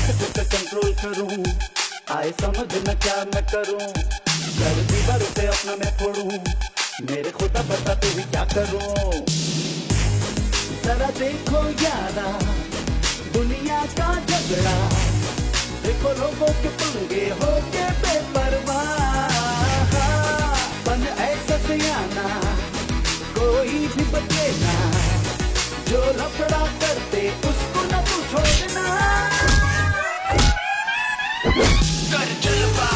कैसे कंट्रोल करूं, आए समझ न क्या मैं करूं, कर दीवार से अपना मैं फोड़ूं, मेरे खुदा बता तू भी क्या करूं। जरा देखो यारा दुनिया का झगड़ा, देखो लोगों के पंगे हो के बेपरवाह, बन ऐसा सियाना कोई भी बचे ना, जो लफड़ा करते उसको न तू छोड़ना। कर जलवा,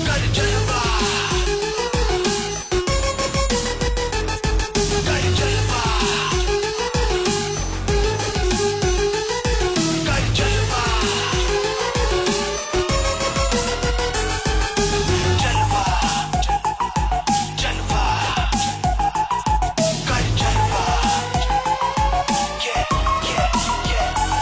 कर जलवा, कर जलवा, कर जलवा, जलवा, जलवा, कर जलवा, yeah, yeah, yeah, yeah,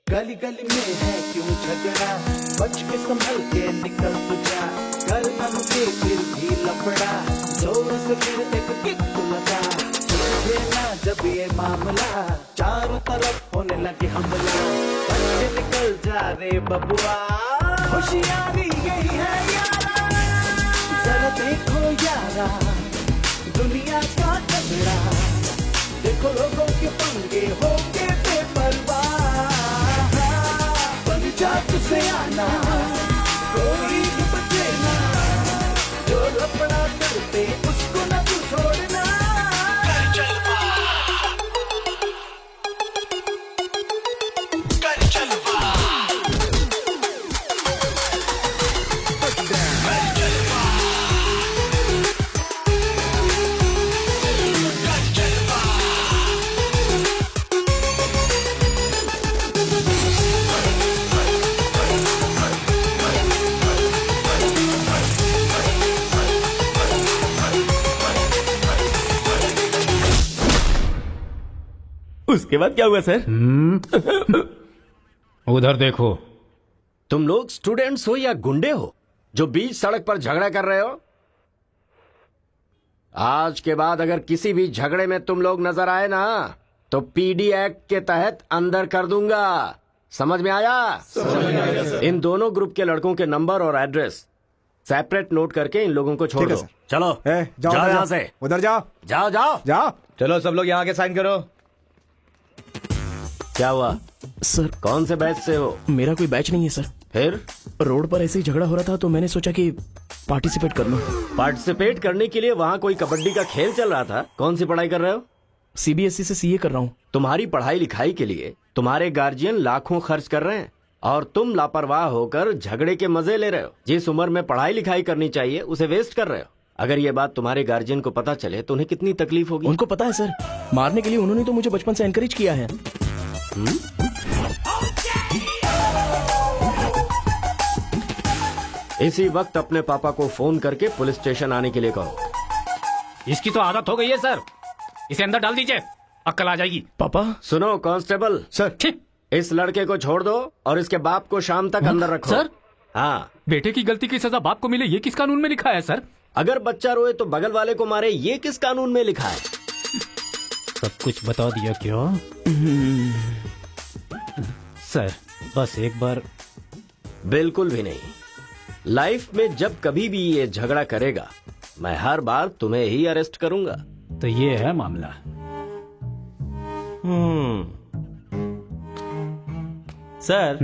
गली गली में है क्यों झगड़ा, बच के संभल के निकल तू जा, करना मुझे फिर भी लफड़ा, जोर से फिर एक किक लगा, सुलझे ना जब ये मामला, चारों तरफ होने लगे हमला, बच के निकल जा रे बबुआ, होशियारी यही है यारा, जरा देखो यारा दुनिया का झगड़ा, देखो लोगों के पंगे हो के बेपरवाह, बन जा तुझसे आना कोई भी बचे ना, जो लफड़ा करते उसको न तू छोड़ना। कर जलवा, कर जलवा, कर जलवा, कर जलवा, उसके बाद क्या हुआ सर? उधर देखो। तुम लोग स्टूडेंट्स हो या गुंडे हो जो बीच सड़क पर झगड़ा कर रहे हो? आज के बाद अगर किसी भी झगड़े में तुम लोग नजर आए ना तो पीडी एक्ट के तहत अंदर कर दूंगा। समझ में आया? इन दोनों ग्रुप के लड़कों के नंबर और एड्रेस सेपरेट नोट करके इन लोगों को छोड़ दो। चलो जाओ यहाँ से। उधर जाओ जाओ जाओ जाओ। चलो सब लोग यहाँ के साइन करो। क्या हुआ सर? कौन से बैच से हो? मेरा कोई बैच नहीं है सर। फिर रोड पर ऐसे ही झगड़ा हो रहा था तो मैंने सोचा कि पार्टिसिपेट कर लूं। पार्टिसिपेट करने के लिए वहाँ कोई कबड्डी का खेल चल रहा था? कौन सी पढ़ाई कर रहे हो? सीबीएसई से सीए कर रहा हूँ। तुम्हारी पढ़ाई लिखाई के लिए तुम्हारे गार्जियन लाखों खर्च कर रहे हैं और तुम लापरवाह होकर झगड़े के मजे ले रहे हो। जिस उम्र में पढ़ाई लिखाई करनी चाहिए उसे वेस्ट कर रहे हो। अगर ये बात तुम्हारे गार्जियन को पता चले तो उन्हें कितनी तकलीफ होगी। उनको पता है सर, मारने के लिए उन्होंने तो मुझे बचपन से एनकरेज किया है। इसी वक्त अपने पापा को फोन करके पुलिस स्टेशन आने के लिए कहो। इसकी तो आदत हो गई है सर, इसे अंदर डाल दीजिए, अक्ल आ जाएगी। पापा सुनो कांस्टेबल सर, इस लड़के को छोड़ दो और इसके बाप को शाम तक अंदर रखो। सर? हाँ। बेटे की गलती की सजा बाप को मिले ये किस कानून में लिखा है सर? अगर बच्चा रोए तो बगल वाले को मारे ये किस कानून में लिखा है? सब कुछ बता दिया क्या? सर बस एक बार। बिल्कुल भी नहीं। लाइफ में जब कभी भी ये झगड़ा करेगा मैं हर बार तुम्हें ही अरेस्ट करूंगा। तो ये है मामला। सर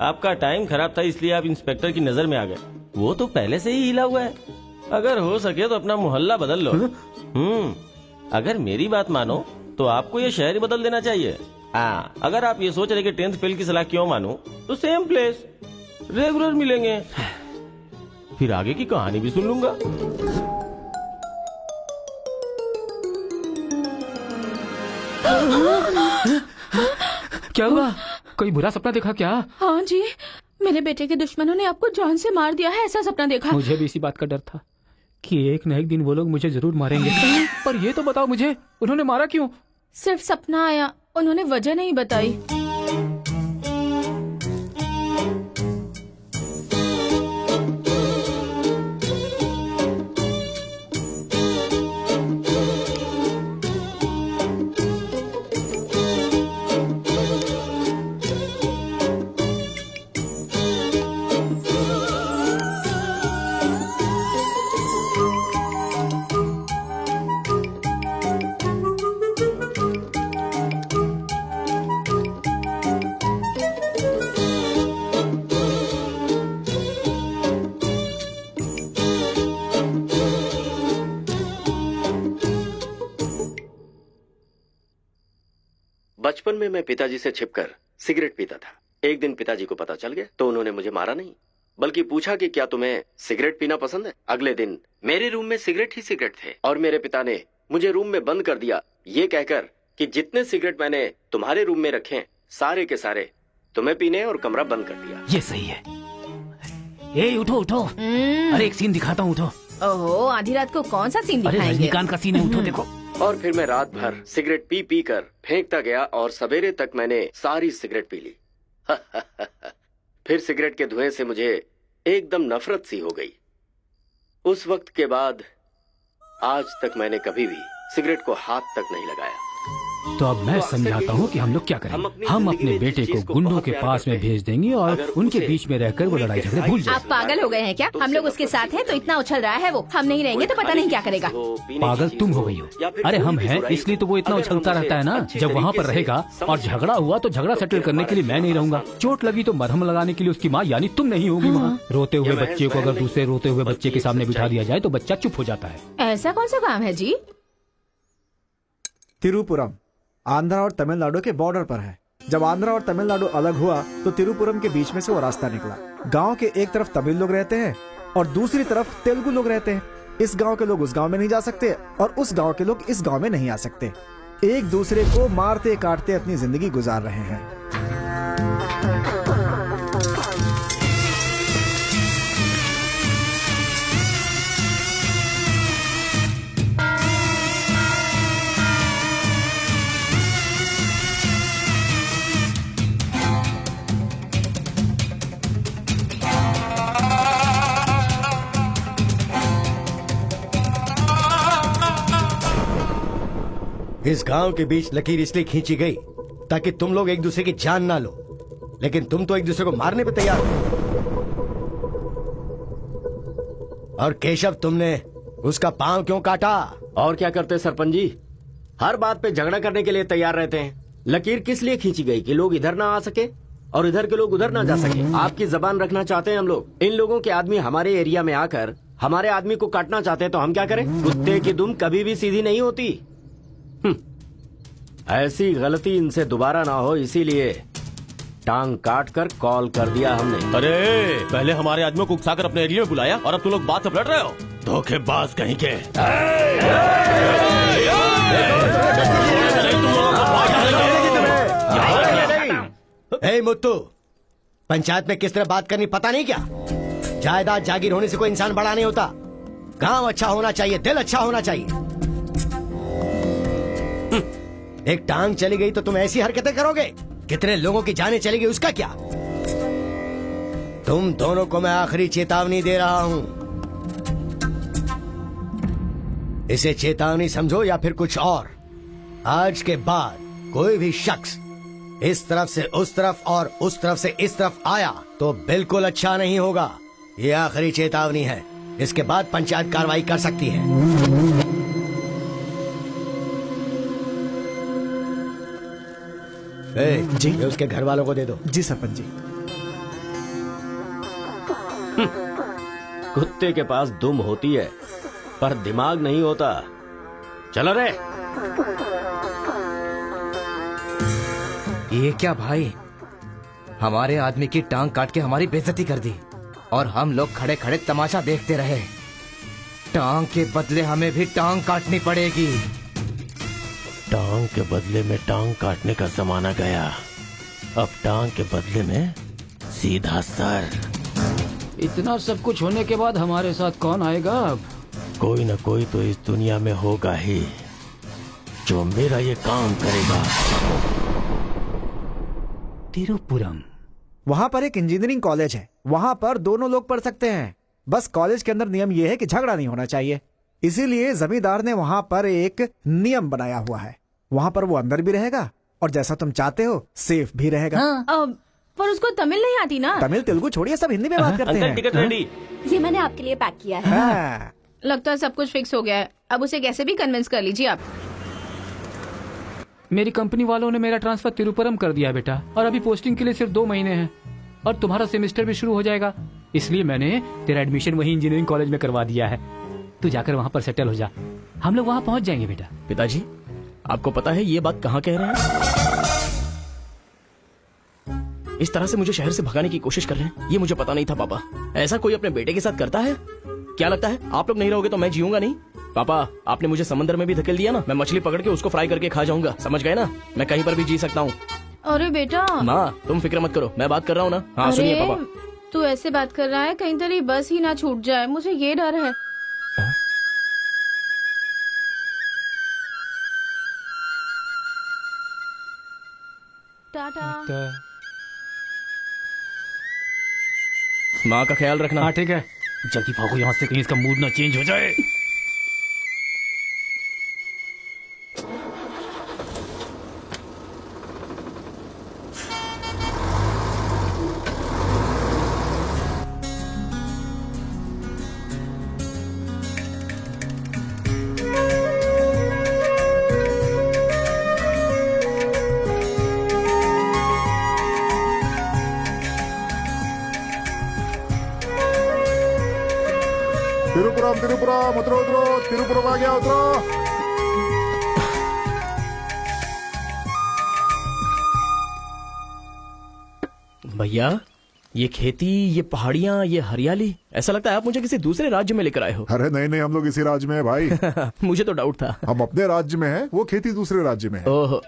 आपका टाइम खराब था इसलिए आप इंस्पेक्टर की नजर में आ गए। वो तो पहले से ही हिला हुआ है। अगर हो सके तो अपना मोहल्ला बदल लो। अगर मेरी बात मानो तो आपको ये शहर ही बदल देना चाहिए। हाँ, अगर आप ये सोच रहे कि 10th फेल की सलाह क्यों मानूं, तो सेम प्लेस रेगुलर मिलेंगे, फिर आगे की कहानी भी सुन लूंगा। क्या हुआ? कोई बुरा सपना देखा क्या? हाँ जी, मेरे बेटे के दुश्मनों ने आपको जान से मार दिया है, ऐसा सपना देखा। मुझे भी इसी बात का डर था कि एक न एक दिन वो लोग मुझे जरूर मारेंगे। पर ये तो बताओ मुझे, उन्होंने मारा क्यों? सिर्फ सपना आया, उन्होंने वजह नहीं बताई। बचपन में मैं पिताजी से छिपकर सिगरेट पीता था। एक दिन पिताजी को पता चल गया तो उन्होंने मुझे मारा नहीं, बल्कि पूछा कि क्या तुम्हें सिगरेट पीना पसंद है। अगले दिन मेरे रूम में सिगरेट ही सिगरेट थे और मेरे पिता ने मुझे रूम में बंद कर दिया, ये कहकर कि जितने सिगरेट मैंने तुम्हारे रूम में रखे सारे के सारे तुम्हें पीने, और कमरा बंद कर दिया। ये सही है। ए उठो उठो, अरे एक सीन दिखाता हूँ, उठो। ओहो, आधी रात को कौन सा सीन अरे दिखाएंगे? रजनीकांत का सीन है, उठो देखो। और फिर मैं रात भर सिगरेट पी पी कर फेंकता गया और सवेरे तक मैंने सारी सिगरेट पी ली। फिर सिगरेट के धुएं से मुझे एकदम नफरत सी हो गई। उस वक्त के बाद आज तक मैंने कभी भी सिगरेट को हाथ तक नहीं लगाया। तो अब मैं समझाता हूँ कि हम लोग क्या करें। हम अपने बेटे को गुंडों के पास में भेज देंगे और उनके बीच में रहकर वो लड़ाई झगड़े भूल आप जाएंगे। पागल हो गए हैं क्या? हम लोग उसके साथ हैं तो इतना उछल रहा है वो, हम नहीं रहेंगे तो पता नहीं क्या करेगा। पागल तुम हो गई हो। अरे हम हैं इसलिए तो वो इतना उछलता रहता है ना। जब वहाँ पर रहेगा और झगड़ा हुआ तो झगड़ा सेटल करने के लिए मैं नहीं रहूंगा। चोट लगी तो मरहम लगाने के लिए उसकी माँ यानी तुम नहीं होगी वहाँ। रोते हुए बच्चे को अगर दूसरे रोते हुए बच्चे के सामने बिठा दिया जाए तो बच्चा चुप हो जाता है। ऐसा कौन सा काम है जी? तिरुपुरम आंध्रा और तमिलनाडु के बॉर्डर पर है। जब आंध्रा और तमिलनाडु अलग हुआ तो तिरुपुरम के बीच में से वो रास्ता निकला। गांव के एक तरफ तमिल लोग रहते हैं और दूसरी तरफ तेलुगु लोग रहते हैं। इस गांव के लोग उस गांव में नहीं जा सकते और उस गांव के लोग इस गांव में नहीं आ सकते। एक दूसरे को मारते काटते अपनी जिंदगी गुजार रहे हैं। इस गांव के बीच लकीर इसलिए खींची गई ताकि तुम लोग एक दूसरे की जान ना लो, लेकिन तुम तो एक दूसरे को मारने पे तैयार हो। और केशव, तुमने उसका पांव क्यों काटा? और क्या करते सरपंच जी, हर बात पे झगड़ा करने के लिए तैयार रहते हैं। लकीर किस लिए खींची गई कि लोग इधर ना आ सके और इधर के लोग उधर ना जा सके। आपकी जबान रखना चाहते हैं हम लोग। इन लोगों के आदमी हमारे एरिया में आकर हमारे आदमी को काटना चाहते हैं तो हम क्या करें? कुत्ते की दुम कभी भी सीधी नहीं होती। ऐसी गलती इनसे दोबारा ना हो, इसीलिए टांग काट कर कॉल कर दिया हमने। अरे पहले हमारे आदमियों को उकसाकर अपने एरिया में बुलाया और अब तुम लोग बात से पलट रहे हो। धोखेबाज कहीं के। ए मुत्तू, पंचायत में किस तरह बात करनी पता नहीं क्या? जायदाद जागीर होने से कोई इंसान बड़ा नहीं होता। गांव अच्छा होना चाहिए, दिल अच्छा होना चाहिए। एक टांग चली गई तो तुम ऐसी हरकतें करोगे? कितने लोगों की जानें चली गई उसका क्या? तुम दोनों को मैं आखिरी चेतावनी दे रहा हूं। इसे चेतावनी समझो या फिर कुछ और। आज के बाद कोई भी शख्स इस तरफ से उस तरफ और उस तरफ से इस तरफ आया तो बिल्कुल अच्छा नहीं होगा। ये आखिरी चेतावनी है। इसके बाद पंचायत कार्रवाई कर सकती है। जी, ये उसके घर वालों को दे दो। जी सरपंच जी। कुत्ते के पास दुम होती है पर दिमाग नहीं होता। चलो रे। ये क्या भाई, हमारे आदमी की टांग काट के हमारी बेइज्जती कर दी और हम लोग खड़े खड़े तमाशा देखते रहे। टांग के बदले हमें भी टांग काटनी पड़ेगी। टांग के बदले में टांग काटने का जमाना गया, अब टांग के बदले में सीधा सर। इतना सब कुछ होने के बाद हमारे साथ कौन आएगा अब? कोई न कोई तो इस दुनिया में होगा ही जो मेरा ये काम करेगा। तिरुपुरम, वहाँ पर एक इंजीनियरिंग कॉलेज है, वहाँ पर दोनों लोग पढ़ सकते हैं। बस कॉलेज के अंदर नियम यह है कि झगड़ा नहीं होना चाहिए, इसीलिए जमींदार ने वहाँ पर एक नियम बनाया हुआ है। वहाँ पर वो अंदर भी रहेगा और जैसा तुम चाहते हो सेफ भी रहेगा। पर उसको तमिल नहीं आती ना। तमिल तेलुगु छोड़िए, सब हिंदी में बात करते हैं। Ticket ready. ये मैंने आपके लिए पैक किया है। हाँ। लगता है सब कुछ फिक्स हो गया है, अब उसे कैसे भी कन्विंस कर लीजिए आप। मेरी कंपनी वालों ने मेरा ट्रांसफर तिरुपुरम कर दिया बेटा, और अभी पोस्टिंग के लिए सिर्फ 2 महीने हैं और तुम्हारा सेमेस्टर भी शुरू हो जाएगा, इसलिए मैंने तेरा एडमिशन वही इंजीनियरिंग कॉलेज में करवा दिया है। तू जाकर वहाँ पर सेटल हो जा, हम लोग वहाँ पहुँच जाएंगे बेटा। पिताजी, आपको पता है ये बात कहाँ कह रहे हैं? इस तरह से मुझे शहर से भगाने की कोशिश कर रहे हैं, ये मुझे पता नहीं था पापा। ऐसा कोई अपने बेटे के साथ करता है? क्या लगता है आप लोग नहीं रहोगे तो मैं जीऊंगा नहीं? पापा, आपने मुझे समंदर में भी धकेल दिया ना, मैं मछली पकड़ के उसको फ्राई करके खा जाऊंगा, समझ गए ना? मैं कहीं पर भी जी सकता हूँ। अरे बेटा। माँ, तुम फिक्र मत करो, मैं बात कर रहा हूँ ना। हाँ सुनिए पापा। तू ऐसे बात कर रहा है, कहीं तेरी बस ही ना छूट जाए, मुझे ये डर है। टाटा। माँ का ख्याल रखना। हाँ ठीक है, जल्दी भागो यहाँ से, कहीं इसका मूड ना चेंज हो जाए। तिरुपुरम उतरो उतरो, तिरुपुरम आ गया, उतरो। भैया, ये खेती, ये पहाड़ियाँ, ये हरियाली, ऐसा लगता है आप मुझे किसी दूसरे राज्य में लेकर आए हो। अरे नहीं नहीं, हम लोग इसी राज्य में है भाई। मुझे तो डाउट था। हम अपने राज्य में है, वो खेती दूसरे राज्य में है। ओह,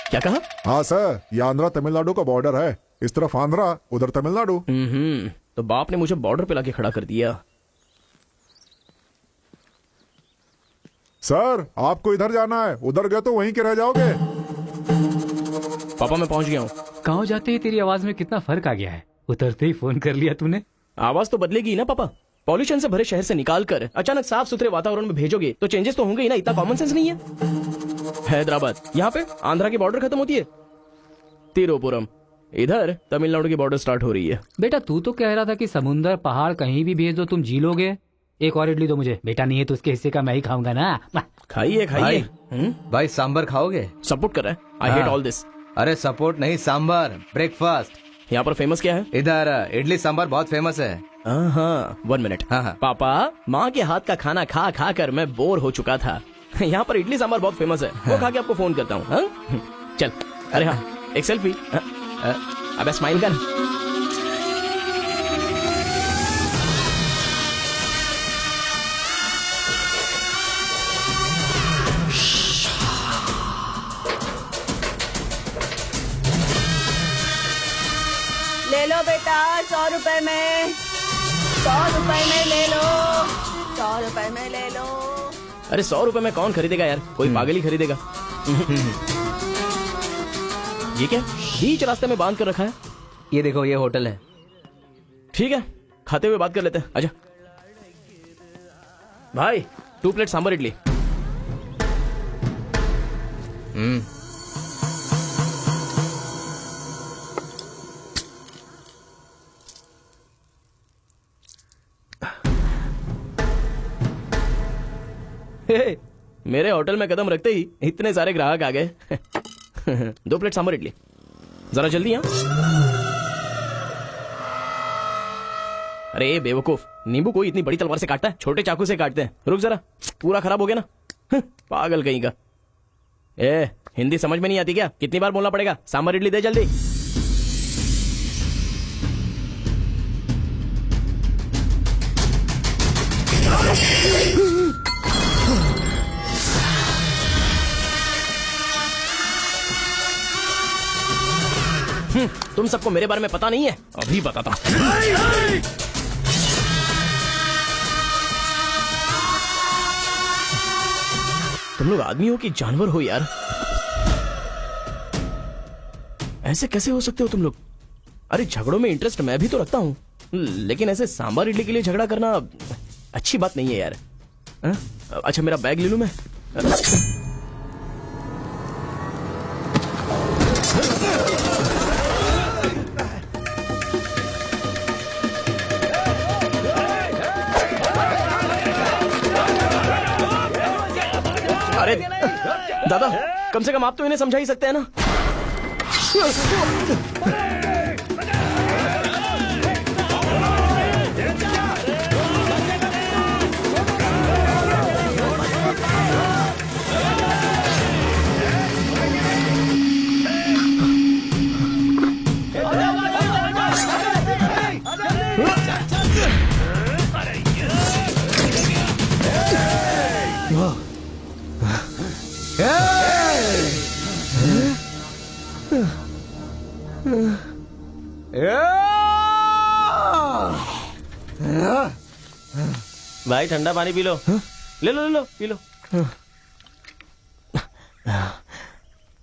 क्या कहा? हाँ सर, ये आंध्रा तमिलनाडु का बॉर्डर है, इस तरफ आंध्रा, उधर तमिलनाडु। तो बाप ने मुझे बॉर्डर पे लाके खड़ा कर दिया। सर, आपको इधर जाना है, उधर गए तो वहीं के रह जाओगे। पापा मैं पहुंच गया हूँ। गाँव जाते ही तेरी आवाज में कितना फर्क आ गया है, उतरते ही फोन कर लिया तूने। आवाज तो बदलेगी ना पापा, पॉल्यूशन से भरे शहर से निकाल कर अचानक साफ सुथरे वातावरण में भेजोगे तो चेंजेस तो होंगे ही ना, इतना कॉमन सेंस नहीं है। हैदराबाद, यहाँ पे आंध्रा की बॉर्डर खत्म होती है, तिरुपुरम, इधर तमिलनाडु की बॉर्डर स्टार्ट हो रही है। बेटा तू तो कह रहा था कि समुंदर पहाड़ कहीं भी भेज दो तुम जी लोगे। एक और इडली दो मुझे। बेटा नहीं है तो उसके हिस्से का मैं ही खाऊंगा ना। खाइए खाइए। भाई सांबर खाओगे? सपोर्ट कर रहा है, आई हेट ऑल दिस। अरे सपोर्ट नहीं, सांबर, ब्रेकफास्ट। यहाँ पर फेमस क्या है? इधर इडली सांबर बहुत फेमस है। हाँ, 1 मिनट। पापा, माँ के हाथ का खाना खा खा कर मैं बोर हो चुका था। यहाँ पर इडली सांबर बहुत फेमस है, वो खा के आपको फोन करता हूँ। चल। अरे हाँ, एक सेल्फी। अबे स्माइल कर। ले लो बेटा, 100 रुपए में, 100 रुपए में ले लो, 100 रुपए में ले लो। अरे 100 रुपए में कौन खरीदेगा यार, कोई पागल ही खरीदेगा। ये क्या बीच रास्ते में बांध कर रखा है? ये देखो, ये होटल है। ठीक है, खाते हुए बात कर लेते हैं, आजा। भाई 2 प्लेट सांबर इडली। मेरे होटल में कदम रखते ही इतने सारे ग्राहक आ गए। 2 प्लेट सांबर इडली, जरा जल्दी। यहाँ अरे बेवकूफ, नींबू कोई इतनी बड़ी तलवार से काटता है, छोटे चाकू से काटते हैं। रुक जरा, पूरा खराब हो गया ना। पागल कहीं का। हिंदी समझ में नहीं आती क्या? कितनी बार बोलना पड़ेगा? सांभर इडली दे जल्दी। तुम सबको मेरे बारे में पता नहीं है, अभी बताता हूं। तुम लोग आदमी हो कि जानवर हो यार? ऐसे कैसे हो सकते हो तुम लोग? अरे झगड़ों में इंटरेस्ट मैं भी तो रखता हूं, लेकिन ऐसे सांभर इडली के लिए झगड़ा करना अच्छी बात नहीं है यार। अच्छा मेरा बैग ले लूं मैं? अरे दादा, कम से कम आप तो इन्हें समझा ही सकते हैं ना। भाई ठंडा पानी पी लो। ले लो ले लो पी लो।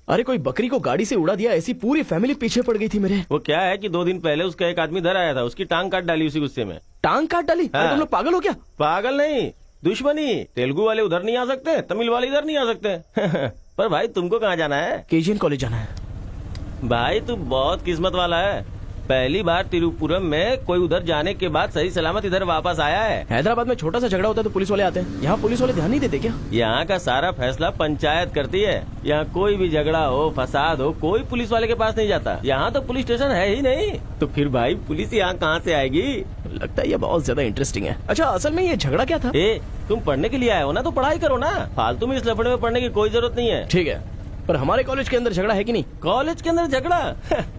अरे कोई बकरी को गाड़ी से उड़ा दिया, ऐसी पूरी फैमिली पीछे पड़ गई थी मेरे। वो क्या है कि 2 दिन पहले उसका एक आदमी इधर आया था, उसकी टांग काट डाली उसी गुस्से में। टांग काट डाली? हाँ। तुम लोग पागल हो क्या? पागल नहीं, दुश्मनी। तेलुगु वाले उधर नहीं आ सकते, तमिल वाले इधर नहीं आ सकते। पर भाई तुमको कहाँ जाना है? केजीएन कॉलेज जाना है। भाई तू बहुत किस्मत वाला है, पहली बार तिरुपुरम में कोई उधर जाने के बाद सही सलामत इधर वापस आया है। हैदराबाद में छोटा सा झगड़ा होता है तो पुलिस वाले आते हैं, यहाँ पुलिस वाले ध्यान नहीं देते क्या? यहाँ का सारा फैसला पंचायत करती है। यहाँ कोई भी झगड़ा हो, फसाद हो, कोई पुलिस वाले के पास नहीं जाता। यहाँ तो पुलिस स्टेशन है ही नहीं, तो फिर भाई पुलिस यहाँ कहाँ से आएगी? लगता है ये बहुत ज्यादा इंटरेस्टिंग है। अच्छा असल में ये झगड़ा क्या था? तुम पढ़ने के लिए आए हो ना, तो पढ़ाई करो ना, फालतू में इस लफड़े में पढ़ने की कोई जरूरत नहीं है। ठीक है, पर हमारे कॉलेज के अंदर झगड़ा है कि नहीं? कॉलेज के अंदर झगड़ा?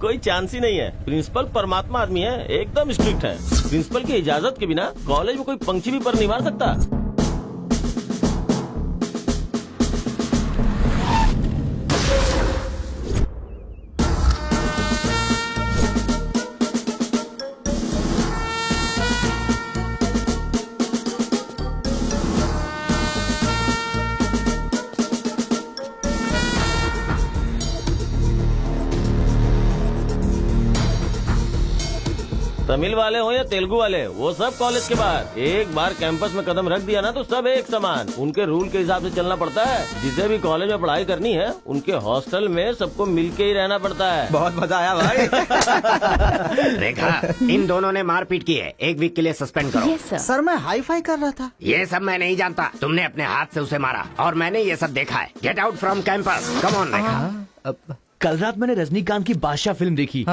कोई चांस ही नहीं है। प्रिंसिपल परमात्मा आदमी है, एकदम स्ट्रिक्ट है। प्रिंसिपल की इजाजत के बिना कॉलेज में कोई पंछी भी पर नहीं मार सकता। तमिल वाले हो या तेलुगु वाले, वो सब कॉलेज के बाहर। एक बार कैंपस में कदम रख दिया ना तो सब एक समान। उनके रूल के हिसाब से चलना पड़ता है। जिसे भी कॉलेज में पढ़ाई करनी है उनके हॉस्टल में सबको मिलके ही रहना पड़ता है। बहुत मजा आया भाई। रेखा, इन दोनों ने मारपीट की है, 1 वीक के लिए सस्पेंड करो। सर मैं हाई फाई कर रहा था। ये सब मैं नहीं जानता, तुमने अपने हाथ से उसे मारा और मैंने ये सब देखा है। Get out from campus, come on Rekha. कल रात मैंने रजनीकांत की बादशाह फिल्म देखी।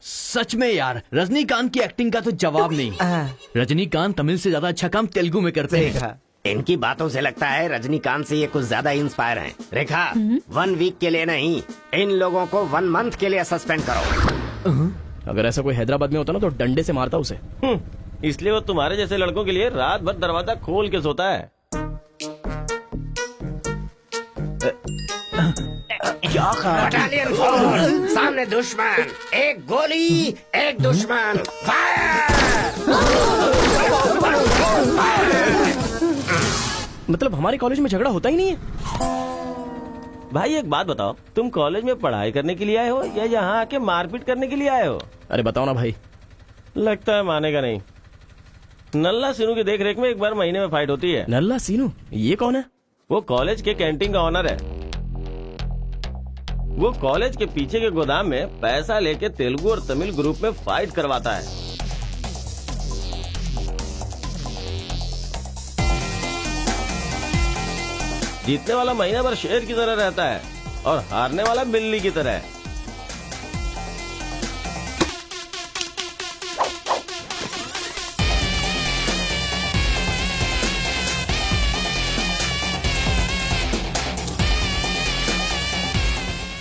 सच में यार, रजनीकांत की एक्टिंग का तो जवाब नहीं। रजनीकांत तमिल से ज्यादा अच्छा काम तेलुगु में करते हैं। इनकी बातों से लगता है रजनीकांत से ये कुछ ज्यादा इंस्पायर हैं। रेखा, 1 वीक के लिए नहीं, इन लोगों को 1 मंथ के लिए सस्पेंड करो। अगर ऐसा कोई हैदराबाद में होता ना तो डंडे से मारता उसे। इसलिए वो तुम्हारे जैसे लड़कों के लिए रात भर दरवाजा खोल के सोता है। बटालियन फॉरवर्ड, सामने दुश्मन, एक गोली, एक दुश्मन, मतलब हमारे कॉलेज में झगड़ा होता ही नहीं है? भाई एक बात बताओ, तुम कॉलेज में पढ़ाई करने के लिए आए हो या यहाँ आके मारपीट करने के लिए आए हो? अरे बताओ ना भाई। लगता है मानेगा नहीं। नल्ला सीनू की देख रेख में एक बार महीने में फाइट होती है। नल्ला सीनू? ये कौन है? वो कॉलेज के कैंटीन का ऑनर है। वो कॉलेज के पीछे के गोदाम में पैसा लेके तेलुगु और तमिल ग्रुप में फाइट करवाता है। जीतने वाला महीना भर शेर की तरह रहता है और हारने वाला बिल्ली की तरह।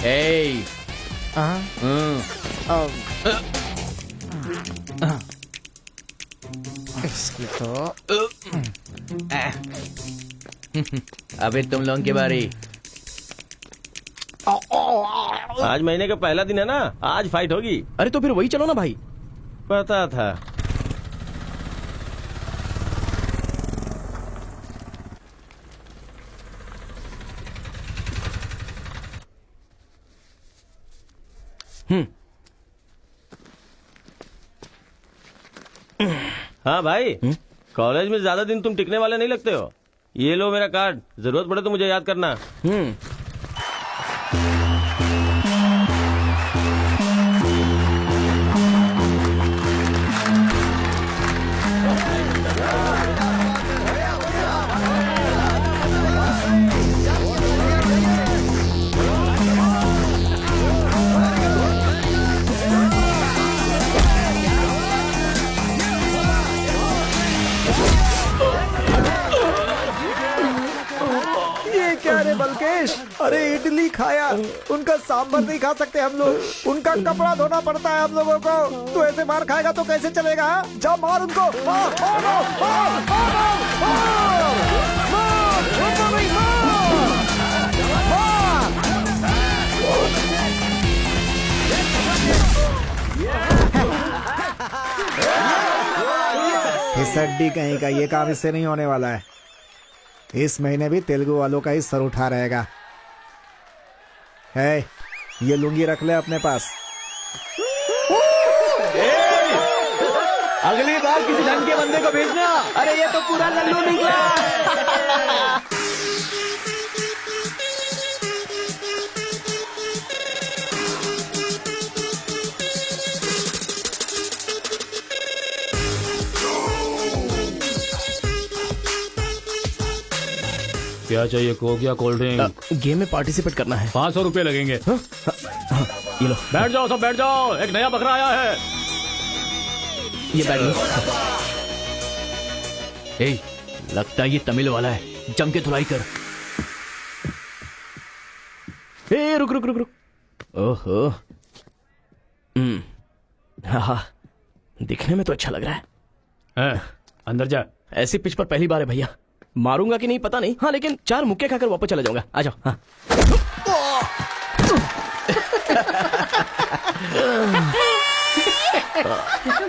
ए इसकी तो अबे तुम लोगों की बारी। आज महीने का पहला दिन है ना, आज फाइट होगी। अरे तो फिर वही चलो ना भाई। पता था। हाँ भाई, कॉलेज में ज्यादा दिन तुम टिकने वाले नहीं लगते हो। ये लो मेरा कार्ड, जरूरत पड़े तो मुझे याद करना। क्या रे बलकेश, अरे इडली खाया, उनका सांभर नहीं खा सकते हम लोग, उनका कपड़ा धोना पड़ता है हम लोगों को। तू ऐसे मार खाएगा तो कैसे चलेगा? जा मार उनको, मार, मार, मार, मार, मार, मार, उनको नहीं, मार। इस हड्डी कहीं का ये काम इससे नहीं होने वाला है। इस महीने भी तेलुगु वालों का ही सर उठा रहेगा। है, ये लुंगी रख ले अपने पास। अगली बार किसी ढंग के बंदे को भेजना। अरे ये तो पूरा लल्लू निकला। क्या चाहिए, कोक या कोल्ड ड्रिंक? गेम में पार्टिसिपेट करना है। 500 रुपए लगेंगे। ये लो। बैठ जाओ, सब बैठ जाओ, एक नया बकरा आया है। ये बैठ लो। ए, लगता है ये तमिल वाला है, जम के धुलाई कर। ए, रुक रुक रुक रुक। ओहो, हाँ, दिखने में तो अच्छा लग रहा है। अंदर जा। ऐसी पिच पर पहली बार है भैया। मारूंगा कि नहीं पता नहीं, हाँ लेकिन 4 मुक्के खाकर वापस चला जाऊंगा। आ जाओ। हाँ।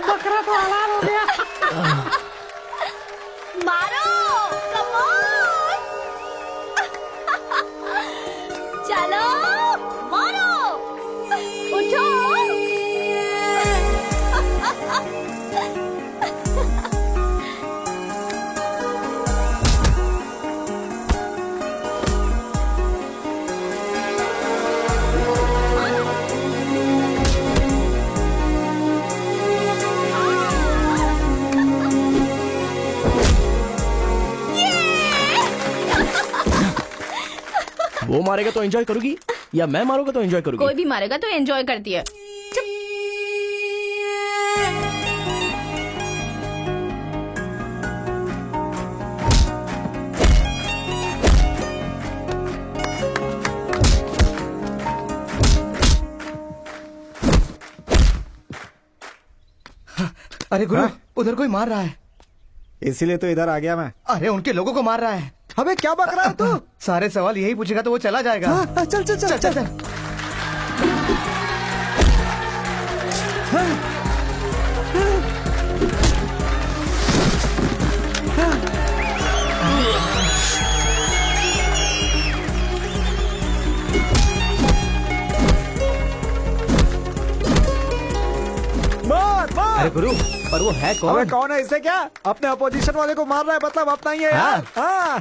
बकरा तो हलाल हो गया। मारो, कम ऑन। चलो, मारो, उठो। वो मारेगा तो एंजॉय करोगी या मैं मारूंगा तो एंजॉय करोगी? कोई भी मारेगा तो एंजॉय करती है। अरे गुरु, उधर कोई मार रहा है। इसीलिए तो इधर आ गया मैं। अरे उनके लोगों को मार रहा है। अबे क्या बक रहा है तू? सारे सवाल यही पूछेगा तो वो चला जाएगा। हाँ, चल चल चल चल, चल। अरे गुरु, पर वो है कौन? अबे कौन है, इसे क्या? अपने अपोजिशन वाले को मार रहा है, मतलब अपना ही है यार। हाँ।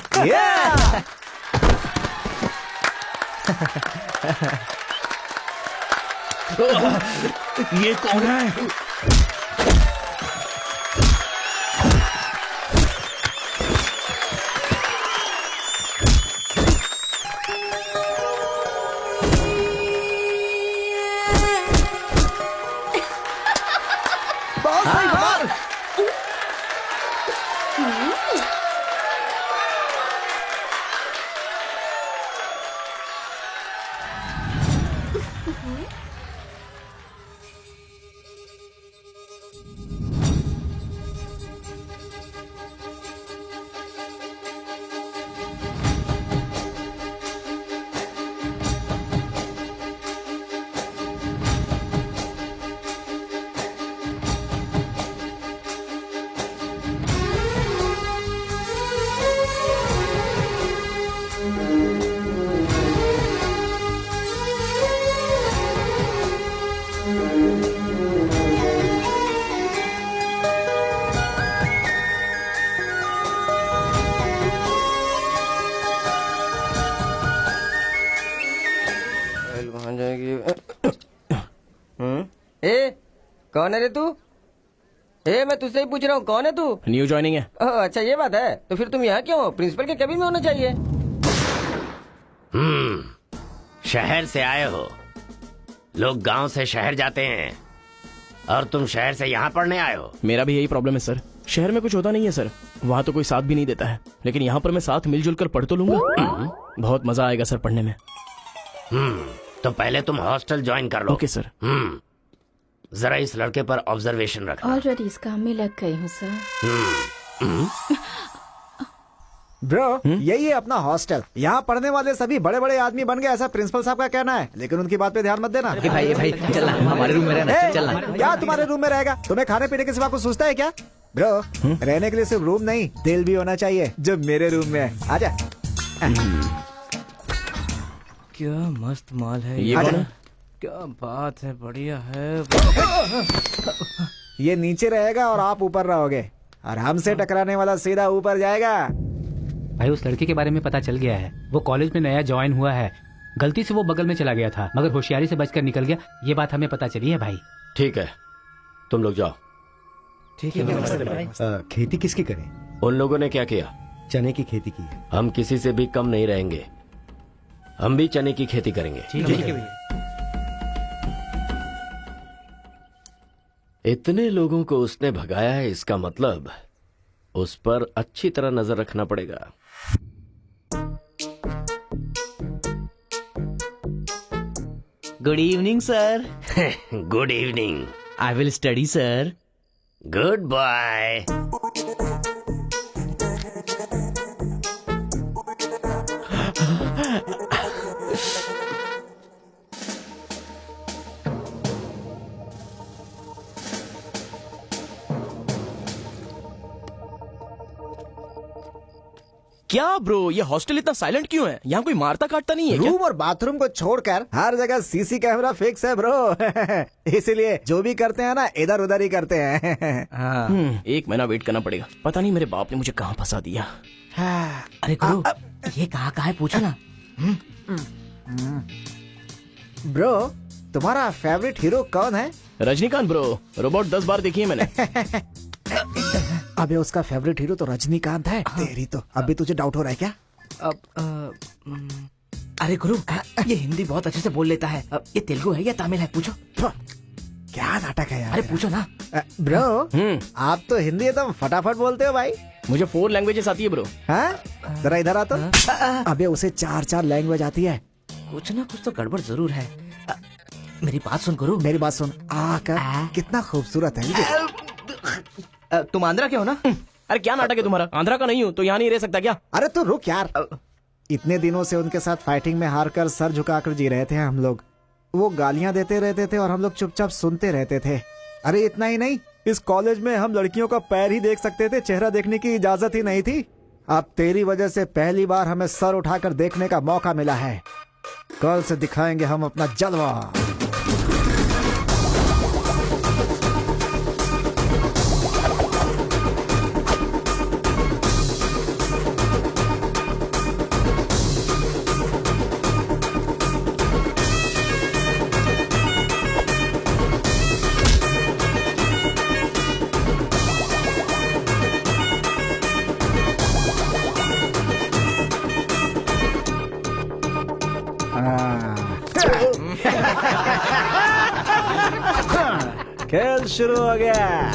ये कौन है? वहां जाएगी। ए कौन है रे तू? ए मैं तुझसे ही पूछ रहा हूँ, कौन है तू? न्यू ज्वाइनिंग है। अच्छा ये बात है, तो फिर तुम यहाँ क्यों हो? प्रिंसिपल के केबिन में होना चाहिए। शहर से आए हो। लोग गांव से शहर जाते हैं और तुम शहर से यहाँ पढ़ने आए हो। मेरा भी यही प्रॉब्लम है सर, शहर में कुछ होता नहीं है सर, वहाँ तो कोई साथ भी नहीं देता है, लेकिन यहाँ पर मैं साथ मिलजुल कर पढ़ तो लूंगा। बहुत मजा आएगा सर पढ़ने में। तो पहले तुम हॉस्टल ज्वाइन कर लो। Okay sir. जरा इस लड़के पर ऑब्जर्वेशन रखना। ऑलरेडी इस काम में लग गई हूँ सर। ब्रो यही है अपना हॉस्टल। यहाँ पढ़ने वाले सभी बड़े बड़े आदमी बन गए, ऐसा प्रिंसिपल साहब का कहना है, लेकिन उनकी बात पे ध्यान मत देना। भाई चलना हमारे रूम में रहना। चलना। क्या तुम्हारे रूम में रहेगा? तुम्हें खाने पीने के सिवा कुछ सोचता है क्या? ब्रो रहने के लिए सिर्फ रूम नहीं, दिल भी होना चाहिए, जो मेरे रूम में है। आजा। क्या मस्त माल है ये। क्या बात है, बढ़िया है। ये नीचे रहेगा और आप ऊपर रहोगे, और हमसे टकराने वाला सीधा ऊपर जाएगा। भाई उस लड़के के बारे में पता चल गया है, वो कॉलेज में नया ज्वाइन हुआ है। गलती से वो बगल में चला गया था, मगर होशियारी से बचकर निकल गया। ये बात हमें पता चली है भाई। ठीक है, तुम लोग जाओ। ठीक है। खेती किसकी करें? उन लोगों ने क्या किया? चने की खेती की है। हम किसी से भी कम नहीं रहेंगे, हम भी चने की खेती करेंगे। ठीक है। इतने लोगों को उसने भगाया है, इसका मतलब उस पर अच्छी तरह नजर रखना पड़ेगा। Good evening sir. Good evening. I will study sir. Good bye. क्या ब्रो, ये हॉस्टल इतना साइलेंट क्यों है? यहाँ कोई मारता काटता नहीं है क्या? रूम और बाथरूम को छोड़कर हर जगह सीसी कैमरा फिक्स है ब्रो। इसीलिए जो भी करते हैं ना, इधर उधर ही करते हैं। एक महीना वेट करना पड़ेगा, पता नहीं मेरे बाप ने मुझे कहाँ फंसा दिया। अरे गुरु ये कहाँ है पूछो ना। ब्रो तुम्हारा फेवरेट हीरो कौन है? रजनीकांत ब्रो, रोबोट 10 बार देखी है मैंने। अबे उसका फेवरेट हीरो तो रजनीकांत है। तेरी तो अभी तुझे डाउट हो रहा है क्या? अरे गुरु ये हिंदी बहुत अच्छे से बोल लेता है, ये तेलुगु है या तमिल है पूछो। क्या नाटक है यार। अरे पूछो ना। ब्रो आप तो हिंदी एकदम फटाफट बोलते हो भाई। मुझे 4 लैंग्वेजेस आती है ब्रो। जरा इधर आ तो। अबे उसे 4 लैंग्वेज आती है। कुछ ना कुछ तो गड़बड़ जरूर है। मेरी बात सुन गुरु। मेरी बात सुन। कितना खूबसूरत है। तुम आंध्रा के हो ना? अरे क्या नाटक है तुम्हारा? आंध्रा का नहीं हूँ तो यहाँ नहीं रह सकता क्या? अरे तू रुक यार। इतने दिनों से उनके साथ फाइटिंग में हारकर सर झुकाकर जी रहे थे हम लोग। वो गालियां देते रहते थे और हम लोग चुपचाप सुनते रहते थे। अरे इतना ही नहीं, इस कॉलेज में हम लड़कियों का पैर ही देख सकते थे, चेहरा देखने की इजाजत ही नहीं थी। अब तेरी वजह से पहली बार हमें सर उठाकर देखने का मौका मिला है। कल से दिखाएंगे हम अपना जलवा। खेल शुरू हो गया।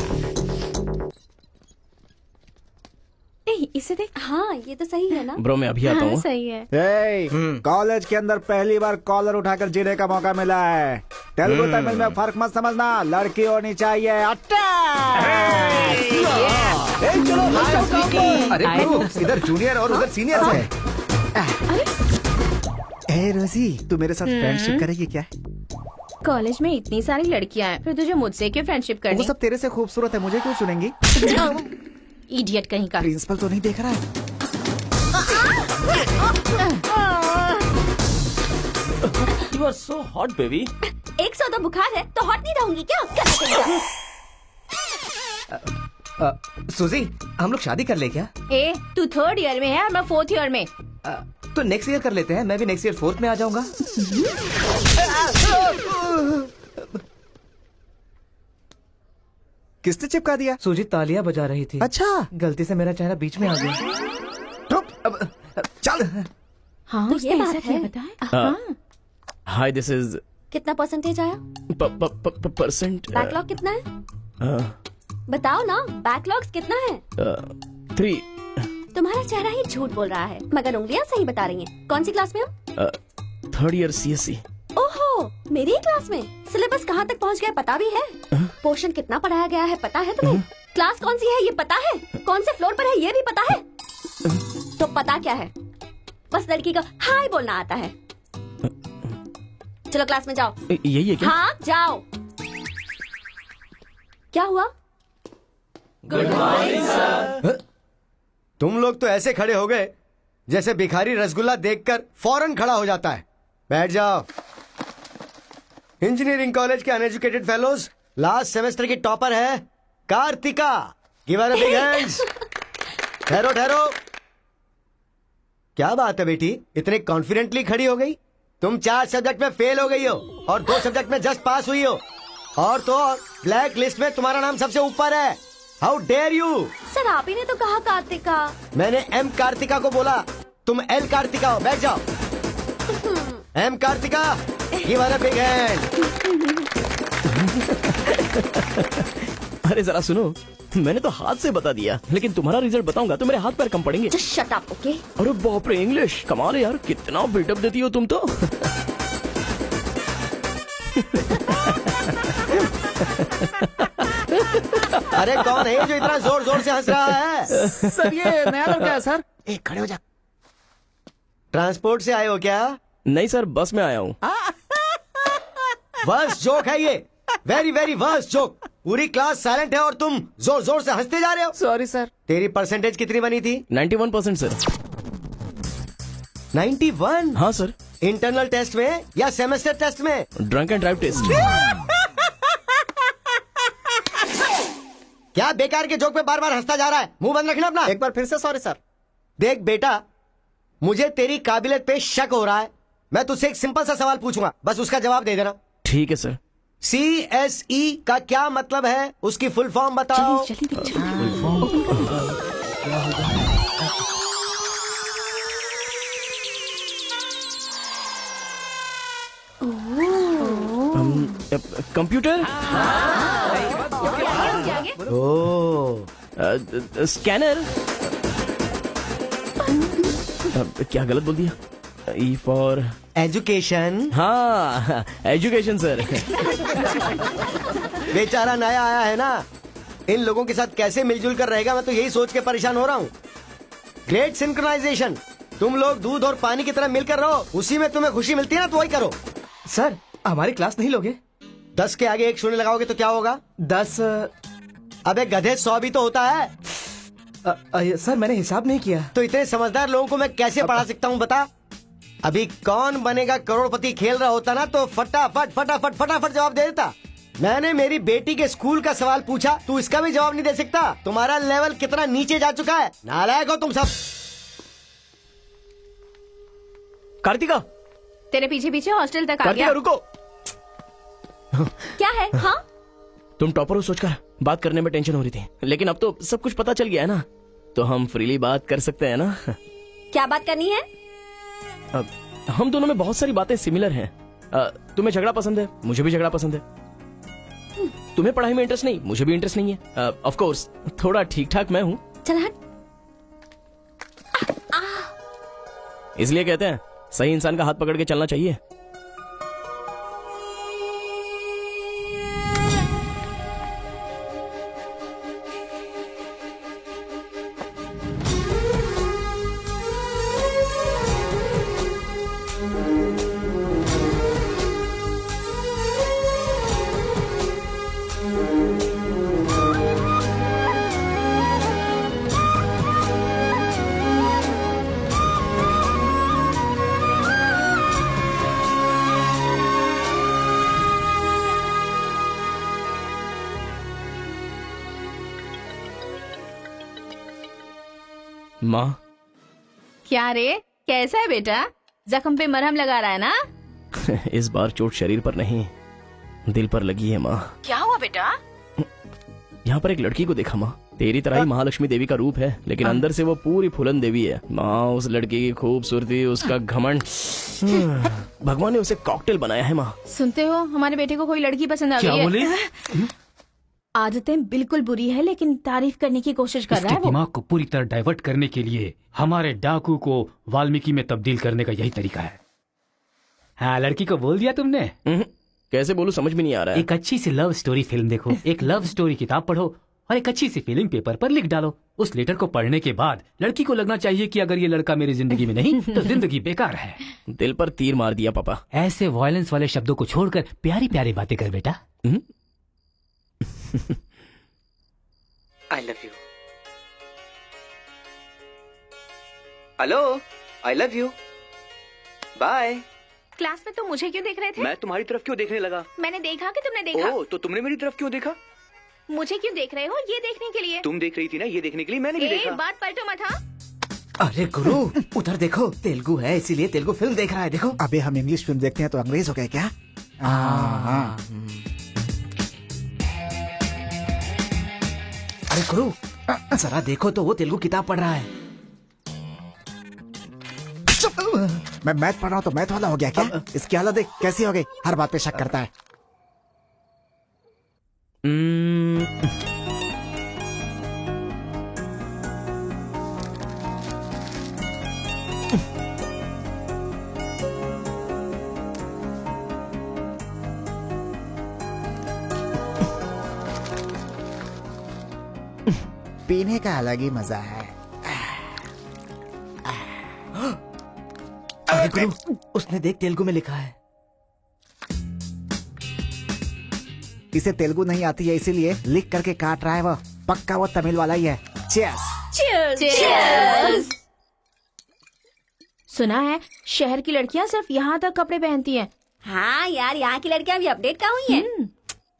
इसे देख। हाँ ये तो सही है ना ब्रो मैं अभी आता हूँ। सही है। कॉलेज के अंदर पहली बार कॉलर उठाकर जीने का मौका मिला है। तेलुगु तमिल में फर्क मत समझना, लड़की होनी चाहिए। अरे इधर जूनियर और उधर सीनियर है। ए रोजी तू मेरे साथ फ्रेंडशिप करेगी क्या? कॉलेज में इतनी सारी लड़कियां हैं, फिर तुझे मुझसे क्यों फ्रेंडशिप करनी? वो सब तेरे से खूबसूरत है, मुझे क्यों चुनेंगी? इडियट कहीं का। प्रिंसिपल तो नहीं देख रहा है? You are so hot baby. 102 बुखार है तो हॉट नहीं रहूंगी क्या? सुजी, हम लोग शादी कर ले क्या? ए, तू 3rd ईयर में है और मैं 4th ईयर में। तो नेक्स्ट ईयर कर लेते हैं। मैं भी नेक्स्ट ईयर 4th में आ जाऊंगा। किसने चिपका दिया? सुजीत तालियां बजा रही थी। अच्छा, गलती से मेरा चेहरा बीच में आ गया। चल। हाँ, तो ये बात है। हाय, दिस इज कितना परसेंटेज आया? परसेंट। बैकलॉग कितना है? बताओ ना, बैकलॉग्स कितना है? 3। तुम्हारा चेहरा ही झूठ बोल रहा है, मगर उंगलियां सही बता रही हैं। कौन सी क्लास में हो? 3rd year CSE। ओहो, मेरी ही क्लास में। सिलेबस कहाँ तक पहुँच गया पता भी है? पोर्शन कितना पढ़ाया गया है पता है तुम्हें? क्लास कौन सी है ये पता है? कौन से फ्लोर पर है ये भी पता है? तो पता क्या है? बस लड़की को हाय बोलना आता है। चलो क्लास में जाओ। यही है क्या? हाँ, जाओ। क्या हुआ? Good morning sir. तुम लोग तो ऐसे खड़े हो गए जैसे भिखारी रसगुल्ला देखकर फौरन खड़ा हो जाता है। बैठ जाओ। इंजीनियरिंग कॉलेज के अनएजुकेटेड फेलोज, लास्ट सेमेस्टर की टॉपर है Kartika. Give her a big hands. ठहरो ठहरो। क्या बात है बेटी, इतने कॉन्फिडेंटली खड़ी हो गई? तुम 4 सब्जेक्ट में फेल हो गई हो और 2 सब्जेक्ट में जस्ट पास हुई हो, और तो और ब्लैक लिस्ट में तुम्हारा नाम सबसे ऊपर है। How dare you? सर आप ही ने तो कहा कार्तिका। मैंने एम कार्तिका को बोला, तुम एल कार्तिका हो। बैठ जाओ। Am Kartika, give her a big hand. अरे जरा सुनो, मैंने तो हाथ से बता दिया, लेकिन तुम्हारा रिजल्ट बताऊंगा तो मेरे हाथ पैर कम पड़ेंगे। Just shut up, okay? अरे बाप रे, इंग्लिश कमाल है यार, कितना बिल्डअप देती हो तुम तो। अरे कौन है जो इतना जोर जोर से हंस रहा है? सर ये नया लड़का है सर। एक खड़े हो जा। ट्रांसपोर्ट से आए हो क्या? नहीं सर, बस में आया हूँ। वर्स्ट जोक है ये, वेरी वेरी वर्स्ट जोक। पूरी क्लास साइलेंट है और तुम जोर जोर से हंसते जा रहे हो। Sorry sir. तेरी परसेंटेज कितनी बनी थी? 91% सर। 91? हाँ सर। इंटरनल टेस्ट में या सेमेस्टर टेस्ट में? Drunk and drive test. क्या बेकार के जोक पे बार बार हंसता जा रहा है? मुंह बंद रखना अपना। एक बार फिर से सॉरी सर। देख बेटा, मुझे तेरी काबिलियत पे शक हो रहा है। मैं तुझसे एक सिंपल सा सवाल पूछूंगा, बस उसका जवाब दे देना। ठीक है सर। CSE का क्या मतलब है? उसकी फुल फॉर्म बताओ। कंप्यूटर। स्कैनर। क्या गलत बोल दिया? E for education. हाँ, एजुकेशन सर। बेचारा नया आया है ना, इन लोगों के साथ कैसे मिलजुल कर रहेगा, मैं तो यही सोच के परेशान हो रहा हूँ। Great synchronisation. तुम लोग दूध और पानी की तरह मिलकर रहो, उसी में तुम्हें खुशी मिलती है ना, तो वही करो। सर हमारी क्लास नहीं लोगे? 10 के आगे 1 शून्य लगाओगे तो क्या होगा? 10। अबे गधे, 100 भी तो होता है। सर मैंने हिसाब नहीं किया। तो इतने समझदार लोगों को मैं कैसे पढ़ा सकता हूँ बता? अभी कौन बनेगा करोड़पति खेल रहा होता ना, तो फटाफट फटाफट फटाफट जवाब दे देता। मैंने मेरी बेटी के स्कूल का सवाल पूछा, तू इसका भी जवाब नहीं दे सकता। तुम्हारा लेवल कितना नीचे जा चुका है। नालायक हो तुम सब। कार्तिका, तेरे पीछे पीछे हॉस्टल तक आ कार्तिका गया। रुको। क्या है? हाँ, तुम टॉपर हो सोचकर बात करने में टेंशन हो रही थी, लेकिन अब तो सब कुछ पता चल गया है ना, तो हम फ्रीली बात कर सकते हैं ना। क्या बात करनी है? हम दोनों में बहुत सारी बातें सिमिलर हैं। तुम्हें झगड़ा पसंद है, मुझे भी झगड़ा पसंद है। तुम्हें पढ़ाई में इंटरेस्ट नहीं, मुझे भी इंटरेस्ट नहीं है। ऑफ कोर्स थोड़ा ठीक ठाक मैं हूँ। चल हट। इसलिए कहते हैं सही इंसान का हाथ पकड़ के चलना चाहिए। माँ। क्या रे, कैसा है बेटा? जख्म पे मरहम लगा रहा है ना? इस बार चोट शरीर पर नहीं, दिल पर लगी है माँ। क्या हुआ बेटा? यहाँ पर एक लड़की को देखा माँ, तेरी तरह ही महालक्ष्मी देवी का रूप है, लेकिन अंदर से वो पूरी फूलन देवी है माँ। उस लड़की की खूबसूरती, उसका घमंड, भगवान ने उसे कॉकटेल बनाया है माँ। सुनते हो, हमारे बेटे को कोई लड़की पसंद आ गई है। बोले? आदतें बिल्कुल बुरी है, लेकिन तारीफ करने की कोशिश कर रहा है वो। दिमाग को पूरी तरह डाइवर्ट करने के लिए हमारे डाकू को वाल्मीकि में तब्दील करने का यही तरीका है। हाँ, लड़की को बोल दिया तुमने? कैसे बोलूं, समझ में नहीं आ रहा है। एक अच्छी सी लव स्टोरी फिल्म देखो, एक लव स्टोरी किताब पढ़ो और एक अच्छी सी फीलिंग पेपर पर लिख डालो। उस लेटर को पढ़ने के बाद लड़की को लगना चाहिए कि अगर ये लड़का मेरी जिंदगी में नहीं तो जिंदगी बेकार है। दिल पर तीर मार दिया पापा। ऐसे वायलेंस वाले शब्दों को छोड़कर प्यारी प्यारी बातें कर बेटा। I love you. Hello, I love you. Bye. Class में तुम मुझे क्यों देख रहे थे? मैं तुम्हारी तरफ क्यों देखने लगा? मैंने देखा कि तुमने देखा। ओह, तो तुमने मेरी तरफ क्यों देखा? मुझे क्यों देख रहे हो? ये देखने के लिए। तुम देख रही थी ना, ये देखने के लिए मैंने भी देखा। बात पलटो मत। हाँ, अरे गुरु, उधर देखो, तेलुगु है इसीलिए तेलुगु फिल्म देख रहा है। देखो। अबे हम इंग्लिश फिल्म देखते हैं तो अंग्रेज हो गए क्या? अरे गुरु, जरा देखो तो वो तेलुगु किताब पढ़ रहा है। मैं मैथ पढ़ रहा हूँ तो मैथ वाला हो गया क्या? इसकी हालत देख कैसी हो गई, हर बात पे शक करता है। पीने का अलग ही मजा है। अरे गुरु, उसने देख तेलुगु में लिखा है। इसे तेलुगु नहीं आती है इसीलिए लिख करके काट रहा है वो। पक्का वो तमिल वाला ही है। चीयर्स। चीयर्स। चीयर्स। सुना है शहर की लड़कियां सिर्फ यहाँ तक कपड़े पहनती हैं। हाँ यार, यहाँ की लड़कियां भी अपडेट कहाँ हुई हैं?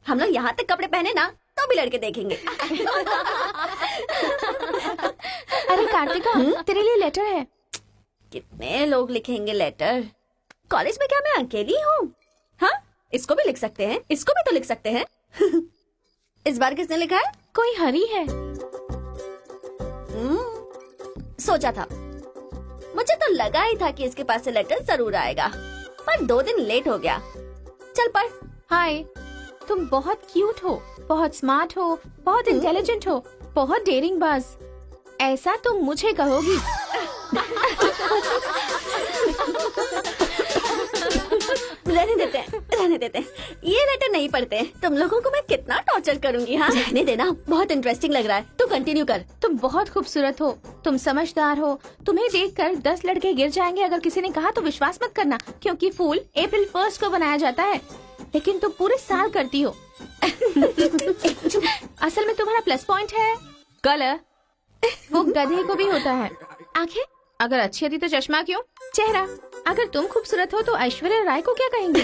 हम लोग यहाँ तक कपड़े पहने ना तो भी लड़के देखेंगे। अरे कार्तिका, तेरे लिए लेटर है। कितने लोग लिखेंगे लेटर? कॉलेज में क्या मैं अकेली हूँ? हाँ, इसको भी लिख सकते हैं, इसको भी तो लिख सकते हैं। इस बार किसने लिखा है? कोई हरी है। सोचा था, मुझे तो लगा ही था कि इसके पास से लेटर जरूर आएगा, पर 2 दिन लेट हो गया। चल पढ़। हाय, तुम बहुत क्यूट हो, बहुत स्मार्ट हो, बहुत इंटेलिजेंट हो, बहुत डेयरिंग बाज। ऐसा तुम मुझे कहोगी? रहने देते हैं। ये लेटर नहीं पढ़ते। तुम लोगों को मैं कितना टॉर्चर करूंगी। हाँ, रहने देना, बहुत इंटरेस्टिंग लग रहा है। तू कंटिन्यू कर। तुम बहुत खूबसूरत हो, तुम समझदार हो। तुम्हें देखकर 10 लड़के गिर जाएंगे अगर किसी ने कहा तो विश्वास मत करना, क्योंकि फूल अप्रैल 1 को बनाया जाता है, लेकिन तुम पूरे साल करती हो। असल में तुम्हारा प्लस पॉइंट है कलर। वो गधे को भी होता है। आंखें अगर अच्छी होती तो चश्मा क्यों? चेहरा अगर तुम खूबसूरत हो तो ऐश्वर्या राय को क्या कहेंगे?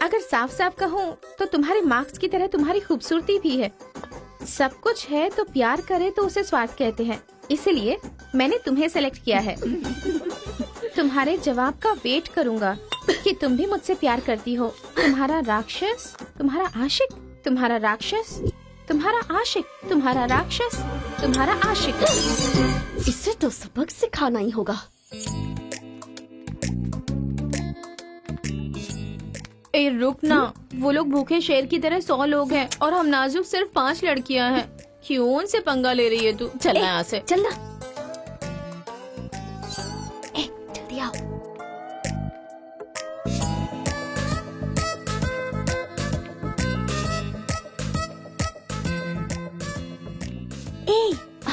अगर साफ साफ कहूँ तो तुम्हारे मार्क्स की तरह तुम्हारी खूबसूरती भी है। सब कुछ है तो प्यार करे तो उसे स्वार्थ कहते हैं, इसलिए मैंने तुम्हें सेलेक्ट किया है। तुम्हारे जवाब का वेट करूंगा कि तुम भी मुझसे प्यार करती हो। तुम्हारा राक्षस, तुम्हारा आशिक, तुम्हारा राक्षस, तुम्हारा आशिक, तुम्हारा राक्षस, तुम्हारा आशिक। इसे तो सबक सिखाना ही होगा। ए रुक ना, वो लोग भूखे शेर की तरह 100 लोग हैं और हम नाजुक सिर्फ 5 लड़कियां हैं। क्यों उनसे पंगा ले रही है तू? चलना यहाँ से। चलना। जल्दी आओ।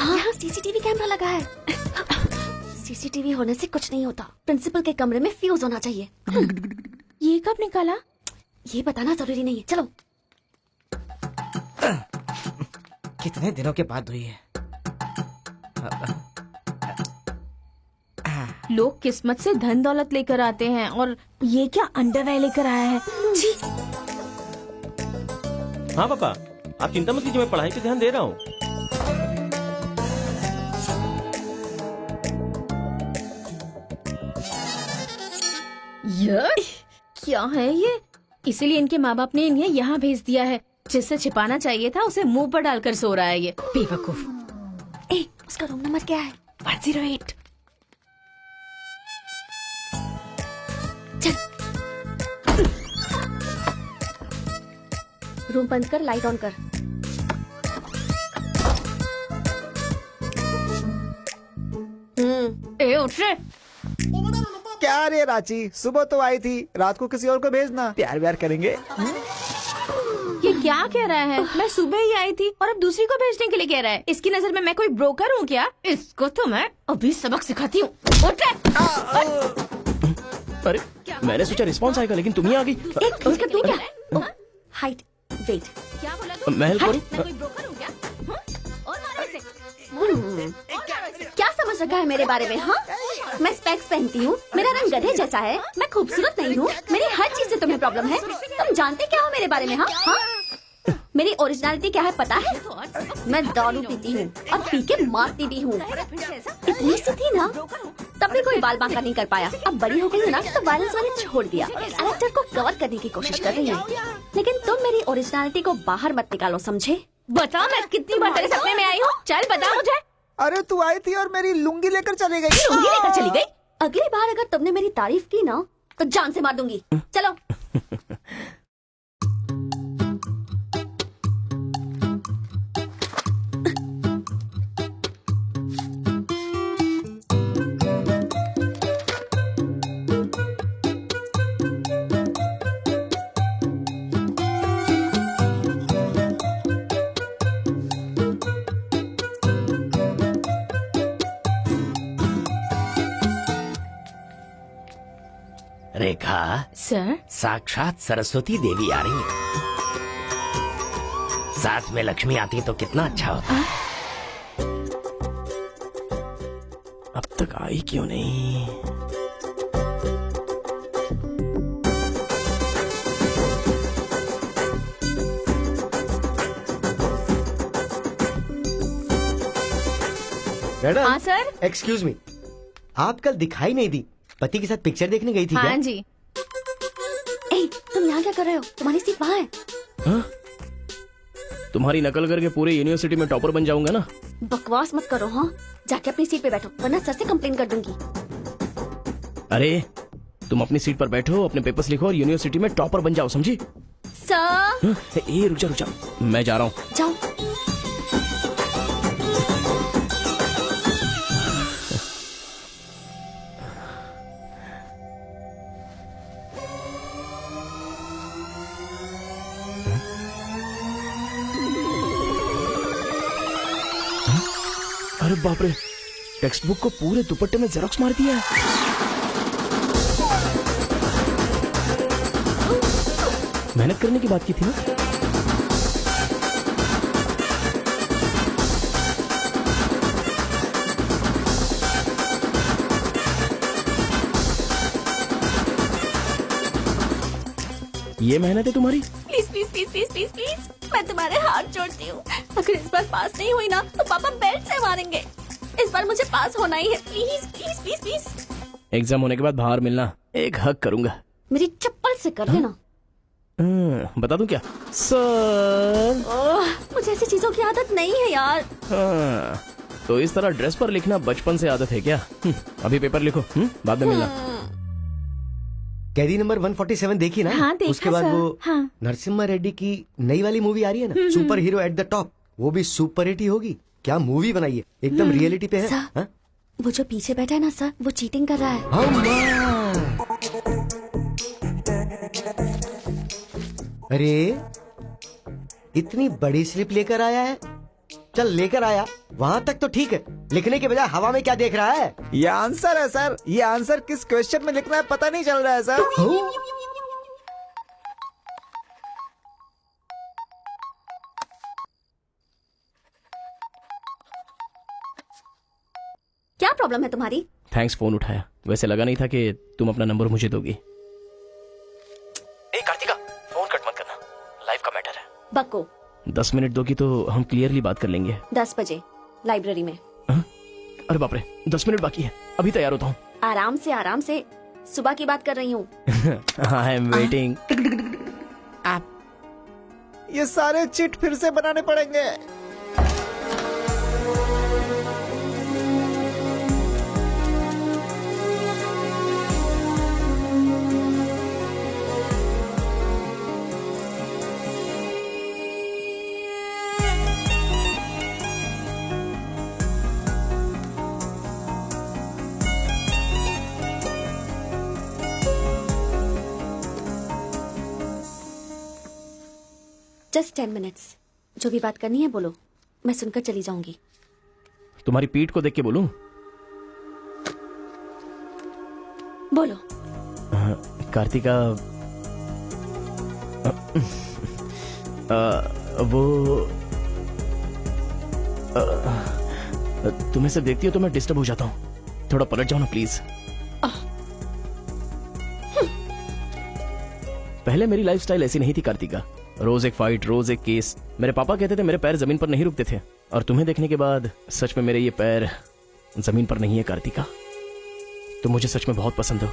यहाँ सीसीटीवी कैमरा लगा है। सीसीटीवी होने से कुछ नहीं होता। प्रिंसिपल के कमरे में फ्यूज होना चाहिए। ये कब निकाला? ये बताना जरूरी नहीं है। चलो। कितने दिनों के बाद हुई है? लोग किस्मत से धन दौलत लेकर आते हैं और ये क्या अंडरवेयर लेकर आया है? जी। हाँ पापा, आप चिंता मत कीजिए, मैं पढ़ाई पे ध्यान दे रहा हूँ। क्या है ये? इसीलिए इनके माँ बाप ने इन्हें यहाँ भेज दिया है। जिससे छिपाना चाहिए था उसे मुंह पर डालकर सो रहा है ये बेवकूफ। उसका रूम नंबर क्या है? 108। रूम बंद कर, लाइट ऑन कर। उठ रे। क्या रे रांची, सुबह तो आई थी, रात को किसी और को भेजना, प्यार व्यार करेंगे। ये क्या कह रहा है? मैं सुबह ही आई थी और अब दूसरी को भेजने के लिए कह रहा है। इसकी नजर में मैं कोई ब्रोकर हूँ क्या? इसको तो मैं अभी सबक सिखाती हूँ। उठ रे। अरे मैंने सोचा रिस्पॉन्स आएगा लेकिन तुम ही आ गई। तू क्या? Height, weight. क्या बोला तू? मैं हेल्प करूं? मैं कोई ब्रोकर हूँ क्या? और मारो इसे। क्या समझ रखा है मेरे बारे में? हाँ, मैं स्पेक्स पहनती हूँ, मेरा रंग गधे जैसा है, मैं खूबसूरत नहीं हूँ, मेरी हर चीज से तुम्हें प्रॉब्लम है। तुम जानते क्या हो मेरे बारे में? हाँ हाँ, मेरी ओरिजिनलिटी क्या है पता है? मैं दारू पीती हूँ और पी के मारती भी हूँ। इतनी सी थी ना तब भी कोई बाल बांका नहीं कर पाया। अब बड़ी हो गई है ना तो वायलेंस वाले छोड़ दिया। कैरेक्टर को कवर करने की कोशिश कर रही है, लेकिन तुम मेरी ओरिजिनलिटी को बाहर मत निकालो, समझे? बता मैं कितनी बार तेरे सपने में आई हूँ? चल बता मुझे। अरे तू आई थी और मेरी लुंगी लेकर चली गई। लुंगी लेकर चली गई? अगली बार अगर तुमने मेरी तारीफ की ना तो जान से मार दूंगी। चलो। रेखा सर, साक्षात सरस्वती देवी आ रही है। साथ में लक्ष्मी आती तो कितना अच्छा होता। अब तक आई क्यों नहीं? मैडम। हाँ सर। एक्सक्यूज मी, आप कल दिखाई नहीं दी, पति के साथ पिक्चर देखने गई थी हाँ क्या? जी। तुम यहाँ क्या कर रहे हो? तुम्हारी सीट वहाँ है। हाँ? तुम्हारी नकल करके पूरे यूनिवर्सिटी में टॉपर बन जाऊंगा ना। बकवास मत करो। हाँ, जाके अपनी सीट पे बैठो वरना सर से कंप्लेन कर दूंगी। अरे तुम अपनी सीट पर बैठो, अपने पेपर्स लिखो और यूनिवर्सिटी में टॉपर बन जाओ, समझी? सर। ए रुक जा, मैं जा रहा हूँ। जाओ। अरे बाप रे, टेक्स्ट बुक को पूरे दुपट्टे में जेरोक्स मार दिया है। मेहनत करने की बात की थी ना। ये मेहनत है तुम्हारी? Please please please please please please, मैं तुम्हारे हाथ जोड़ती हूँ। अगर इस बार पास नहीं हुई ना तो पापा बेल्ट से मारेंगे। इस बार मुझे पास होना ही है, please please please please. Exam होने के बाद बाहर मिलना, एक हक करूंगा। मेरी चप्पल से कर लेना। बता दूं क्या? सर। मुझे ऐसी चीजों की आदत नहीं है यार। हाँ, तो इस तरह ड्रेस पर लिखना बचपन से आदत है क्या? अभी पेपर लिखो, बाद में मिलना। कैदी नंबर 147 देखी ना? हाँ, देखा उसके बाद सर। वो हाँ। नरसिम्हा रेड्डी की नई वाली मूवी आ रही है ना, super hero at the top, वो भी सुपर हिट ही होगी। क्या मूवी बनाई है, एकदम रियलिटी पे है। सर, वो जो पीछे बैठा है ना सर, वो चीटिंग कर रहा है। अरे इतनी बड़ी स्लिप लेकर आया है। चल लेकर आया, वहाँ तक तो ठीक है, लिखने के बजाय हवा में क्या देख रहा है? ये आंसर है सर। ये आंसर किस क्वेश्चन में लिखना है पता नहीं चल रहा है सर। क्या प्रॉब्लम है तुम्हारी? थैंक्स फोन उठाया, वैसे लगा नहीं था कि तुम अपना नंबर मुझे दोगी। ए कार्तिका, फोन कट मत करना, लाइफ का मैटर है। बक्को 10 मिनट दोगी तो हम क्लियरली बात कर लेंगे। 10 बजे लाइब्रेरी में। अरे बाप रे, 10 मिनट बाकी है, अभी तैयार होता हूँ। आराम से सुबह की बात कर रही हूँ। I am waiting. ये सारे चिट फिर से बनाने पड़ेंगे। Just 10 minutes. जो भी बात करनी है बोलो, मैं सुनकर चली जाऊंगी। तुम्हारी पीठ को देख के बोलूं? बोलो। कार्तिका, वो तुम्हें सब देखती हो तो मैं डिस्टर्ब हो जाता हूँ। थोड़ा पलट जाओ ना प्लीज। पहले मेरी लाइफस्टाइल ऐसी नहीं थी कार्तिका। रोज एक फाइट, रोज एक केस। मेरे पापा कहते थे मेरे पैर जमीन पर नहीं रुकते थे, और तुम्हें देखने के बाद सच में मेरे ये पैर जमीन पर नहीं है कार्तिका। तुम मुझे सच में बहुत पसंद हो।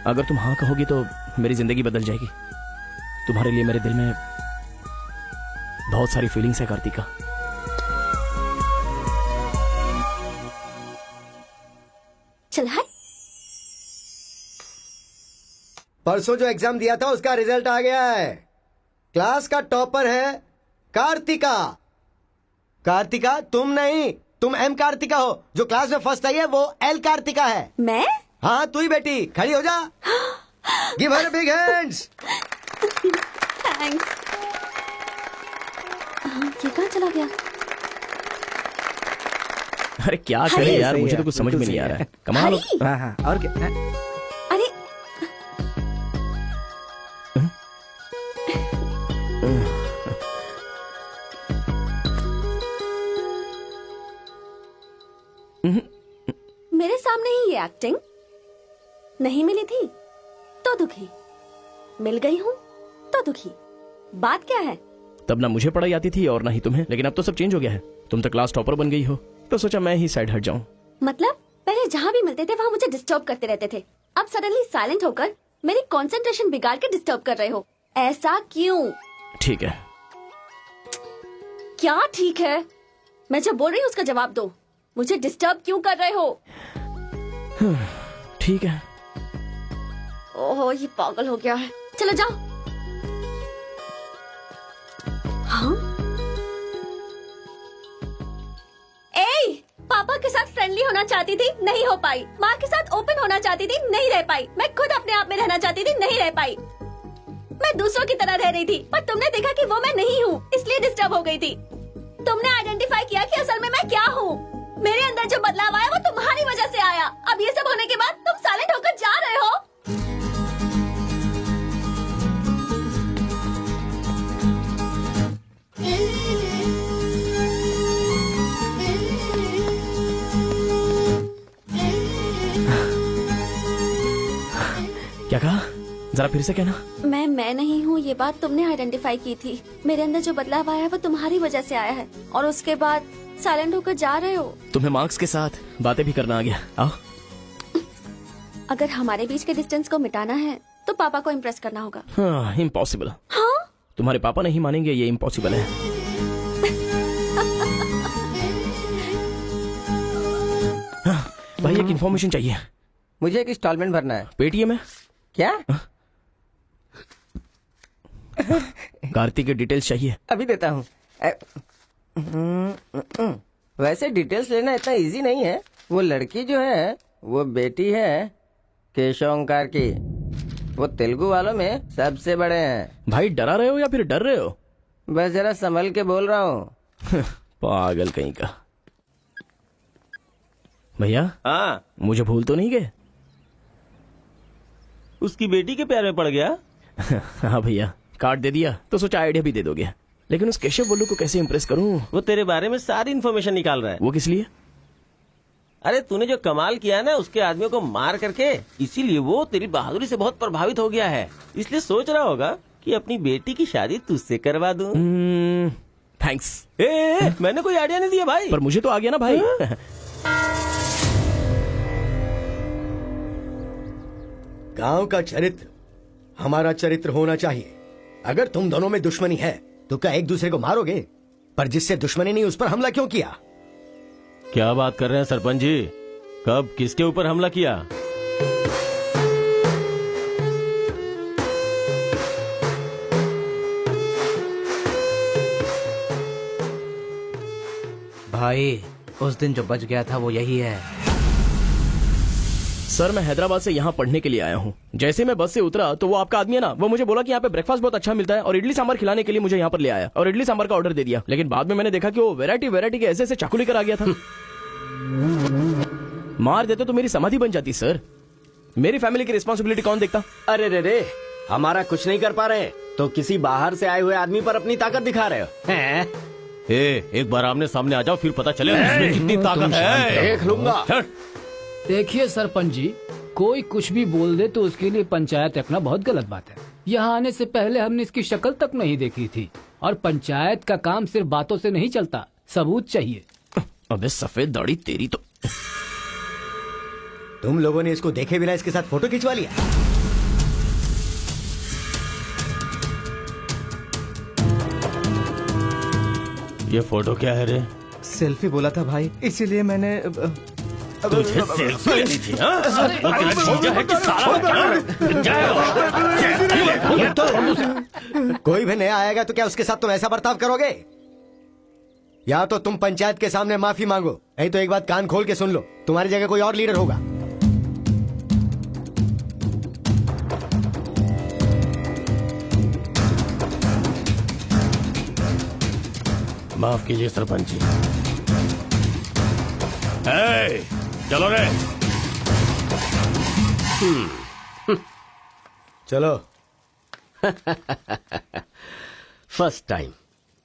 अगर तुम हाँ कहोगी तो मेरी जिंदगी बदल जाएगी। तुम्हारे लिए मेरे दिल में बहुत सारी फीलिंग्स है कार्तिका। चल हाय। परसों जो एग्जाम दिया था उसका रिजल्ट आ गया है। क्लास का टॉपर है कार्तिका। कार्तिका तुम नहीं, तुम एम कार्तिका हो। जो क्लास में फर्स्ट आई है वो एल कार्तिका है। मैं? हाँ तू ही बेटी, खड़ी हो जा। Give her big hands. Thanks. ये कहाँ चला गया? अरे क्या करे यार, मुझे तो कुछ समझ में नहीं आ रहा है। कमाल हो। हाँ हाँ, और क्या? अरे मेरे सामने ही ये एक्टिंग। नहीं मिली थी तो दुखी, मिल गई हूँ तो दुखी। बात क्या है? तब ना मुझे पढ़ाई आती थी और ना ही तुम्हें, लेकिन अब तो सब चेंज हो गया है। तुम तो क्लास टॉपर बन गई हो, तो सोचा मैं ही साइड हट जाऊं। मतलब पहले जहाँ भी मिलते थे वहाँ मुझे डिस्टर्ब करते रहते थे, अब सडनली साइलेंट होकर मेरी कंसंट्रेशन बिगाड़ के डिस्टर्ब कर रहे हो। ऐसा क्यों? ठीक है। क्या ठीक है? मैं जो बोल रही हूँ उसका जवाब दो। मुझे डिस्टर्ब क्यों कर रहे हो? ठीक है। ओहो ये पागल हो गया है। चलो जाओ। हाँ? ए, पापा के साथ फ्रेंडली होना चाहती थी, नहीं हो पाई। माँ के साथ ओपन होना चाहती थी, नहीं रह पाई। मैं खुद अपने आप में रहना चाहती थी, नहीं रह पाई। मैं दूसरों की तरह रह रही थी, पर तुमने देखा कि वो मैं नहीं हूँ, इसलिए डिस्टर्ब हो गई थी। तुमने आइडेंटिफाई किया कि असल में मैं क्या हूँ। मेरे अंदर जो बदलाव आया वो तुम्हारी वजह से आया। अब ये सब होने के बाद तुम साइलेंट होकर जा रहे हो। क्या कहा? जरा फिर से कहना। मैं नहीं हूँ, ये बात तुमने आइडेंटिफाई की थी। मेरे अंदर जो बदलाव आया है वो तुम्हारी वजह से आया है, और उसके बाद साइलेंट होकर जा रहे हो। तुम्हें मार्क्स के साथ बातें भी करना आ गया। आओ। अगर हमारे बीच के डिस्टेंस को मिटाना है तो पापा को इम्प्रेस करना होगा। हाँ, इम्पॉसिबल। हाँ? तुम्हारे पापा नहीं मानेंगे, ये इम्पॉसिबल है। हाँ, भाई एक इन्फॉर्मेशन चाहिए। मुझे एक इंस्टॉलमेंट भरना है। पेटीएम है क्या? कार्तिक के डिटेल्स चाहिए। अभी देता हूँ। वैसे डिटेल्स लेना इतना इजी नहीं है। वो लड़की जो है वो बेटी है केशव ओंकार की। वो तेलुगु वालों में सबसे बड़े हैं। भाई डरा रहे हो या फिर डर रहे हो? बस जरा संभल के बोल रहा हूँ। पागल कहीं का। भैया हाँ, मुझे भूल तो नहीं गए? उसकी बेटी के प्यार में पड़ गया। हाँ भैया, कार्ड दे दिया तो सोचा आइडिया भी दे दोगे। लेकिन उस केशव बोलू को कैसे इम्प्रेस करूं? वो तेरे बारे में सारी इन्फॉर्मेशन निकाल रहा है। वो किस लिए? अरे तूने जो कमाल किया ना उसके आदमियों को मार करके, इसीलिए वो तेरी बहादुरी से बहुत प्रभावित हो गया है। इसलिए सोच रहा होगा कि अपनी बेटी की शादी तुझसे करवा दूं। थैंक्स। मैंने कोई आइडिया नहीं दिया भाई। पर मुझे तो आ गया ना भाई। गांव का चरित्र हमारा चरित्र होना चाहिए। अगर तुम दोनों में दुश्मनी है तो क्या एक दूसरे को मारोगे? पर जिससे दुश्मनी नहीं उस पर हमला क्यों किया? क्या बात कर रहे हैं सरपंच जी? कब किसके ऊपर हमला किया? भाई उस दिन जो बच गया था वो यही है। सर मैं हैदराबाद से यहाँ पढ़ने के लिए आया हूँ। जैसे मैं बस से उतरा तो वो आपका आदमी है ना, वो मुझे बोला कि यहाँ पे ब्रेकफास्ट बहुत अच्छा मिलता है और इडली सांभर खिलाने के लिए मुझे यहाँ पर ले आया और इडली सांभर का ऑर्डर दे दिया। लेकिन बाद में मैंने देखा कि वो वैरायटी के ऐसे चाकू लेकर आ गया था। मार देते तो मेरी समाधि बन जाती सर। मेरी फैमिली की रिस्पॉन्सिबिलिटी कौन देखता? अरे रे हमारा कुछ नहीं कर पा रहे तो किसी बाहर से आए हुए आदमी पर अपनी ताकत दिखा रहे हो हैं? एक बार आमने सामने आ जाओ फिर पता चले इसमें कितनी ताकत है। देख लूंगा। देखिए सरपंच जी, कोई कुछ भी बोल दे तो उसके लिए पंचायत रखना बहुत गलत बात है। यहाँ आने से पहले हमने इसकी शक्ल तक नहीं देखी थी और पंचायत का काम सिर्फ बातों से नहीं चलता, सबूत चाहिए। अबे सफेद दाढ़ी तेरी तो। तुम लोगों ने इसको देखे बिना इसके साथ फोटो खिंचवा लिया। ये फोटो क्या है रे? सेल्फी बोला था भाई, इसीलिए मैंने तुझे सेल्फी लेनी थी हाँ? वो तेरा जीजा है कि साला? कोई भी नया आएगा तो क्या उसके साथ तुम ऐसा बर्ताव करोगे? या तो तुम पंचायत के सामने माफी मांगो, नहीं तो एक बात कान खोल के सुन लो, तुम्हारी जगह कोई और लीडर होगा। माफ कीजिए सरपंच जी। चलो रे। चलो। फर्स्ट टाइम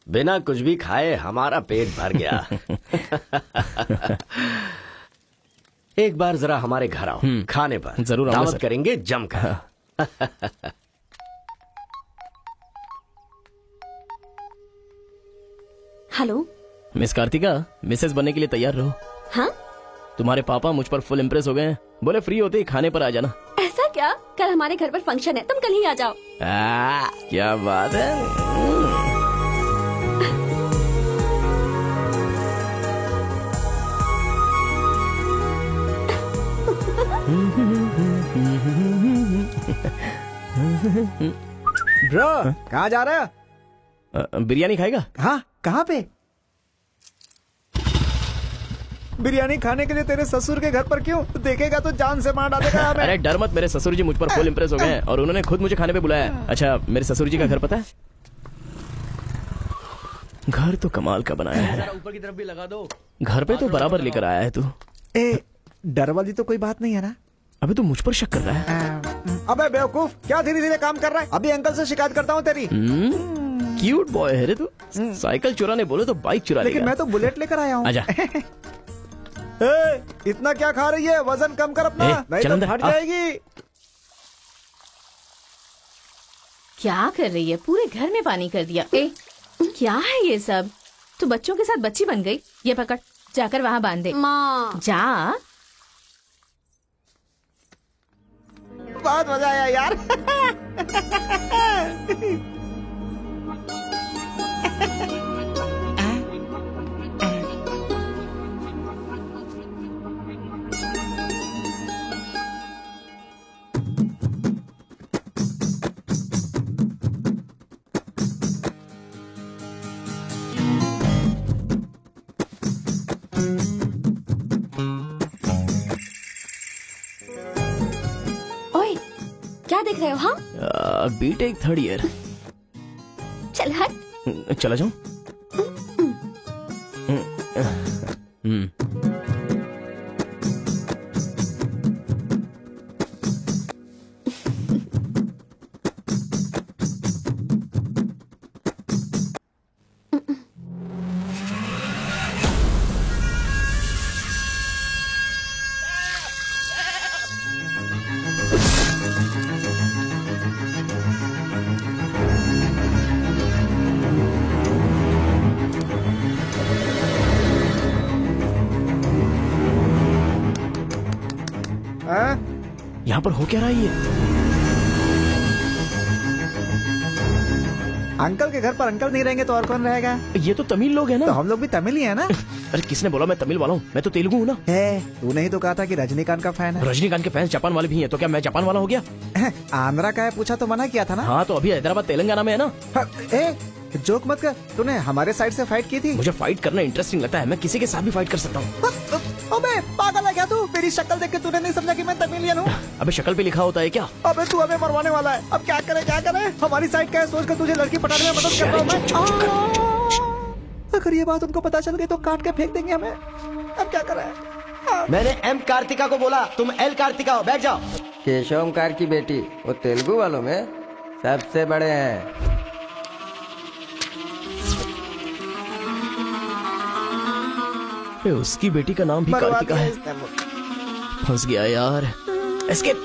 बिना कुछ भी खाए हमारा पेट भर गया। एक बार जरा हमारे घर आओ, खाने पर जरूर आऊंगा दावत सर। करेंगे जमकर। हेलो मिस कार्तिका, मिसेस बनने के लिए तैयार रहो। हाँ, तुम्हारे पापा मुझ पर फुल इम्प्रेस हो गए हैं, बोले फ्री होते ही खाने पर आ जाना। ऐसा क्या? कल हमारे घर पर फंक्शन है, तुम कल ही आ जाओ। क्या बात है। ब्रो कहाँ जा रहे हो? बिरयानी खाएगा? हाँ, कहाँ पे? बिरयानी खाने के लिए तेरे ससुर के घर पर क्यों? देखेगा तो जान से मार डालेगा हमें। अरे डर मत, मेरे ससुर जी मुझ पर फुल इम्प्रेस हो गए हैं और उन्होंने खुद मुझे खाने पे बुलाया है। अच्छा, मेरे ससुर जी का घर पता है? घर तो कमाल का बनाया है। ऊपर की तरफ भी लगा दो। घर पे तो बराबर लेकर आया है तू। डर वाली तो कोई बात नहीं है ना? अभी तो मुझ पर शक कर रहा है। अबे बेवकूफ, क्या धीरे धीरे काम कर रहा है? अभी अंकल से शिकायत करता हूँ तेरी। क्यूट बॉय है रे तू। साइकिल चुराने बोले तो बाइक चुरा लेकिन लेगा। मैं तो बुलेट लेकर आया हूँ। आजा। इतना क्या खा रही है? वजन कम कर अपना, नहीं चल तो अंदर, फट आ। जाएगी। क्या कर रही है? पूरे घर में पानी कर दिया। क्या है ये सब? तू बच्चों के साथ बच्ची बन गई। ये पकड़, जाकर वहाँ बांध दे। माँ जा। बहुत मजा आया यार। ओए, क्या देख रहे हो? हाँ, बीटेक थर्ड ईयर। चल हट। चला जाऊं? यहाँ पर हो क्या रहा है ये? अंकल के घर पर अंकल नहीं रहेंगे तो और कौन रहेगा? ये तो तमिल लोग हैं ना। तो हम लोग भी तमिल ही है ना। अरे किसने बोला मैं तमिल वाला हूँ? मैं तो तेलुगु हूँ ना। तूने ही तो कहा था कि रजनीकांत का फैन है। रजनीकांत के फैंस जापान वाले भी हैं, तो क्या मैं जापान वाला हो गया? आंध्रा का है पूछा तो मना किया था ना। हाँ तो अभी हैदराबाद तेलंगाना में है ना। जोक मत कर, तूने हमारे साइड से फाइट की थी। मुझे फाइट करना इंटरेस्टिंग लगता है, मैं किसी के साथ भी फाइट कर सकता हूँ। अबे पागल है क्या तू? मेरी शक्ल देख के तूने नहीं समझा कि मैं तमिलियन हूँ? अबे शक्ल पे लिखा होता है क्या? अबे तू हमें मरवाने वाला है। अब क्या करे क्या करे? हमारी साइड का है, सोच कर तुझे लड़की पटाने में मदद कर रहा हूँ मैं। अगर ये बात उनको पता चल गई तो काट के फेंक देंगे हमें। अब क्या करें? मैंने एम कार्तिका को बोला, तुम एल कार्तिका हो, बैठ जाओ। केशव ओमकार की बेटी, वो तेलुगु वालों में सबसे बड़े हैं। उसकी बेटी का नाम भी कार्तिका है। फंस गया यार। एस्केप।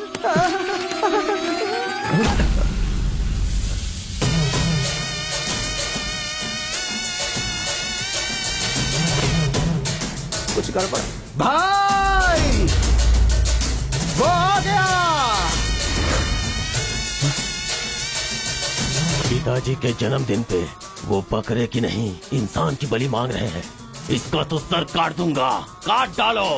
कुछ गड़बड़ भाई, वो आ गया। पिताजी के जन्मदिन पे वो बकरे की नहीं इंसान की बलि मांग रहे हैं। इसका तो सर काट दूंगा, काट डालो।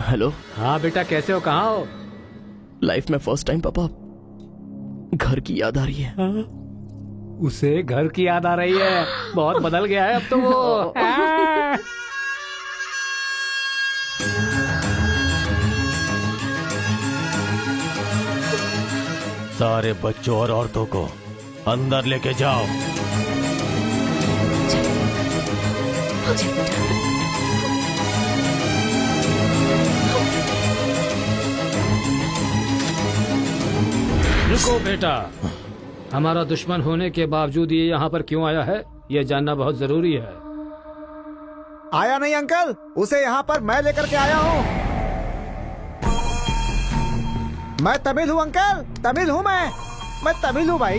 हेलो। हाँ बेटा, कैसे हो? कहाँ हो? लाइफ में फर्स्ट टाइम पापा घर की याद आ रही है। उसे घर की याद आ रही है? बहुत बदल गया है अब तो वो। सारे बच्चों और औरतों को अंदर लेके जाओ। रुको बेटा, हमारा दुश्मन होने के बावजूद ये यहाँ पर क्यों आया है, ये जानना बहुत जरूरी है। आया नहीं अंकल, उसे यहाँ पर मैं लेकर के आया हूँ। मैं तमिल हूँ अंकल, तमिल हूँ मैं तमिल हूँ भाई।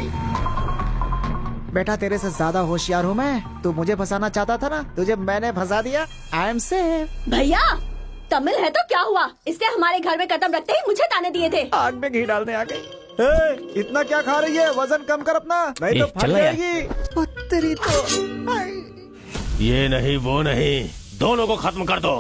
बेटा तेरे से ज्यादा होशियार हूँ मैं। तू मुझे फंसाना चाहता था ना, तुझे मैंने फंसा दिया। I am safe. भैया तमिल है तो क्या हुआ? इसने हमारे घर में कदम रखते ही मुझे ताने दिए थे। आग में घी डालने आ गई। इतना क्या खा रही है? वजन कम कर अपना, नहीं तो फट जाएगी। तेरी तो ये नहीं वो नहीं, दोनों को खत्म कर दो।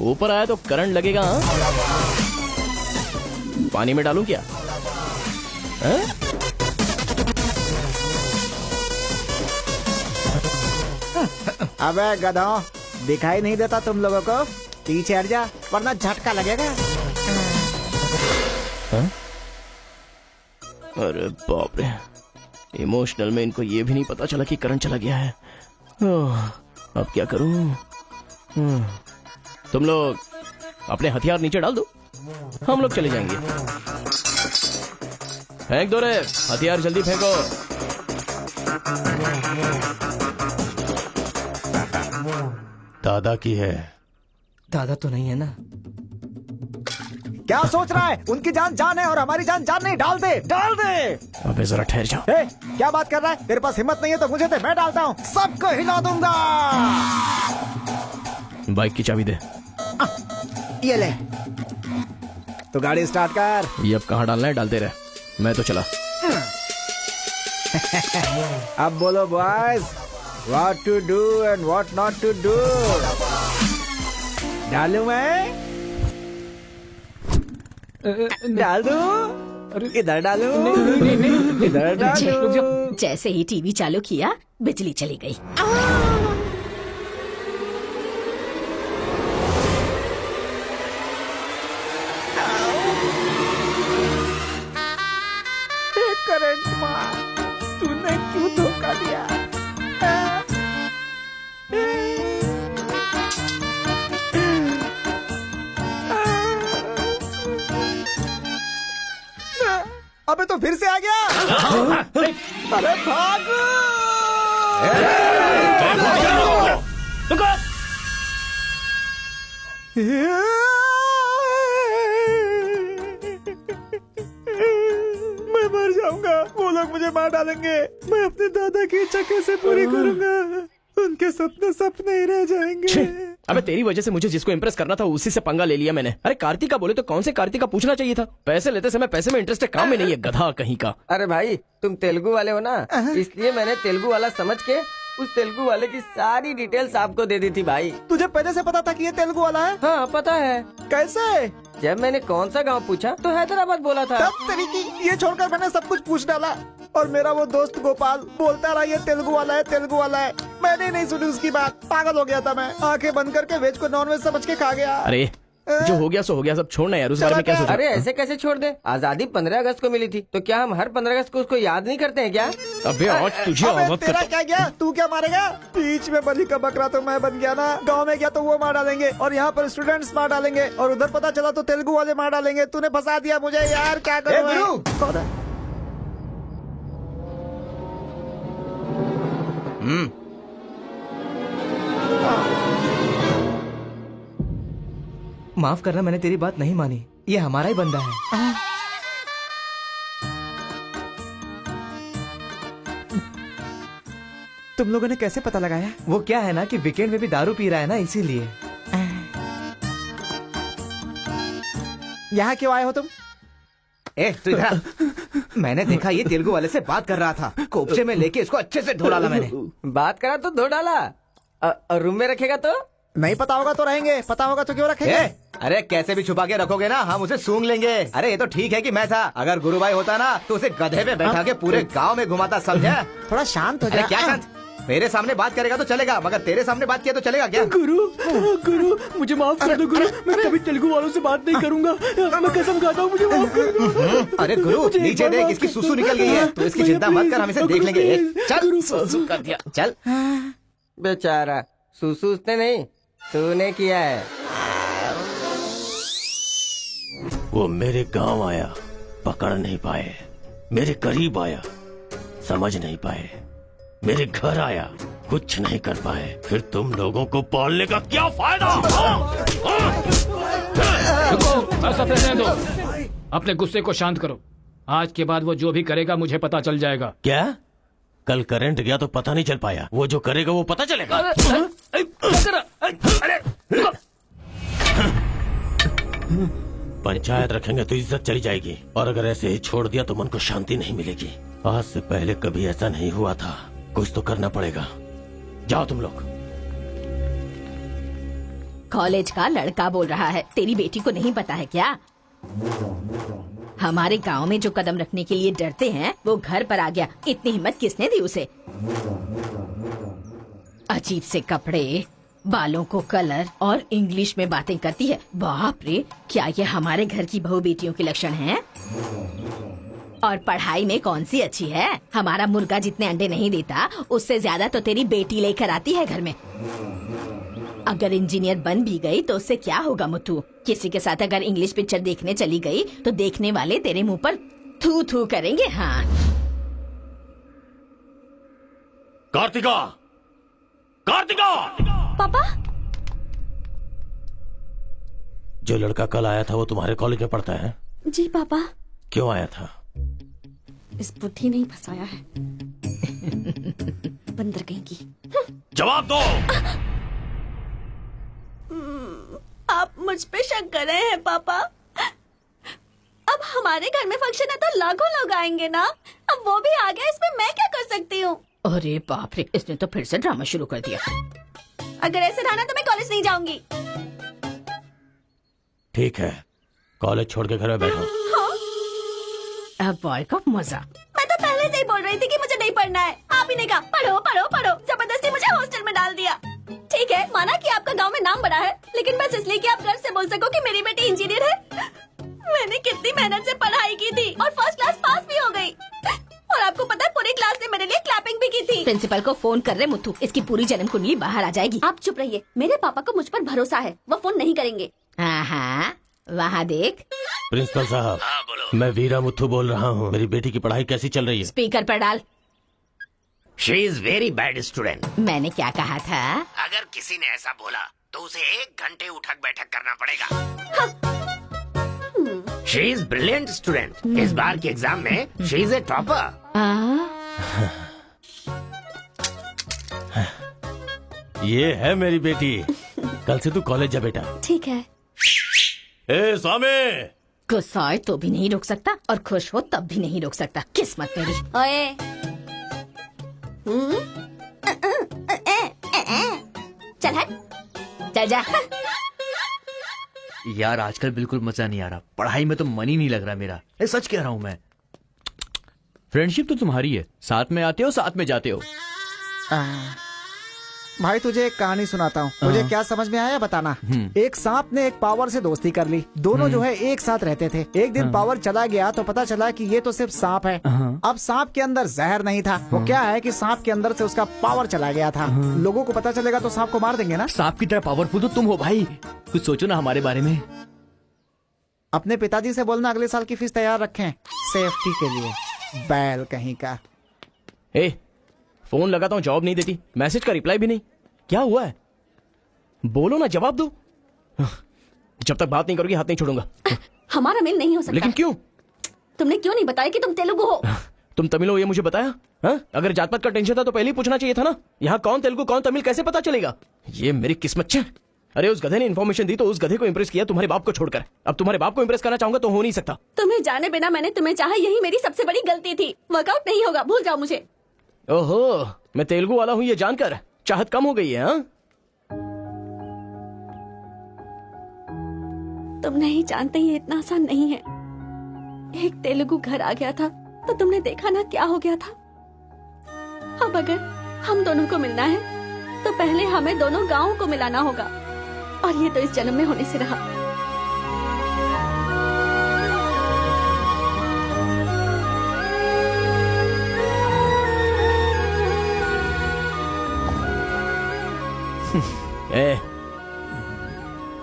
ऊपर आया तो करंट लगेगा। पानी में डालूं क्या? अबे गधों, दिखाई नहीं देता तुम लोगों को? पीछे हट जा वरना झटका लगेगा। अरे बाप रे, इमोशनल में इनको ये भी नहीं पता चला कि करंट चला गया है। अब क्या करूं? तुम लोग अपने हथियार नीचे डाल दो, हम लोग चले जाएंगे। फेंक दो रे हथियार, जल्दी फेंको। दादा की है। दादा तो नहीं है ना? क्या सोच रहा है? उनकी जान जान है और हमारी जान जान नहीं। डाल दे, डाल दे। अबे जरा ठहर जाओ। क्या बात कर रहा है? तेरे पास हिम्मत नहीं है तो मुझे दे, मैं डालता हूँ, सबको हिला दूंगा। बाइक की चाबी दे। ये ले। तो गाड़ी स्टार्ट कर। ये अब कहाँ डालना है डालते रहे, मैं तो चला। अब बोलो boys, what to do and what not to do. डालूं मैं? डाल दूं? इधर डालूं? इधर डालूं? जैसे ही टीवी चालू किया बिजली चली गई। करंट माँ, तूने क्यों धोखा दिया? अबे तो फिर से आ गया। अरे भागो! मैं मर जाऊंगा, वो लोग मुझे मार डालेंगे। मैं अपने दादा की इच्छा कैसे पूरी करूंगा? उनके सपने सपने ही रह जाएंगे। अबे तेरी वजह से मुझे जिसको इम्प्रेस करना था उसी से पंगा ले लिया मैंने। अरे कार्तिका बोले तो कौन से कार्तिका पूछना चाहिए था। पैसे लेते समय पैसे में इंटरेस्ट है, काम में नहीं है, गधा कहीं का। अरे भाई तुम तेलुगु वाले हो ना, इसलिए मैंने तेलुगु वाला समझ के उस तेलुगु वाले की सारी डिटेल्स आपको दे दी थी भाई। तुझे पहले से पता था कि ये तेलुगु वाला है? हाँ पता है। कैसे? जब मैंने कौन सा गांव पूछा तो हैदराबाद बोला था। तब तरीकी ये छोड़कर मैंने सब कुछ पूछ डाला, और मेरा वो दोस्त गोपाल बोलता रहा ये तेलुगु वाला है, तेलुगु वाला है। मैंने नहीं सुनी उसकी बात, पागल हो गया था मैं। आंखें बंद करके वेज को नॉन वेज समझ के खा गया। अरे जो हो गया सो हो गया, सब छोड़ना यार, उस बारे में क्या सोचा? अरे ऐसे कैसे छोड़ दे? आजादी 15 अगस्त को मिली थी, तो क्या हम हर 15 अगस्त को उसको याद नहीं करते हैं क्या? अबे आज तुझे आवाज तेरा क्या गया? तू क्या मारेगा? बीच में बलि का बकरा तो मैं बन गया ना। गांव में गया तो वो मार डालेंगे, और यहाँ पर स्टूडेंट्स मार डालेंगे, और उधर पता चला तो तेलुगु वाले मार डालेंगे। तूने फंसा दिया मुझे यार, क्या करूँ? माफ करना, मैंने तेरी बात नहीं मानी। ये हमारा ही बंदा है। तुम लोगों ने कैसे पता लगाया? वो क्या है ना कि वीकेंड में भी दारू पी रहा है ना, इसीलिए। यहाँ क्यों आए हो तुम? ए तू इधर। मैंने देखा ये तेलुगु वाले से बात कर रहा था, कोपचे में लेके इसको अच्छे से धो डाला मैंने। बात करा तो धो डाला। रूम में रखेगा तो? नहीं पता होगा तो रहेंगे, पता होगा तो क्यों रखेंगे? अरे कैसे भी छुपा के रखोगे ना, हम उसे सूंघ लेंगे। अरे ये तो ठीक है कि मैं था, अगर गुरु भाई होता ना तो उसे गधे पे बैठा के पूरे गांव में घुमाता, समझा? थोड़ा शांत हो अरे जा। क्या शांत? मेरे सामने बात करेगा तो चलेगा, मगर तेरे सामने बात किया तो चलेगा क्या? गुरु मुझे माफ कर दो गुरु, मैं कभी तेलुगु वालों से बात नहीं करूंगा। मैं कसम खाता हूँ, मुझे माफ कर दो। अरे गुरु नीचे देख, इसकी सुसु निकल गई है, तो इसकी चिंता मत कर, हम इसे देख लेंगे। चल सुसु कर दिया, चल। बेचारा सुसु उसने नहीं, तूने किया है। वो मेरे गांव आया, पकड़ नहीं पाए। मेरे करीब आया, समझ नहीं पाए। मेरे घर आया, कुछ नहीं कर पाए। फिर तुम लोगों को पालने का क्या फायदा? रुको, सब रहने दो। अपने गुस्से को शांत करो। आज के बाद वो जो भी करेगा मुझे पता चल जाएगा। क्या? कल करंट गया तो पता नहीं चल पाया, वो जो करेगा वो पता चलेगा। पंचायत रखेंगे तो इज्जत चली जाएगी, और अगर ऐसे ही छोड़ दिया तो मन को शांति नहीं मिलेगी। आज से पहले कभी ऐसा नहीं हुआ था, कुछ तो करना पड़ेगा। जाओ तुम लोग। कॉलेज का लड़का बोल रहा है, तेरी बेटी को नहीं पता है क्या? हमारे गांव में जो कदम रखने के लिए डरते हैं वो घर पर आ गया। इतनी हिम्मत किसने दी उसे? अजीब से कपड़े, बालों को कलर और इंग्लिश में बातें करती है। बाप रे, क्या ये हमारे घर की बहू बेटियों के लक्षण हैं? और पढ़ाई में कौन सी अच्छी है? हमारा मुर्गा जितने अंडे नहीं देता उससे ज्यादा तो तेरी बेटी लेकर आती है घर में। अगर इंजीनियर बन भी गई तो उससे क्या होगा मुट्ठू? किसी के साथ अगर इंग्लिश पिक्चर देखने चली गई तो देखने वाले तेरे मुंह पर थू थू करेंगे। हाँ कार्तिका, कार्तिका! पापा, जो लड़का कल आया था वो तुम्हारे कॉलेज में पढ़ता है? जी पापा। क्यों आया था? इस बुद्धि नहीं फंसाया है। बंदर कहीं की। जवाब दो। आप मुझ पे शक कर रहे हैं पापा? हमारे घर में फंक्शन है तो लाखों लोग आएंगे ना। अब वो भी आ गया, इसमें मैं क्या कर सकती हूँ? अरे बाप रे, इसने तो फिर से ड्रामा शुरू कर दिया। अगर ऐसे रहा ना तो मैं कॉलेज नहीं जाऊंगी। ठीक है, कॉलेज छोड़ के घर में बैठो। हाँ? अब वर्ल्ड कप मजा। मैं तो पहले से ही बोल रही थी कि मुझे नहीं पढ़ना है। आप ही ने कहा पढ़ो पढ़ो पढ़ो, जबरदस्ती मुझे हॉस्टल में डाल दिया। ठीक है, माना कि आपका गांव में नाम बड़ा है, लेकिन बस इसलिए कि आप गर्व से बोल सको कि मेरी बेटी इंजीनियर है। मैंने कितनी मेहनत से पढ़ाई की थी और फर्स्ट क्लास पास भी हो गई। और आपको पता है पूरी क्लास ने मेरे लिए क्लैपिंग भी की थी। प्रिंसिपल को फोन कर रहे मुथु, इसकी पूरी जन्म कुंडली बाहर आ जाएगी। आप चुप रहिए, मेरे पापा को मुझ पर भरोसा है, वो फोन नहीं करेंगे। हाँ, वहाँ देख। प्रिंसिपल साहब, मैं वीरा मुथु बोल रहा हूँ। मेरी बेटी की पढ़ाई कैसी चल रही है? स्पीकर पर डाल। She is very bad student. मैंने क्या कहा था? अगर किसी ने ऐसा बोला तो उसे 1 घंटे उठक बैठक करना पड़ेगा। She is brilliant student. इस बार के एग्जाम में शी इज ए टॉपर। ये है मेरी बेटी। कल से तू कॉलेज जा बेटा। ठीक है। ए स्वामी, गुस्सा आए तो भी नहीं रोक सकता और खुश हो तब भी नहीं रोक सकता। किस्मत मेरी। ओए, चल हट, चल जा। यार आजकल बिल्कुल मजा नहीं आ रहा, पढ़ाई में तो मन ही नहीं लग रहा मेरा। सच कह रहा हूँ मैं। फ्रेंडशिप तो तुम्हारी है, साथ में आते हो साथ में जाते हो। भाई तुझे एक कहानी सुनाता हूँ, मुझे क्या समझ में आया बताना। एक सांप ने एक पावर से दोस्ती कर ली। दोनों जो है एक साथ रहते थे। एक दिन पावर चला गया तो पता चला कि ये तो सिर्फ सांप है। अब सांप के अंदर जहर नहीं था। वो क्या है कि सांप के अंदर से उसका पावर चला गया था। लोगों को पता चलेगा तो सांप को मार देंगे ना। सांप की तरह पावरफुल तो तुम हो भाई, कुछ सोचो ना हमारे बारे में। अपने पिताजी से बोलना अगले साल की फीस तैयार रखें, सेफ्टी के लिए। बैल कहीं का। फोन लगाता हूँ, जवाब नहीं देती, मैसेज का रिप्लाई भी नहीं। क्या हुआ है? बोलो ना, जवाब दो। जब तक बात नहीं करोगी हाथ नहीं छोड़ूंगा। हमारा मेल नहीं हो सकता। लेकिन क्यों? तुमने क्यों नहीं बताया कि तुम तेलुगु हो? तुम तमिल हो ये मुझे बताया? हा? अगर जात पात का टेंशन था तो पहले ही पूछना चाहिए था ना। यहाँ कौन तेलुगु कौन तमिल कैसे पता चलेगा? ये मेरी किस्मत है। अरे उस गधे ने इन्फॉर्मेशन दी तो उस गधे को इम्प्रेस किया तुम्हारे बाप को छोड़कर। अब तुम्हारे बाप को इम्प्रेस करना चाहूंगा तो हो नहीं सकता। तुम्हें जाने बिना मैंने तुम्हें चाहा, यही मेरी सबसे बड़ी गलती थी। वर्कआउट नहीं होगा, भूल जाओ मुझे। ओहो, मैं तेलुगु वाला हूँ ये जानकर चाहत कम हो गई है। हाँ? तुम नहीं जानते ये इतना आसान नहीं है। एक तेलुगु घर आ गया था तो तुमने देखा ना क्या हो गया था। अब अगर हम दोनों को मिलना है तो पहले हमें दोनों गांवों को मिलाना होगा, और ये तो इस जन्म में होने से रहा।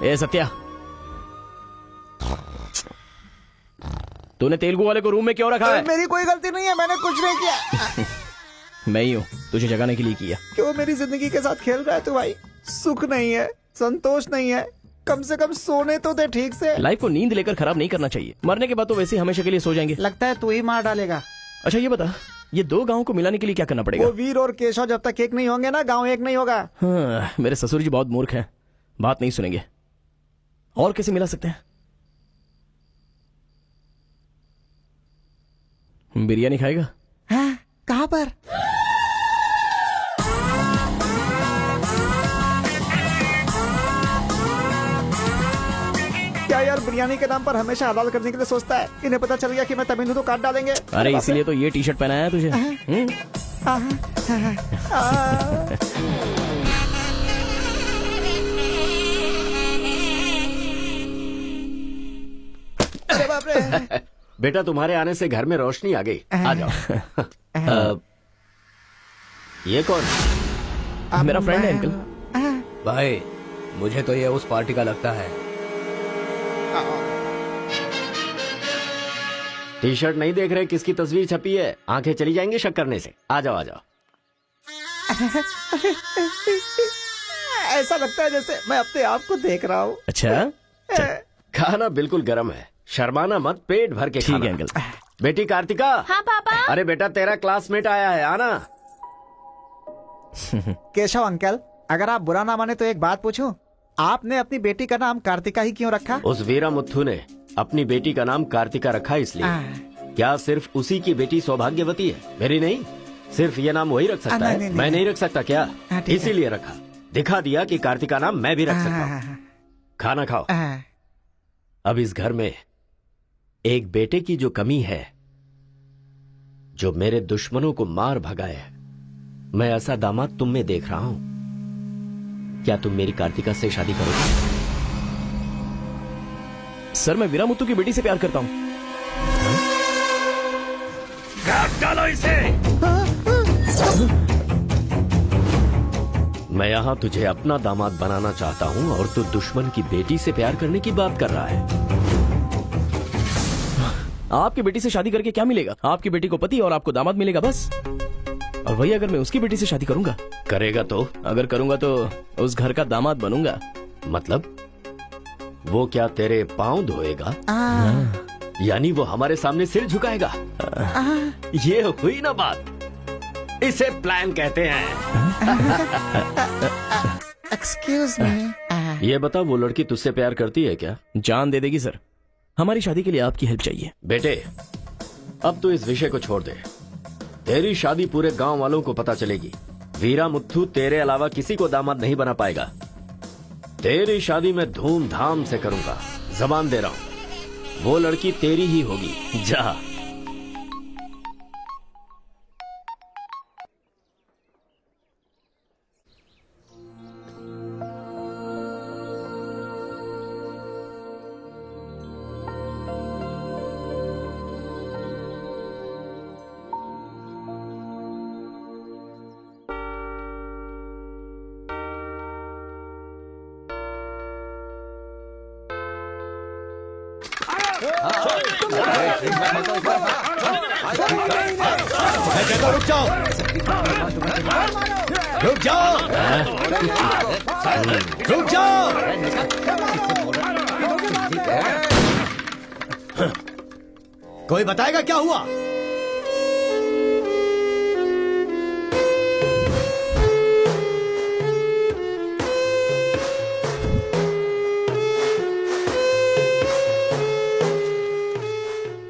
ए सत्या, तूने तेलुगु वाले को रूम में क्यों रखा है? मेरी कोई गलती नहीं है, मैंने कुछ नहीं किया। मैं ही हूँ, तुझे जगाने के लिए किया। क्यों मेरी जिंदगी के साथ खेल रहा है तू भाई? सुख नहीं है, संतोष नहीं है, कम से कम सोने तो दे ठीक से। लाइफ को नींद लेकर खराब नहीं करना चाहिए। मरने के बाद तो वैसे ही हमेशा के लिए सो जाएंगे। लगता है तू ही मार डालेगा। अच्छा ये बता, ये 2 गांवों को मिलाने के लिए क्या करना पड़ेगा? वो वीर और केशव जब तक एक नहीं होंगे ना, गांव एक नहीं होगा। हाँ, मेरे ससुर जी बहुत मूर्ख हैं, बात नहीं सुनेंगे। और कैसे मिला सकते हैं? बिरयानी खाएगा? हाँ, कहाँ पर? क्या यार बिरयानी के नाम पर हमेशा हलाल करने के लिए सोचता है। इन्हें पता चल गया कि मैं तमिल हूँ तो काट डालेंगे। अरे इसीलिए तो ये टी शर्ट पहनाया है तुझे। अरे बाप रे। बेटा तुम्हारे आने से घर में रोशनी आ गई। आ जाओ। ये कौन? मेरा फ्रेंड है अंकल। भाई मुझे तो ये उस पार्टी का लगता है। टी शर्ट नहीं देख रहे किसकी तस्वीर छपी है? आंखें चली जाएंगी शक करने से। आ जाओ आ जाओ। ऐसा लगता है जैसे मैं अपने आप को देख रहा हूँ। अच्छा, खाना बिल्कुल गर्म है, शर्माना मत, पेट भर के खाना। ठीक है अंकल। बेटी कार्तिका। हाँ पापा। अरे बेटा तेरा क्लासमेट आया है, आना। केशव अंकल, अगर आप बुरा ना माने तो एक बात पूछूं? आपने अपनी बेटी का नाम कार्तिका ही क्यों रखा? उस वीरा मुथु ने अपनी बेटी का नाम कार्तिका रखा इसलिए। क्या सिर्फ उसी की बेटी सौभाग्यवती है, मेरी नहीं? सिर्फ ये नाम वही रख सकता है, मैं नहीं रख सकता क्या? इसीलिए रखा, दिखा दिया कि कार्तिका नाम मैं भी रख सकता हूँ। खाना खाओ। अब इस घर में एक बेटे की जो कमी है, जो मेरे दुश्मनों को मार भगाए, मैं ऐसा दामाद तुम में देख रहा हूं। क्या तुम मेरी कार्तिका से शादी करोगे? सर, मैं वीरामुत्तु की बेटी से प्यार करता हूँ। काट डालो इसे। मैं यहाँ तुझे अपना दामाद बनाना चाहता हूँ और तू दुश्मन की बेटी से प्यार करने की बात कर रहा है। आपकी बेटी से शादी करके क्या मिलेगा? आपकी बेटी को पति और आपको दामाद मिलेगा बस। और वही अगर मैं उसकी बेटी से शादी करूंगा। करेगा तो? अगर करूंगा तो उस घर का दामाद बनूंगा। मतलब वो क्या तेरे पांव धोएगा? यानी वो हमारे सामने सिर झुकाएगा? ये हुई ना बात। इसे प्लान कहते हैं। Excuse me. ये बता, वो लड़की तुझसे प्यार करती है क्या? जान दे देगी सर। हमारी शादी के लिए आपकी हेल्प चाहिए। बेटे, अब तो इस विषय को छोड़ दे। तेरी शादी पूरे गांव वालों को पता चलेगी। वीरामुत्थु तेरे अलावा किसी को दामाद नहीं बना पाएगा। तेरी शादी में धूमधाम से करूंगा, जबान दे रहा हूं। वो लड़की तेरी ही होगी। जा। रुक जाओ, रुक जाओ, रुक जाओ। कोई बताएगा क्या हुआ?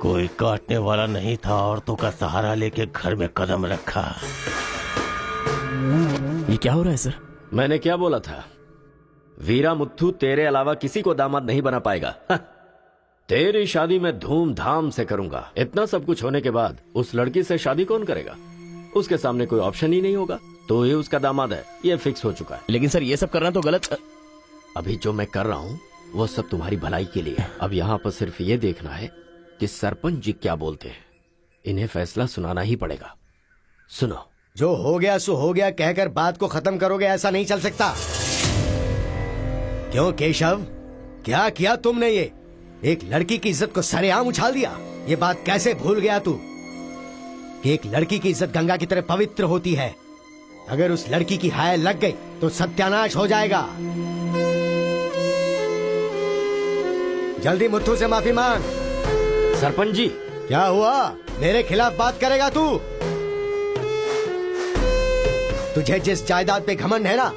कोई काटने वाला नहीं था, औरतों का सहारा लेके घर में कदम रखा। ये क्या हो रहा है सर? मैंने क्या बोला था? वीरामुत्थु तेरे अलावा किसी को दामाद नहीं बना पाएगा। तेरी शादी में धूमधाम से करूंगा। इतना सब कुछ होने के बाद उस लड़की से शादी कौन करेगा? उसके सामने कोई ऑप्शन ही नहीं होगा। तो ये उसका दामाद है, ये फिक्स हो चुका है। लेकिन सर, ये सब करना तो गलत। अभी जो मैं कर रहा हूँ वो सब तुम्हारी भलाई के लिए। अब यहाँ पर सिर्फ ये देखना है कि सरपंच जी क्या बोलते हैं। इन्हें फैसला सुनाना ही पड़ेगा। सुनो। जो हो गया सो हो गया कहकर बात को खत्म करोगे, ऐसा नहीं चल सकता। क्यों केशव, क्या किया तुमने? ये एक लड़की की इज्जत को सरेआम उछाल दिया। ये बात कैसे भूल गया तू कि एक लड़की की इज्जत गंगा की तरह पवित्र होती है। अगर उस लड़की की हाय लग गई तो सत्यानाश हो जाएगा। जल्दी मुत्थु से माफी मांग। सरपंच जी। क्या हुआ? मेरे खिलाफ बात करेगा तू? तुझे जिस जायदाद पे घमंड है ना,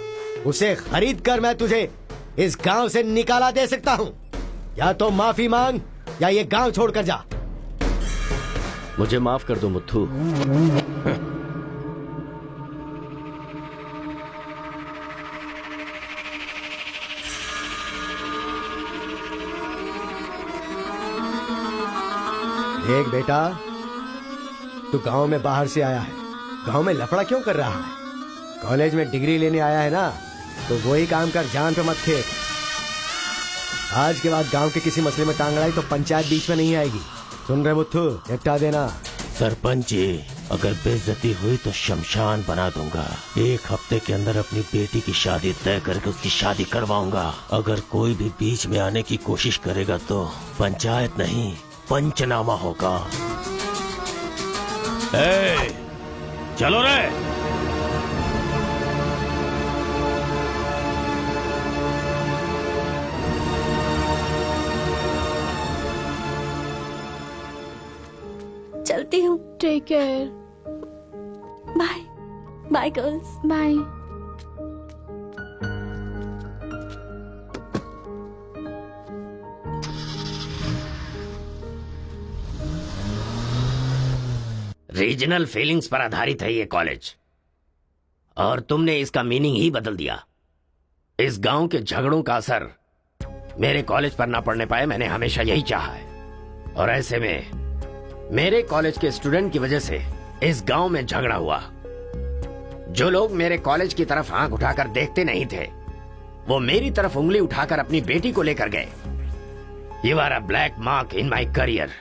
उसे खरीद कर मैं तुझे इस गांव से निकाला दे सकता हूँ। या तो माफी मांग या ये गांव छोड़कर जा। मुझे माफ कर दो मुत्थु। देख बेटा, तू गांव में बाहर से आया है, गांव में लफड़ा क्यों कर रहा है? कॉलेज में डिग्री लेने आया है ना, तो वही काम कर, जान पे मत खेल। आज के बाद गांव के किसी मसले में टांग अड़ाई तो पंचायत बीच में नहीं आएगी। सुन रहे मुत्थु, निपटा देना। सरपंच जी, अगर बेइज्जती हुई तो शमशान बना दूंगा। एक हफ्ते के अंदर अपनी बेटी की शादी तय करके उसकी शादी करवाऊंगा। अगर कोई भी बीच में आने की कोशिश करेगा तो पंचायत नहीं, पंचनामा होगा। चलो रे। चलती हूँ। Take care. Bye bye girls. Bye. Regional feelings पर आधारित है ये कॉलेज, और तुमने इसका मीनिंग ही बदल दिया। इस गांव के झगड़ों का असर मेरे कॉलेज पर ना पड़ने पाए, मैंने हमेशा यही चाहा है। और ऐसे में मेरे कॉलेज के स्टूडेंट की वजह से इस गांव में झगड़ा हुआ। जो लोग मेरे कॉलेज की तरफ आंख उठाकर देखते नहीं थे, वो मेरी तरफ उंगली उठाकर अपनी बेटी को लेकर गए। You are a black mark in my career.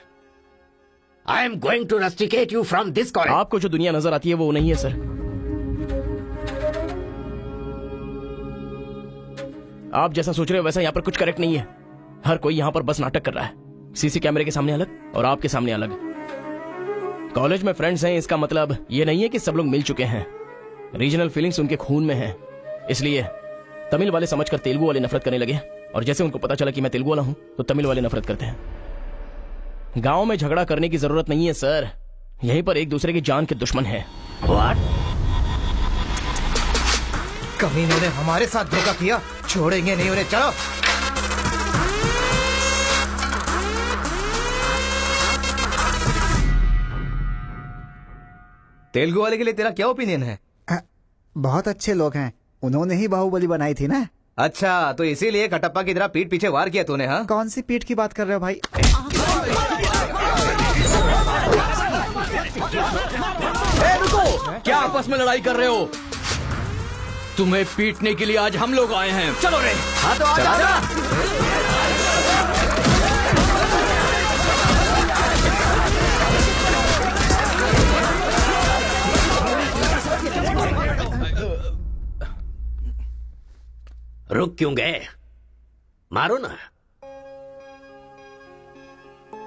I am going to rusticate you from this college. आपको जो दुनिया नजर आती है वो नहीं है सर। आप जैसा सोच रहे हो वैसा यहाँ पर कुछ करेक्ट नहीं है। हर कोई यहाँ पर बस नाटक कर रहा है। सीसी कैमरे के सामने अलग और आपके सामने अलग। कॉलेज में फ्रेंड्स हैं, इसका मतलब ये नहीं है कि सब लोग मिल चुके हैं। रीजनल फीलिंग्स उनके खून में हैं, इसलिए तमिल वाले समझकर तेलुगु वाले नफरत करने लगे, और जैसे उनको पता चला कि मैं तेलुगु वाला हूं तो तमिल वाले नफरत करते हैं। गांव में झगड़ा करने की जरूरत नहीं है सर, यहीं पर एक दूसरे की जान के दुश्मन है। कमीनों ने हमारे साथ धोखा किया, छोड़ेंगे नहीं उन्हें। चलो तेलुगु वाले के लिए तेरा क्या ओपिनियन है? बहुत अच्छे लोग हैं, उन्होंने ही बाहुबली बनाई थी ना। अच्छा, तो इसीलिए कटप्पा की तरह पीठ पीछे वार किया तूने? हाँ, कौन सी पीठ की बात कर रहे हो भाई? रुको, क्या आपस में लड़ाई कर रहे हो? तुम्हें पीटने के लिए आज हम लोग आए हैं। चलो रे। हाँ तो आजा। रुक क्यों गए? मारो ना।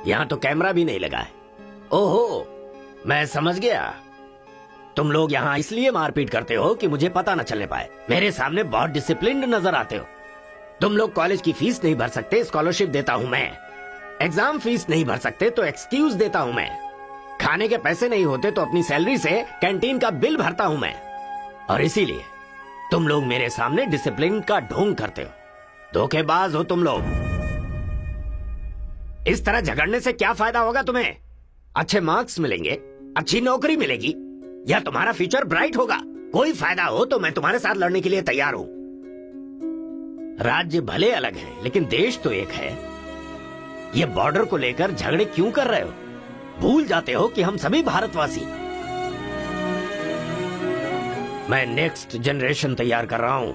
यहां तो कैमरा भी नहीं लगा है। ओहो, मैं समझ गया। तुम लोग यहाँ इसलिए मारपीट करते हो कि मुझे पता न चलने पाए। मेरे सामने बहुत डिसिप्लिन्ड नजर आते हो। तुम लोग कॉलेज की फीस नहीं भर सकते, स्कॉलरशिप देता हूँ मैं। एग्जाम फीस नहीं भर सकते तो एक्सक्यूज देता हूँ मैं। खाने के पैसे नहीं होते तो अपनी सैलरी से कैंटीन का बिल भरता हूँ मैं। और इसीलिए तुम लोग मेरे सामने डिसिप्लिन का ढोंग करते हो। धोखेबाज हो तुम लोग। इस तरह झगड़ने से क्या फायदा होगा तुम्हें? अच्छे मार्क्स मिलेंगे, अच्छी नौकरी मिलेगी, या तुम्हारा फ्यूचर ब्राइट होगा। कोई फायदा हो तो मैं तुम्हारे साथ लड़ने के लिए तैयार हूं। राज्य भले अलग है लेकिन देश तो एक है। ये बॉर्डर को लेकर झगड़े क्यों कर रहे हो? भूल जाते हो कि हम सभी भारतवासी। मैं नेक्स्ट जनरेशन तैयार कर रहा हूं,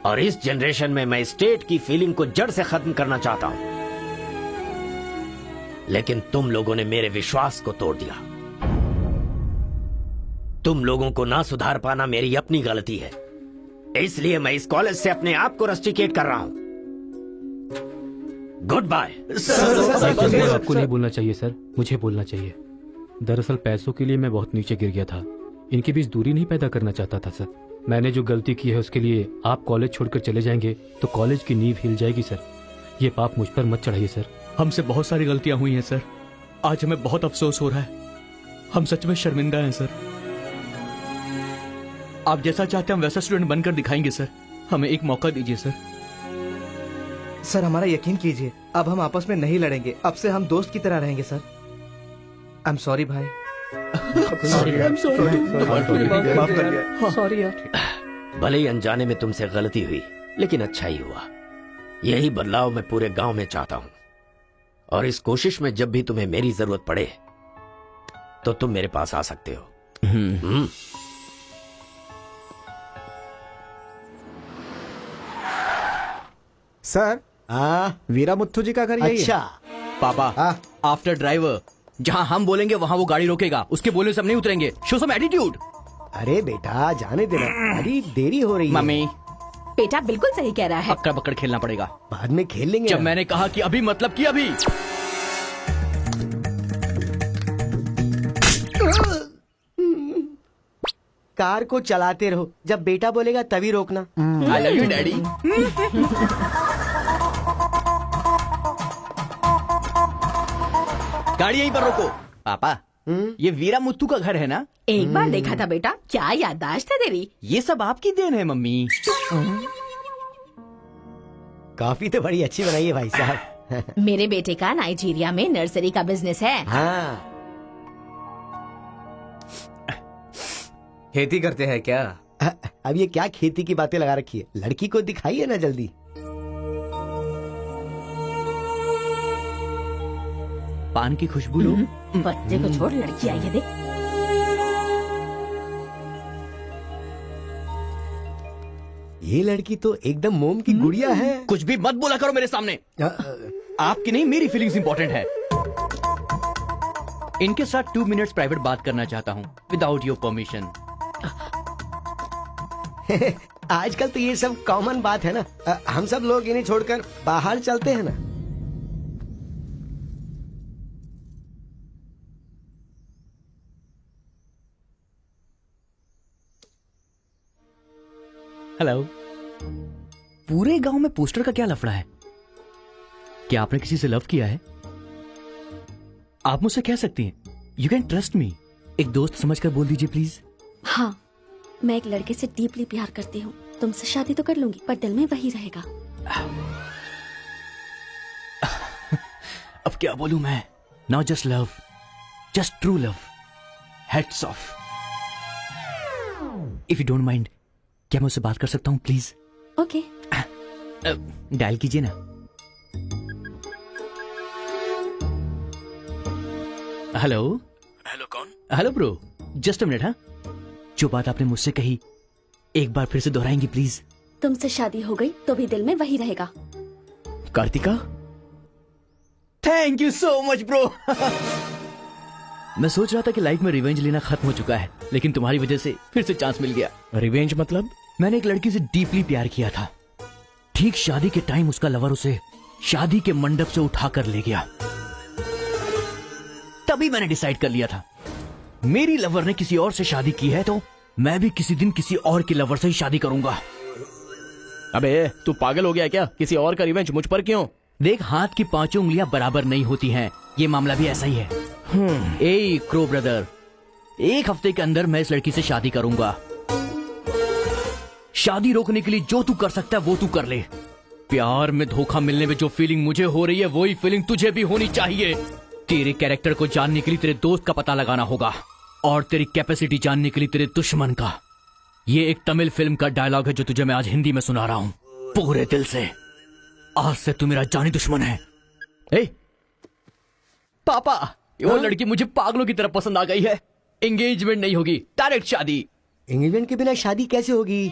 और इस जनरेशन में मैं स्टेट की फीलिंग को जड़ से खत्म करना चाहता हूं। लेकिन तुम लोगों ने मेरे विश्वास को तोड़ दिया। तुम लोगों को ना सुधार पाना मेरी अपनी गलती है, इसलिए मैं इस कॉलेज से अपने आप को रस्टिकेट कर रहा हूं। Good bye. आपको नहीं बोलना चाहिए सर, मुझे बोलना चाहिए। दरअसल पैसों के लिए मैं बहुत नीचे गिर गया था। इनके बीच दूरी नहीं पैदा करना चाहता था सर। मैंने जो गलती की है उसके लिए आप कॉलेज छोड़कर चले जाएंगे तो कॉलेज की नींव हिल जाएगी सर। ये पाप मुझ पर मत चढ़ाइए सर। हमसे बहुत सारी गलतियां हुई हैं सर, आज हमें बहुत अफसोस हो रहा है। हम सच में शर्मिंदा हैं सर। आप जैसा चाहते हैं हम वैसा स्टूडेंट बनकर दिखाएंगे सर। हमें एक मौका दीजिए सर। सर हमारा यकीन कीजिए, अब हम आपस में नहीं लड़ेंगे। अब से हम दोस्त की तरह रहेंगे सर। आई एम सॉरी भाई। सॉरी यार। भले ही अनजाने में तुमसे गलती हुई, लेकिन अच्छा ही हुआ। यही बदलाव मैं पूरे गांव में चाहता हूं, और इस कोशिश में जब भी तुम्हें मेरी जरूरत पड़े तो तुम मेरे पास आ सकते हो। सर, वीरा मुत्थु जी का घर यही अच्छा है। पापा, आफ्टर ड्राइवर, जहां हम बोलेंगे वहां वो गाड़ी रोकेगा। उसके बोलने से हम नहीं उतरेंगे। Show some attitude. अरे बेटा जाने देना, अभी देरी हो रही है। मम्मी, बेटा बिल्कुल सही कह रहा है। अक्कड़ बक्कड़ खेलना पड़ेगा। बाद में खेल लेंगे। जब मैंने कहा कि अभी मतलब कि अभी। कार को चलाते रहो, जब बेटा बोलेगा तभी रोकना। आई लव यू डैडी। गाड़ी यहीं पर रोको। पापा, ये वीरा मुत्तू का घर है ना? एक बार देखा था बेटा। क्या याददाश्त है तेरी। ये सब आपकी देन है मम्मी। काफी तो बड़ी अच्छी बनाई है भाई साहब। मेरे बेटे का नाइजीरिया में नर्सरी का बिजनेस है। हाँ। खेती करते हैं क्या? अब ये क्या खेती की बातें लगा रखी है? लड़की को दिखाइए ना जल्दी। पान की खुशबू लो। बच्चे को छोड़, लड़की आई है देख। ये लड़की तो एकदम मोम की गुड़िया है। कुछ भी मत बोला करो मेरे सामने। आपकी नहीं, मेरी फीलिंग्स इंपॉर्टेंट है। इनके साथ 2 मिनट्स प्राइवेट बात करना चाहता हूँ विदाउट योर परमिशन। आजकल तो ये सब कॉमन बात है ना। हम सब लोग इन्हें छोड़कर बाहर चलते हैं ना। हेलो। पूरे गांव में पोस्टर का क्या लफड़ा है? क्या आपने किसी से लव किया है? आप मुझसे कह सकती हैं, यू कैन ट्रस्ट मी। एक दोस्त समझकर बोल दीजिए प्लीज। हाँ, मैं एक लड़के से डीपली प्यार करती हूँ। तुमसे शादी तो कर लूंगी, पर दिल में वही रहेगा। अब क्या बोलूं मैं? Not just love, just true love. Heads of. If you don't mind, क्या मैं उससे बात कर सकता हूँ प्लीज? ओके। डायल कीजिए ना। हेलो। हेलो, कौन? Hello bro, just a minute. हाँ, जो बात आपने मुझसे कही एक बार फिर से दोहराएंगी प्लीज? तुमसे शादी हो गई तो भी दिल में वही रहेगा। Karthika, thank you so much bro. मैं सोच रहा था कि लाइफ में रिवेंज लेना खत्म हो चुका है, लेकिन तुम्हारी वजह से फिर से चांस मिल गया। रिवेंज मतलब? मैंने एक लड़की से डीपली प्यार किया था। ठीक शादी के टाइम उसका लवर उसे शादी के मंडप से उठाकर ले गया। तभी मैंने डिसाइड कर लिया था, मेरी लवर ने किसी और से शादी की है तो मैं भी किसी दिन किसी और के लवर से ही शादी करूंगा। अबे तू पागल हो गया क्या? किसी और का रिवेंज मुझ पर क्यों? देख, हाथ की 5 उंगलियां बराबर नहीं होती हैं। ये मामला भी ऐसा ही है। ए क्रो ब्रदर, 1 हफ्ते के अंदर मैं इस लड़की से शादी करूंगा। शादी रोकने के लिए जो तू कर सकता है वो तू कर ले। प्यार में धोखा मिलने में जो फीलिंग मुझे हो रही है वही फीलिंग तुझे भी होनी चाहिए। तेरे कैरेक्टर को जानने के लिए तेरे दोस्त का पता लगाना होगा और तेरी कैपेसिटी जानने के लिए तेरे दुश्मन का। ये एक तमिल फिल्म का डायलॉग है जो तुझे मैं आज हिंदी में सुना रहा हूं पूरे दिल से। आज से तू मेरा जानी दुश्मन है। ए पापा, वो लड़की मुझे पागलों की तरह पसंद आ गई है। एंगेजमेंट नहीं होगी, डायरेक्ट शादी। एंगेजमेंट के बिना शादी कैसे होगी?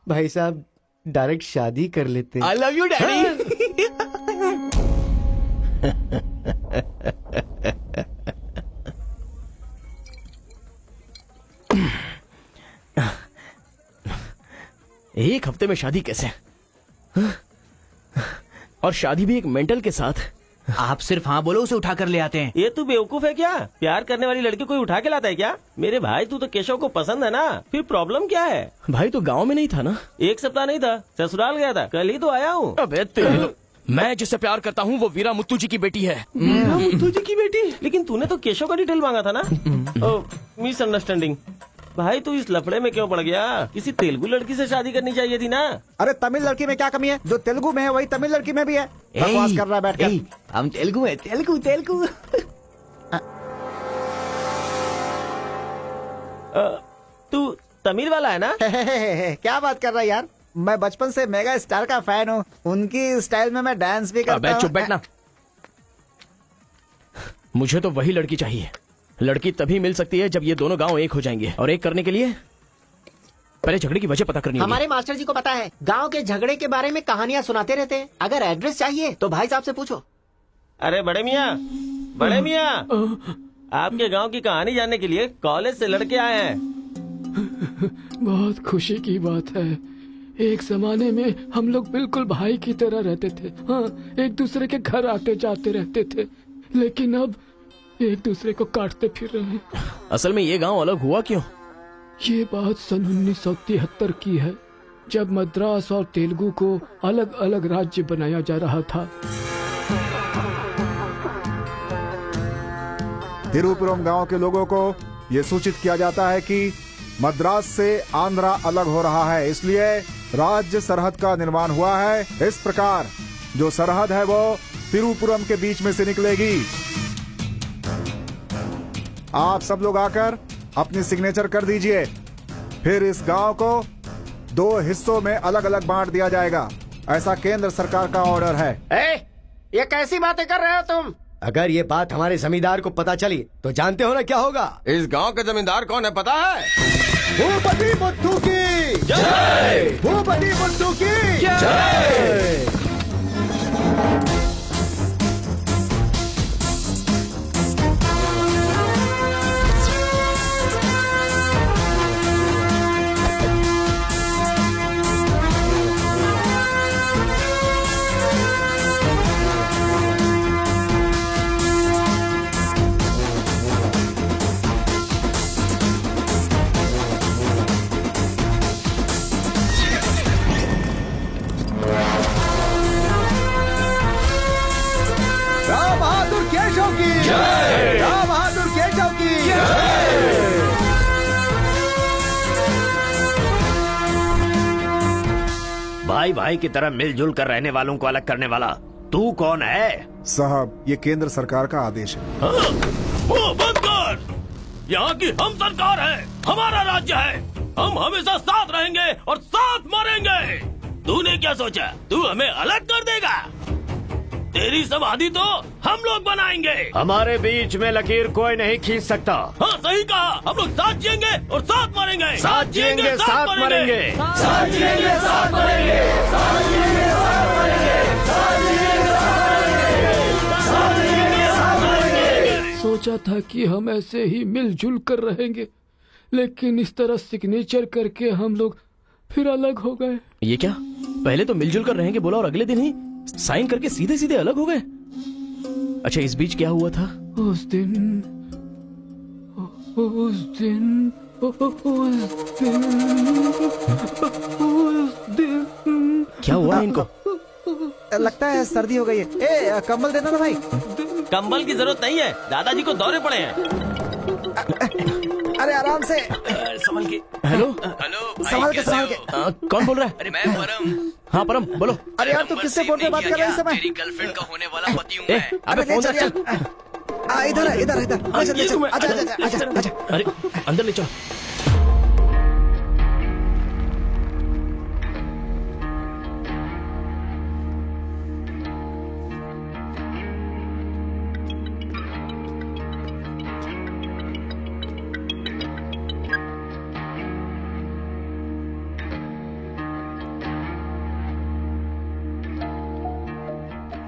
भाई साहब, डायरेक्ट शादी कर लेते हैं। आई लव यू डैडी। एक हफ्ते में शादी कैसे? और शादी भी एक मेंटल के साथ। आप सिर्फ हाँ बोलो, उसे उठा कर ले आते हैं। ये तू बेवकूफ है क्या? प्यार करने वाली लड़की कोई उठा के लाता है क्या? मेरे भाई, तू तो केशव को पसंद है ना, फिर प्रॉब्लम क्या है? भाई तो गांव में नहीं था ना? 1 सप्ताह नहीं था, ससुराल गया था, कल ही तो आया हूँ। अबे मैं जिससे प्यार करता हूँ वो वीरा मुत्तू जी की बेटी है। वीरा मुत्तू जी की बेटी? लेकिन तूने तो केशव का डिटेल मांगा था ना? मिसअंडरस्टैंडिंग। भाई तू इस लफड़े में क्यों पड़ गया? किसी तेलुगु लड़की से शादी करनी चाहिए थी ना? अरे तमिल लड़की में क्या कमी है? जो तेलुगु में है वही तमिल लड़की में भी है। बकवास कर रहा है बैठकर। हम तेलुगु है, तेलुगु तेलुगु। तू तमिल वाला है ना? क्या बात कर रहा है यार? मैं बचपन से मेगा स्टार का फैन हूँ। उनकी स्टाइल में मैं डांस भी करता हूँ। चुप बैठना। मुझे तो वही लड़की चाहिए। लड़की तभी मिल सकती है जब ये दोनों गांव एक हो जाएंगे, और एक करने के लिए पहले झगड़े की वजह पता करनी होगी। हमारे मास्टर जी को पता है, गांव के झगड़े के बारे में कहानियां सुनाते रहते हैं। अगर एड्रेस चाहिए तो भाई साहब से पूछो। अरे बड़े मियाँ, बड़े मियाँ, आपके गांव की कहानी जानने के लिए कॉलेज से लड़के आए हैं। बहुत खुशी की बात है। एक जमाने में हम लोग बिल्कुल भाई की तरह रहते थे। हाँ, एक दूसरे के घर आते जाते रहते थे, लेकिन अब एक दूसरे को काटते फिर रहे हैं। असल में ये गांव अलग हुआ क्यों? ये बात सन 1973 की है, जब मद्रास और तेलुगु को अलग अलग राज्य बनाया जा रहा था। तिरुपुरम गांव के लोगों को ये सूचित किया जाता है कि मद्रास से आंध्रा अलग हो रहा है, इसलिए राज्य सरहद का निर्माण हुआ है। इस प्रकार जो सरहद है वो तिरुपुरम के बीच में से निकलेगी। आप सब लोग आकर अपनी सिग्नेचर कर दीजिए। फिर इस गांव को 2 हिस्सों में अलग अलग बांट दिया जाएगा। ऐसा केंद्र सरकार का ऑर्डर है। ये कैसी बातें कर रहे हो तुम? अगर ये बात हमारे जमींदार को पता चली तो जानते हो ना क्या होगा? इस गांव के जमींदार कौन है पता है? भूपति बुद्धू की जय! भूपति बुद्धू की जय! भाई भाई की तरह मिलजुल कर रहने वालों को अलग करने वाला तू कौन है? साहब, ये केंद्र सरकार का आदेश है। वो बंद कर। यहाँ की हम सरकार है, हमारा राज्य है। हम हमेशा साथ रहेंगे और साथ मरेंगे। तूने क्या सोचा तू हमें अलग कर देगा? तेरी समाधि तो हम लोग बनाएंगे। हमारे बीच में लकीर कोई नहीं खींच सकता। हाँ सही कहा, हम लोग साथ जिएंगे और साथ मरेंगे। साथ जिएंगे, साथ मरेंगे। साथ जिएंगे, साथ मरेंगे। साथ जिएंगे, साथ मरेंगे। साथ जिएंगे, साथ मरेंगे। साथ मरेंगे। सोचा था कि हम ऐसे ही मिलजुल कर रहेंगे, लेकिन इस तरह सिग्नेचर करके हम लोग फिर अलग हो गए। ये क्या? पहले तो मिलजुल कर रहेंगे बोला और अगले दिन ही साइन करके सीधे सीधे अलग हो गए। अच्छा, इस बीच क्या हुआ था? उस दिन क्या हुआ इनको? लगता है सर्दी हो गई है। ए, कंबल देना ना भाई। कंबल की जरूरत नहीं है, दादाजी को दौरे पड़े हैं। अरे आराम से संभल के। हेलो हेलो, संभाल के। कौन बोल रहा है? अरे मैं परम। हाँ परम बोलो। अरे यार, तू किससे फोन पे बात कर रहा है इस समय? तेरी गर्लफ्रेंड का होने वाला पति हूँ मैं। अबे फोन रख चल। इधर आजा। अरे अंदर ले चलो।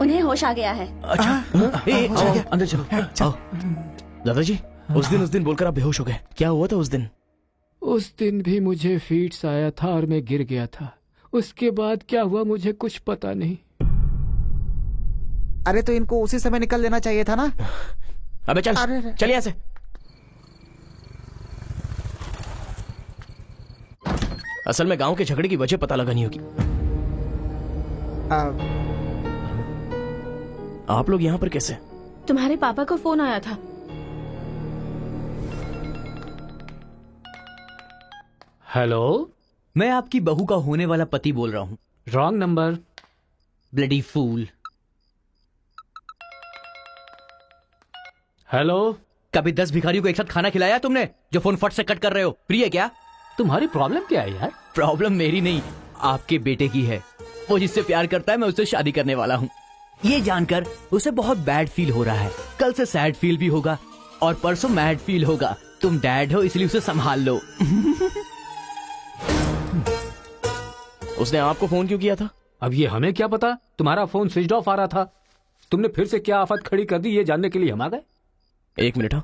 उन्हें होश आ गया है। अच्छा, आओ अंदर चलो। आओ दादाजी, उस दिन बोलकर आप बेहोश हो गए। क्या हुआ था उस दिन? उस दिन भी मुझे फीट्स आया था और मैं गिर गया था। उसके बाद क्या हुआ मुझे कुछ पता नहीं। अरे तो इनको उसी समय निकल लेना चाहिए था ना। अबे चल चल यहाँ से। असल में गांव के झगड़े की वजह पता लगानी होगी। आप लोग यहाँ पर कैसे? तुम्हारे पापा का फोन आया था। हेलो, मैं आपकी बहू का होने वाला पति बोल रहा हूँ। Wrong number. Bloody fool. Hello, कभी 10 भिखारियों को एक साथ खाना खिलाया तुमने जो फोन फट से कट कर रहे हो? प्रिय क्या? तुम्हारी प्रॉब्लम क्या है यार? प्रॉब्लम मेरी नहीं, आपके बेटे की है। वो जिससे प्यार करता है मैं उससे शादी करने वाला हूँ। ये जानकर उसे बहुत बैड फील हो रहा है। कल से सैड फील भी होगा और परसों मैड फील होगा। तुम डैड हो इसलिए उसे संभाल लो। उसने आपको फोन क्यों किया था? अब ये हमें क्या पता। तुम्हारा फोन स्विच ऑफ आ रहा था। तुमने फिर से क्या आफत खड़ी कर दी ये जानने के लिए हम आ गए। एक मिनट।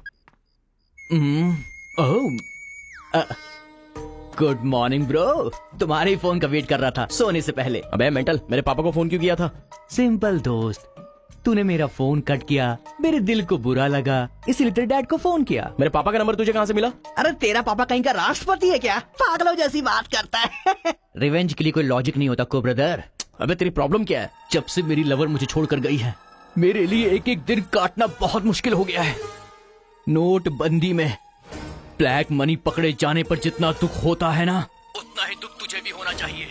Good morning bro. तुम्हारे फोन का वेट कर रहा था सोने से पहले। अबे मेंटल, मेरे पापा को फोन क्यों किया था? सिंपल दोस्त, तूने मेरा फोन कट किया, मेरे दिल को बुरा लगा, इसलिए तेरे डैड को फोन किया। मेरे पापा का नंबर तुझे कहाँ से मिला? अरे तेरा पापा कहीं का राष्ट्रपति है क्या? पागलों जैसी बात करता है। रिवेंज के लिए कोई लॉजिक नहीं होता को ब्रदर। अबे तेरी प्रॉब्लम क्या है? जब से मेरी लवर मुझे छोड़कर गई है, मेरे लिए एक एक दिन काटना बहुत मुश्किल हो गया है। नोटबंदी में ब्लैक मनी पकड़े जाने पर जितना दुख होता है ना, उतना ही दुख तुझे भी होना चाहिए।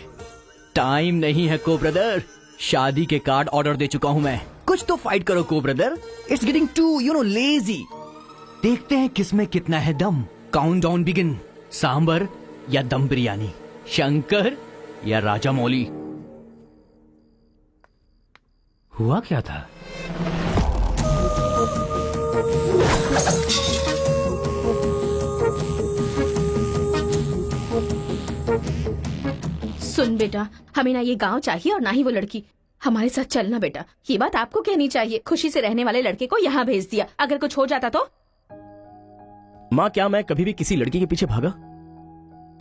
टाइम नहीं है को ब्रदर, शादी के कार्ड ऑर्डर दे चुका हूं मैं। कुछ तो फाइट करो को brother, it's getting too lazy. देखते हैं किसमें कितना है दम। Count down begin. सांबर या दम बिरयानी, शंकर या राजा मौली। हुआ क्या था? सुन बेटा, हमें ना ये गांव चाहिए और ना ही वो लड़की। हमारे साथ चलना बेटा, ये बात आपको कहनी चाहिए। खुशी से रहने वाले लड़के को यहाँ भेज दिया, अगर कुछ हो जाता तो? माँ, क्या मैं कभी भी किसी लड़की के पीछे भागा?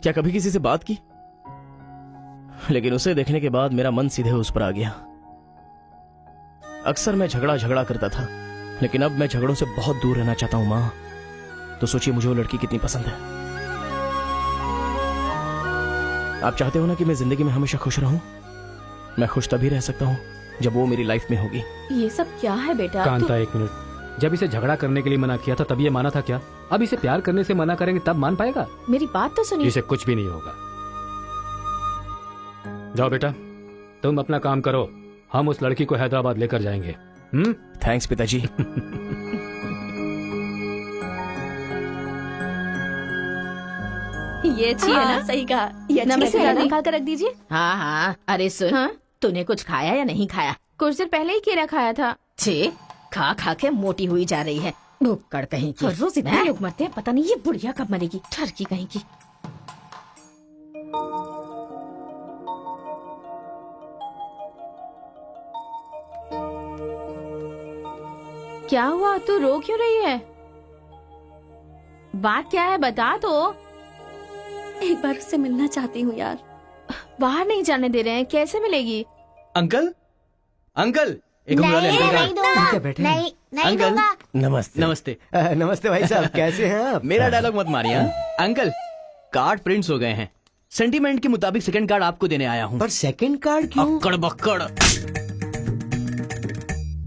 क्या कभी किसी से बात की? लेकिन उसे देखने के बाद मेरा मन सीधे उस पर आ गया। अक्सर मैं झगड़ा करता था, लेकिन अब मैं झगड़ों से बहुत दूर रहना चाहता हूँ माँ। तो सोचिए मुझे वो लड़की कितनी पसंद है। आप चाहते हो ना कि मैं जिंदगी में हमेशा खुश रहूं? मैं खुश तभी रह सकता हूँ जब वो मेरी लाइफ में होगी। ये सब क्या है बेटा? कांता, एक मिनट। जब इसे झगड़ा करने के लिए मना किया था तब ये माना था क्या? अब इसे प्यार करने से मना करेंगे तब मान पाएगा? मेरी बात तो सुनिए। इसे कुछ भी नहीं होगा। जाओ बेटा, तुम अपना काम करो, हम उस लड़की को हैदराबाद लेकर जाएंगे। थैंक्स पिताजी। ये अच्छी है ना? सही कहा। ये अच्छी नमस्ते लग रही है। निकाल कर रख दीजिए। हाँ हाँ, अरे सुन, तूने कुछ खाया या नहीं खाया? कुछ देर पहले ही केला खाया था। छे, खा खा के मोटी हुई जा रही है, भुक्कड़ कहीं की। हर रोज इतने लोग मरते हैं, पता नहीं ये बुढ़िया कब मरेगी, ठरकी कहीं की। क्या हुआ? तू रो क्यों रही है? बात क्या है, बता तो। एक बार उससे मिलना चाहती हूँ यार। बाहर नहीं जाने दे रहे हैं, कैसे मिलेगी? अंकल, अंकल, एक उंगली वाले अंकल का। बैठे नहीं अंकल, नमस्ते। नमस्ते। नमस्ते भाई साहब, कैसे हैं आप? मेरा डायलॉग मत मारिए। अंकल, कार्ड प्रिंट्स हो गए हैं। सेंटीमेंट के मुताबिक सेकंड कार्ड आपको देने आया हूँ। पर सेकंड कार्ड क्यों? अक्कड़ बक्कड़।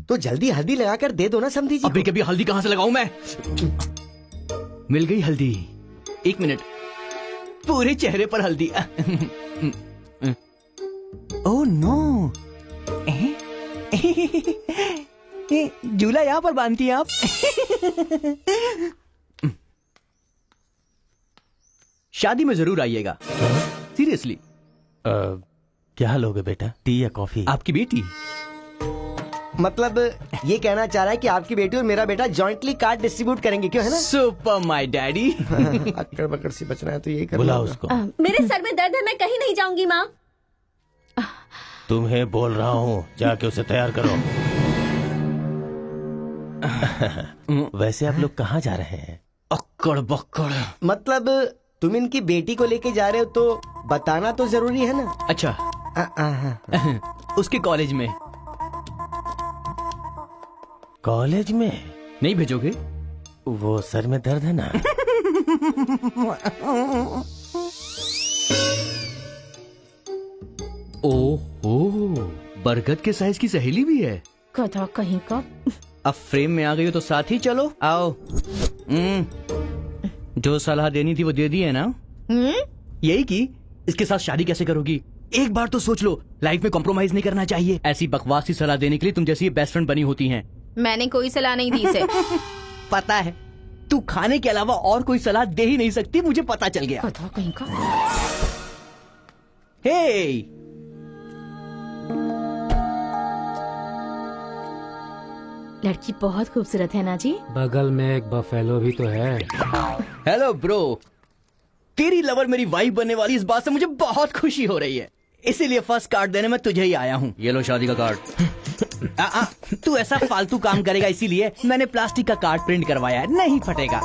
तो जल्दी हल्दी लगाकर दे दो ना समधी जी। अभी कभी हल्दी कहाँ से लगाऊं मैं? मिल गई हल्दी। एक मिनट, पूरे चेहरे पर हल्दी। ओह नो, झूला यहाँ पर बांधती हैं आप? शादी में जरूर आइएगा, सीरियसली। क्या लोगे बेटा, टी या कॉफी? आपकी बेटी। मतलब ये कहना चाह रहा है कि आपकी बेटी और मेरा बेटा जॉइंटली कार्ड डिस्ट्रीब्यूट करेंगे, क्यों है ना? Super my daddy. अक्कड़ बकड़ से बचना है तो यही करना बुलाओ होगा। उसको। मेरे सर में दर्द है, मैं कहीं नहीं जाऊंगी माँ। तुम्हें बोल रहा हूँ, जाके उसे तैयार करो। वैसे आप लोग कहाँ जा रहे हैं? अक्कड़ बक्कड़। मतलब तुम इनकी बेटी को लेके जा रहे हो तो बताना तो जरूरी है ना? अच्छा, उसके कॉलेज में। कॉलेज में नहीं भेजोगे? वो सर में दर्द है ना। ओह, बरगद के साइज की सहेली भी है। गधा कहीं का। अब फ्रेम में आ गई हो तो साथ ही चलो। आओ। जो सलाह देनी थी वो दे दी है ना? यही कि इसके साथ शादी कैसे करोगी? एक बार तो सोच लो, लाइफ में कॉम्प्रोमाइज नहीं करना चाहिए। ऐसी बकवासी सलाह देने के लिए तुम जैसी बेस्ट फ्रेंड बनी होती हैं। मैंने कोई सलाह नहीं दी इसे। पता है, तू खाने के अलावा और कोई सलाह दे ही नहीं सकती, मुझे पता चल गया। गधा कहीं का। हे, लड़की बहुत खूबसूरत है ना जी। बगल में एक बफेलो भी तो है। हेलो ब्रो, तेरी लवर मेरी वाइफ बनने वाली इस बात से मुझे बहुत खुशी हो रही है, इसीलिए फर्स्ट कार्ड देने में तुझे ही आया हूँ। ये लो शादी का कार्ड। तू ऐसा फालतू काम करेगा इसीलिए मैंने प्लास्टिक का कार्ड प्रिंट करवाया है, नहीं फटेगा।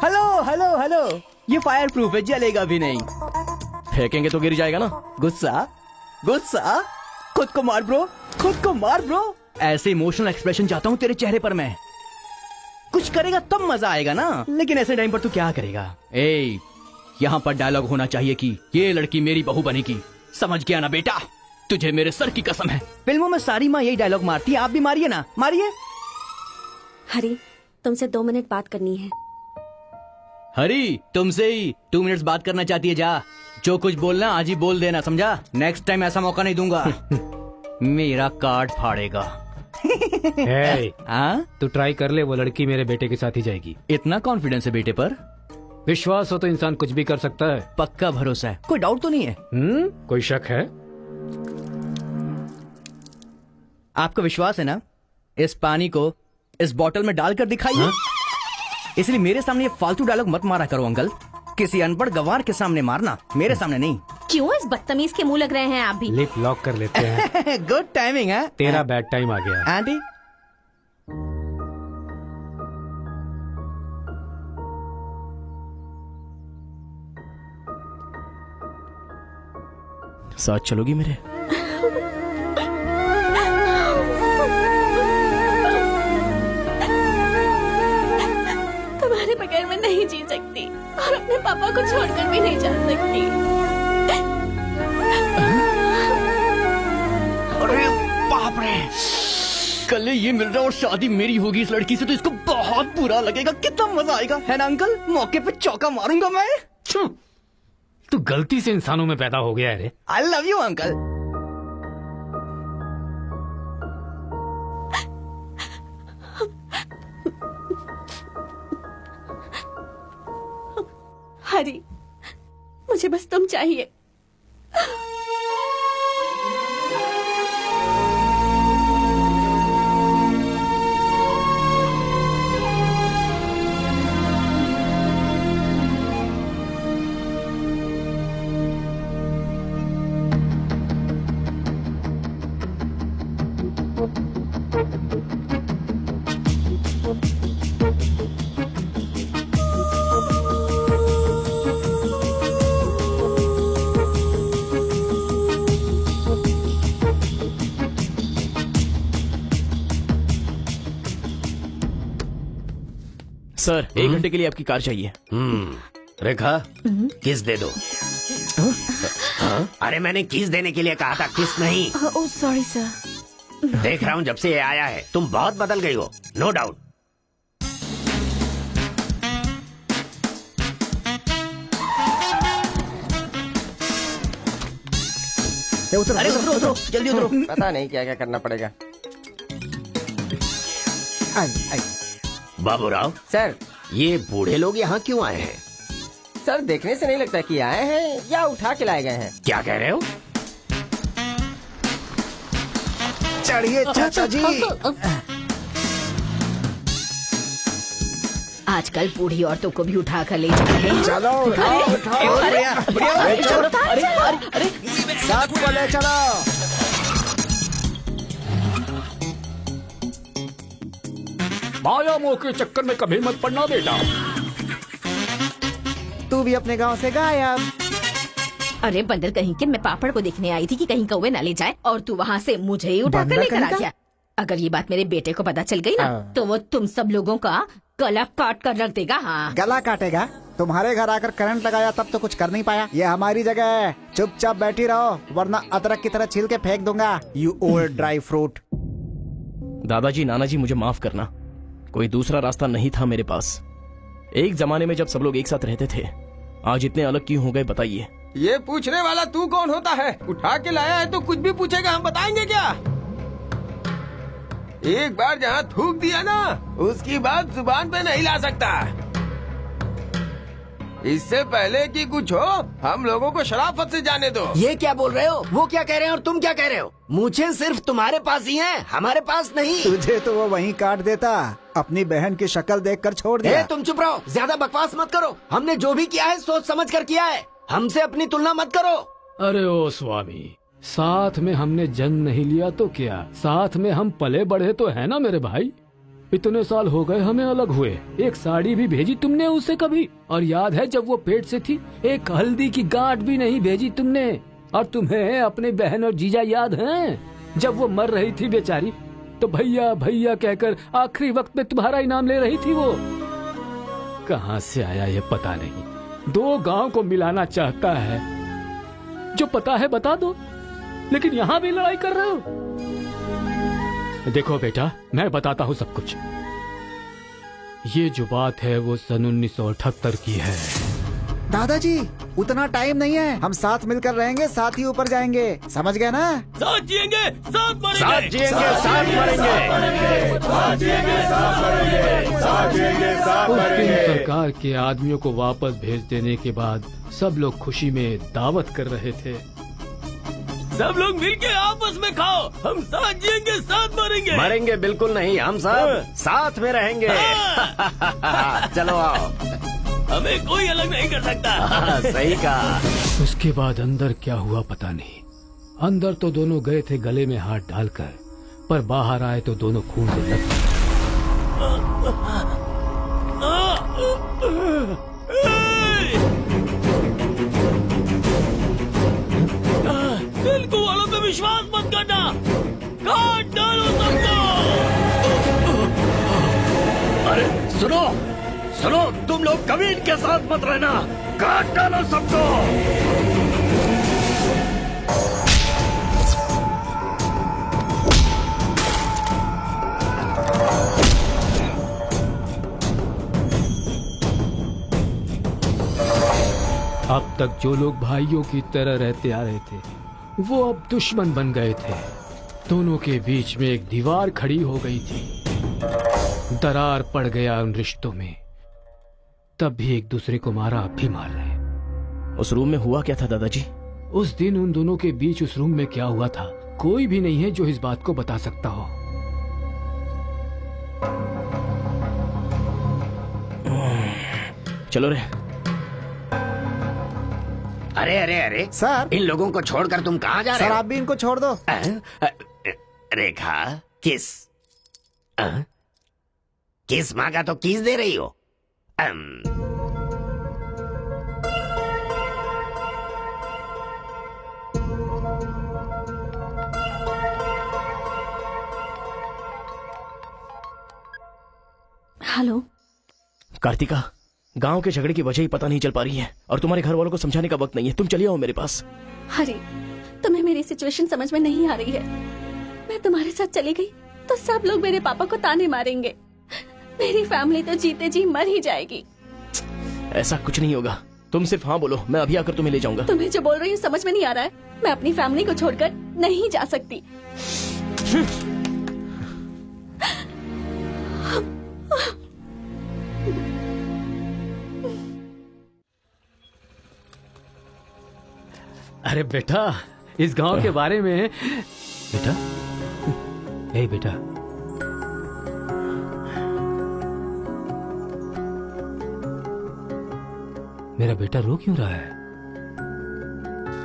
हेलो हेलो हेलो, ये फायर प्रूफ है, जलेगा भी नहीं। फेंकेंगे तो गिर जाएगा ना। गुस्सा गुस्सा, खुद को मार ब्रो, खुद को मार ब्रो। ऐसे इमोशनल एक्सप्रेशन चाहता हूँ तेरे चेहरे पर मैं। कुछ करेगा तब मजा आएगा ना, लेकिन ऐसे टाइम पर तू क्या करेगा? ए, यहाँ पर डायलॉग होना चाहिए कि ये लड़की मेरी बहू बनेगी, समझ गया ना बेटा? तुझे मेरे सर की कसम है। फिल्मों में सारी माँ यही डायलॉग मारती है, आप भी मारिए ना, मारिए। हरी, तुमसे 2 मिनट बात करनी है। हरी, तुमसे ही 2 मिनट्स बात करना चाहती है? जा, जो कुछ बोलना आज ही बोल देना, समझा? नेक्स्ट टाइम ऐसा मौका नहीं दूंगा। मेरा कार्ड फाड़ेगा। तू ट्राई कर ले, वो लड़की मेरे बेटे के साथ ही जाएगी। इतना कॉन्फिडेंस है बेटे पर? विश्वास हो तो इंसान कुछ भी कर सकता है। पक्का भरोसा है, कोई डाउट तो नहीं है? कोई शक है? आपको विश्वास है ना? इस पानी को इस बोतल में डालकर दिखाइए। इसलिए मेरे सामने ये फालतू डायलॉग मत मारा करो अंकल। किसी अनपढ़ गंवार के सामने मारना, मेरे सामने नहीं। क्यों इस बदतमीज के मुंह लग रहे हैं आप भी? लिप लॉक कर लेते हैं। गुड टाइमिंग है। तेरा बैड टाइम आ गया। आंटी साथ चलोगी मेरे? तुम्हारे बगैर मैं नहीं जी सकती और अपने पापा को छोड़कर भी नहीं जा सकती। अरे बाप रे, कल ये मिल रहा और शादी मेरी होगी इस लड़की से, तो इसको बहुत बुरा लगेगा। कितना मजा आएगा, है ना अंकल? मौके पे चौका मारूंगा मैं। तू गलती से इंसानों में पैदा हो गया है रे। I love you uncle. Hari, मुझे बस तुम चाहिए। सर, 1 घंटे के लिए आपकी कार चाहिए। रेखा, किस दे दो। अरे मैंने किस देने के लिए कहा था, किस नहीं। Oh sorry sir. देख रहा हूँ जब से ये आया है तुम बहुत बदल गई हो, नो डाउट। अरे उतरो उतरो, जल्दी उतरो। पता नहीं क्या क्या करना पड़ेगा। बाबूराव सर, ये बूढ़े लोग यहाँ क्यों आए हैं? सर देखने से नहीं लगता कि आए हैं या उठा के लाए गए हैं। क्या कह रहे हो? चढ़िए चाचा जी। आजकल बूढ़ी औरतों को भी उठा कर ले जाते हैं। चलो उठाओ, उठाओ। अरे सबको ले चलो। माया मोह के चक्कर में कभी मत पड़ना बेटा। तू भी अपने गांव से गायब। अरे बंदर कहीं के, मैं पापड़ को देखने आई थी कि कहीं कौवे ना ले जाए और तू वहाँ से मुझे ही उठा कर लेकर आ गया। अगर ये बात मेरे बेटे को पता चल गई ना तो वो तुम सब लोगों का गला काट कर रख देगा। हाँ, गला काटेगा? तुम्हारे घर आकर करंट लगाया तब तो कुछ कर नहीं पाया। ये हमारी जगह है, चुपचाप बैठी रहो वरना अदरक की तरह छील के फेंक दूंगा। You old dry fruit. दादाजी, नानाजी, मुझे माफ करना, कोई दूसरा रास्ता नहीं था मेरे पास। एक जमाने में जब सब लोग एक साथ रहते थे, आज इतने अलग क्यों हो गए बताइए? ये पूछने वाला तू कौन होता है? उठा के लाया है तो कुछ भी पूछेगा, हम बताएंगे क्या? एक बार जहाँ थूक दिया ना, उसकी बात जुबान पे नहीं ला सकता। इससे पहले कि कुछ हो, हम लोगों को शराफत से जाने दो। ये क्या बोल रहे हो? वो क्या कह रहे हैं और तुम क्या कह रहे हो? मुझे सिर्फ तुम्हारे पास ही हैं, हमारे पास नहीं। तुझे तो वो वहीं काट देता, अपनी बहन की शक्ल देखकर छोड़ दिया। तुम चुप रहो, ज्यादा बकवास मत करो। हमने जो भी किया है सोच समझ कर किया है, हमसे अपनी तुलना मत करो। अरे ओ स्वामी, साथ में हमने जन्म नहीं लिया तो क्या, साथ में हम पले बढ़े तो है ना मेरे भाई। इतने साल हो गए हमें अलग हुए, एक साड़ी भी भेजी तुमने उसे कभी? और याद है जब वो पेट से थी, एक हल्दी की गांठ भी नहीं भेजी तुमने। और तुम्हें अपने बहन और जीजा याद हैं? जब वो मर रही थी बेचारी तो भैया भैया कहकर आखिरी वक्त में तुम्हारा इनाम ले रही थी। वो कहाँ से आया ये पता नहीं। 2 गांव को मिलाना चाहता है, जो पता है बता दो, लेकिन यहाँ भी लड़ाई कर रहे हो। देखो बेटा, मैं बताता हूँ सब कुछ। ये जो बात है वो सन 1978 की है। दादाजी, उतना टाइम नहीं है। हम साथ मिलकर रहेंगे, साथ ही ऊपर जाएंगे। समझ गए ना? साथ जिएंगे, साथ मरेंगे। साथ जिएंगे, साथ मरेंगे। साथ जिएंगे, साथ मरेंगे। साथ जिएंगे, साथ मरेंगे। सरकार के आदमियों को वापस भेज देने के बाद सब लोग खुशी में दावत कर रहे थे। सब लोग मिलके आपस में खाओ। हम साथ जिएंगे, साथ मरेंगे। मरेंगे बिल्कुल नहीं, हम सब साथ में रहेंगे। चलो आओ। हमें कोई अलग नहीं कर सकता। सही कहा। उसके बाद अंदर क्या हुआ पता नहीं। अंदर तो दोनों गए थे गले में हाथ डालकर, पर बाहर आए तो दोनों खून से लथपथ। तेलुगु वालों पे विश्वास मत करना, काट डालो सबको। अरे सुनो सुनो, तुम लोग कभी इनके साथ मत रहना, काट डालो सबको। अब तक जो लोग भाइयों की तरह रहते आ रहे थे वो अब दुश्मन बन गए थे। दोनों के बीच में एक दीवार खड़ी हो गई थी। दरार पड़ गया उन रिश्तों में। तब भी एक दूसरे को मारा, अब भी मार रहे। उस रूम में हुआ क्या था दादाजी? उस दिन उन दोनों के बीच उस रूम में क्या हुआ था कोई भी नहीं है जो इस बात को बता सकता हो। चलो रे। अरे अरे अरे सर, इन लोगों को छोड़कर तुम कहाँ जा रहे सर हो? आप भी इनको छोड़ दो। रेखा, किस किस मांगा तो किस दे रही हो? हेलो कार्तिका, गांव के झगड़े की वजह ही पता नहीं चल पा रही है और तुम्हारे घर वालों को समझाने का वक्त नहीं है। तुम चलिए आओ मेरे पास। हरी, तुम्हें मेरी सिचुएशन समझ में नहीं आ रही है। मैं तुम्हारे साथ चली गई तो सब लोग मेरे पापा को ताने मारेंगे। मेरी फैमिली तो जीते जी मर ही जाएगी। ऐसा कुछ नहीं होगा, तुम सिर्फ हाँ बोलो, मैं अभी आकर तुम्हें ले जाऊंगा। तुम्हें जो बोल रही हूँ समझ में नहीं आ रहा है। मैं अपनी फैमिली को छोड़कर नहीं जा सकती। अरे बेटा, इस गांव के बारे में। बेटा, ए बेटा, मेरा बेटा रो क्यों रहा है?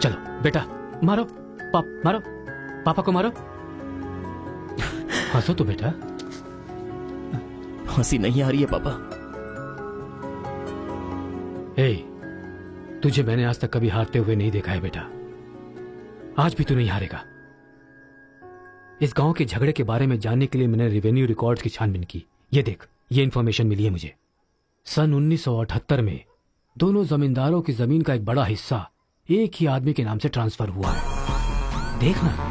चलो बेटा, मारो मारो पापा को मारो। हंसो तो बेटा। हंसी नहीं आ रही है पापा। ए, तुझे मैंने आज तक कभी हारते हुए नहीं देखा है बेटा। आज भी तू नहीं हारेगा। इस गांव के झगड़े के बारे में जानने के लिए मैंने रेवेन्यू रिकॉर्ड्स की छानबीन की। ये देख, ये इन्फॉर्मेशन मिली है मुझे। सन 1978 में दोनों जमींदारों की जमीन का एक बड़ा हिस्सा एक ही आदमी के नाम से ट्रांसफर हुआ है। देखना।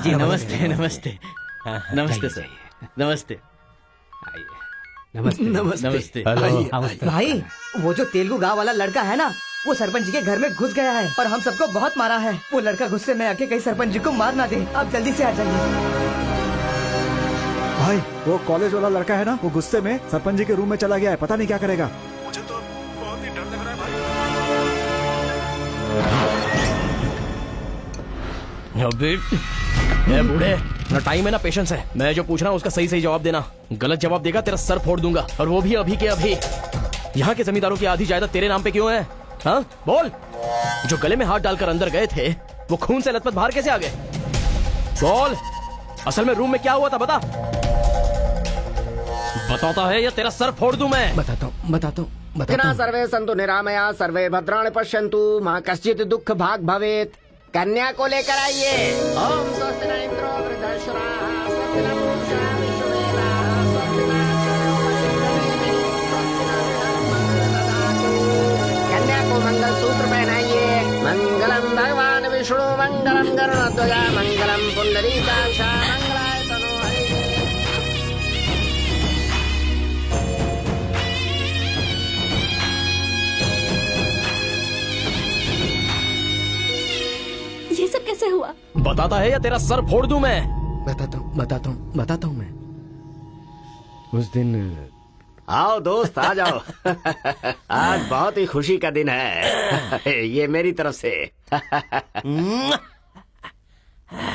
जी नमस्ते नमस्ते नमस्ते सर, नमस्ते नमस्ते नमस्ते। भाई, वो जो तेलुगु गांव वाला लड़का है ना, वो सरपंच जी के घर में घुस गया है और हम सबको बहुत मारा है। वो लड़का गुस्से में आके कहीं सरपंच जी को मार ना दे। आप जल्दी से आ जाइए। भाई, वो कॉलेज वाला लड़का है ना, वो गुस्से में सरपंच जी के रूम में चला गया है। पता नहीं क्या करेगा। मुझे तो बहुत ही डर लग रहा है भाई। ए बूढ़े, ना टाइम है ना पेशेंस है। मैं जो पूछ रहा हूँ उसका सही सही जवाब देना। गलत जवाब देगा तेरा सर फोड़ दूंगा, और वो भी अभी के अभी। यहाँ के जमींदारों की आधी जायदाद तेरे नाम पे क्यों है? हाँ बोल। जो गले में हाथ डालकर अंदर गए थे वो खून से लथपथ बाहर कैसे आ गए? बोल, असल में रूम में क्या हुआ था बता। बताता है या तेरा सर फोड़ दूं मैं? बताता हूँ जना सर्वे संतु निरामया सर्वे भद्राणि पश्यन्तु मां कश्चित् दुःख भाग भवेत्। कन्या को लेकर आइए। ओम स्वस्ति न इंद्रो वृद्धश्रवाः स्वस्ति न पूषा विश्ववेदाः स्वस्ति न कन्या को मंगल सूत्र पहनाइए। मंगलम भगवान विष्णु मंगलम गरुड़ध्वजा मंगलम पुंडरीकाक्ष मंगलाय तनो हरिः। ये सब कैसे हुआ? बताता है या तेरा सर फोड़ दूं मैं? बताता हूँ मैं। उस दिन आओ दोस्त आ जाओ। आज बहुत ही खुशी का दिन है। ये मेरी तरफ से।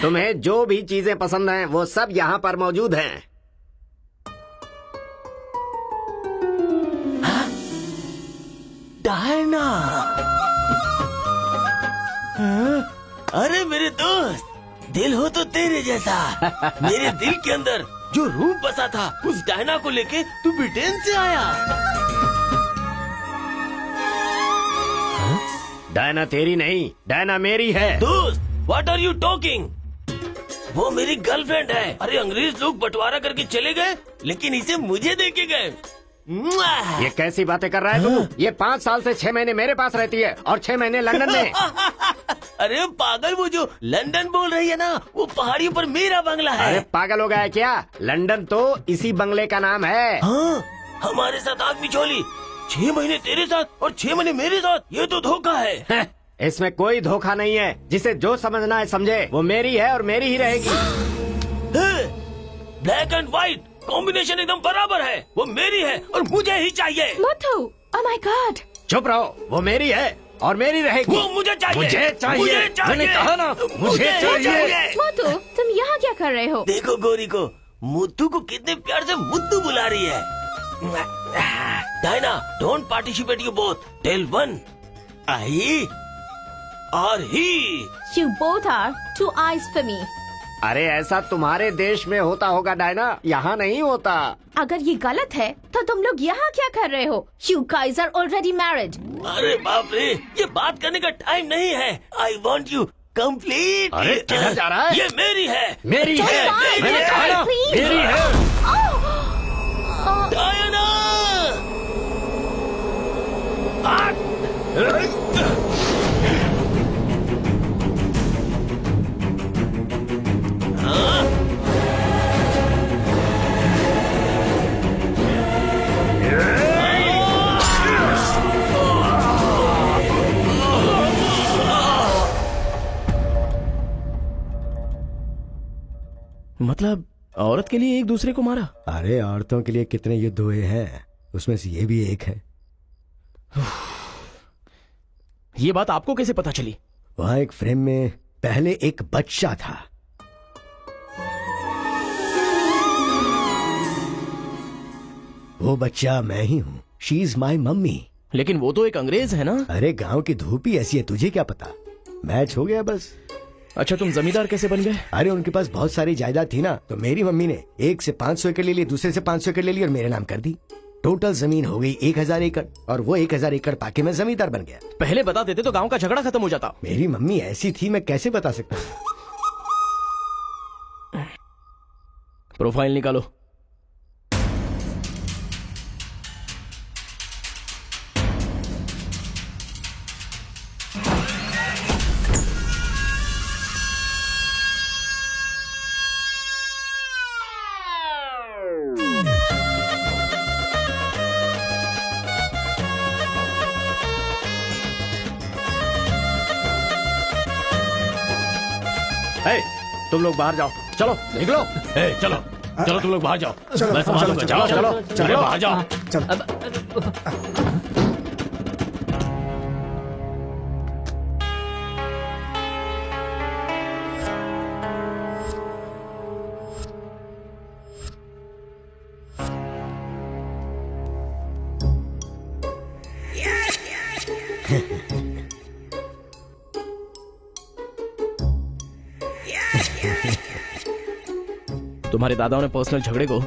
तुम्हें जो भी चीजें पसंद हैं वो सब यहाँ पर मौजूद हैं। डायना, अरे मेरे दोस्त, दिल हो तो तेरे जैसा। मेरे दिल के अंदर जो रूह बसा था उस डायना को लेके तू ब्रिटेन से आया। डायना तेरी नहीं, डायना मेरी है। दोस्त, व्हाट आर यू टॉकिंग? वो मेरी गर्लफ्रेंड है। अरे अंग्रेज लोग बंटवारा करके चले गए, लेकिन इसे मुझे दे के गए। ये कैसी बातें कर रहा है तू? ये 5 साल से 6 महीने मेरे पास रहती है और 6 महीने लंदन में। अरे पागल, वो जो लंदन बोल रही है ना, वो पहाड़ियों पर मेरा बंगला है। अरे पागल हो गया है क्या? लंदन तो इसी बंगले का नाम है। हाँ, हमारे साथ आग बिछोली। 6 महीने तेरे साथ और 6 महीने मेरे साथ, ये तो धोखा है। इसमें कोई धोखा नहीं है। जिसे जो समझना है समझे। वो मेरी है और मेरी ही रहेगी। ब्लैक एंड व्हाइट कॉम्बिनेशन एकदम बराबर है। वो मेरी है और मुझे ही चाहिए। मथु, ओह माय गॉड। चुप रहो, वो मेरी है और मेरी रहेगी। वो मुझे चाहिए। मुझे चाहिए। मुझे चाहिए। मैंने कहा ना, मुझे चाहिए। मथु, तुम यहाँ क्या कर रहे हो? देखो गोरी को, मुद्दू को कितने प्यार से मुद्दू बुला रही है। Diana, don't participate you both. Tell one, आई और ही। You both are two eyes for me. अरे ऐसा तुम्हारे देश में होता होगा डायना, यहाँ नहीं होता। अगर ये गलत है तो तुम लोग यहाँ क्या कर रहे हो? You guys are already married. अरे बाप रे, ये बात करने का टाइम नहीं है। I want you complete. अरे किधर जा रहा है? ये मेरी है। मेरी है। मैंने कहा ना, मेरी है। डायना! मतलब औरत के लिए एक दूसरे को मारा? अरे औरतों के लिए कितने युद्ध हुए हैं, उसमें से ये भी एक है। ये बात आपको कैसे पता चली? वहां एक फ्रेम में पहले एक बच्चा था। वो बच्चा मैं ही हूँ। She is my mummy. लेकिन वो तो एक अंग्रेज है ना? अरे गांव की धूप ही ऐसी है, तुझे क्या पता। मैच हो गया बस। अच्छा, तुम जमींदार कैसे बन गए? अरे उनके पास बहुत सारी जायदाद थी ना, तो मेरी मम्मी ने एक से 500 एकड़ ले ली, दूसरे से 500 एकड़ ले ली और मेरे नाम कर दी। टोटल जमीन हो गई 1000 एकड़ और वो 1000 एकड़ पाके मैं जमींदार बन गया। पहले बता देते तो गांव का झगड़ा खत्म हो जाता। मेरी मम्मी ऐसी थी, मैं कैसे बता सकता हूँ। प्रोफाइल निकालो। तुम लोग बाहर जाओ, चलो निकलो। चलो चलो, तुम लोग बाहर जाओ। चलो, मैं संभालूंगा। चलो, चलो चलो, चलो, बाहर जाओ। तुम्हारे दादाओं ने पर्सनल झगड़े को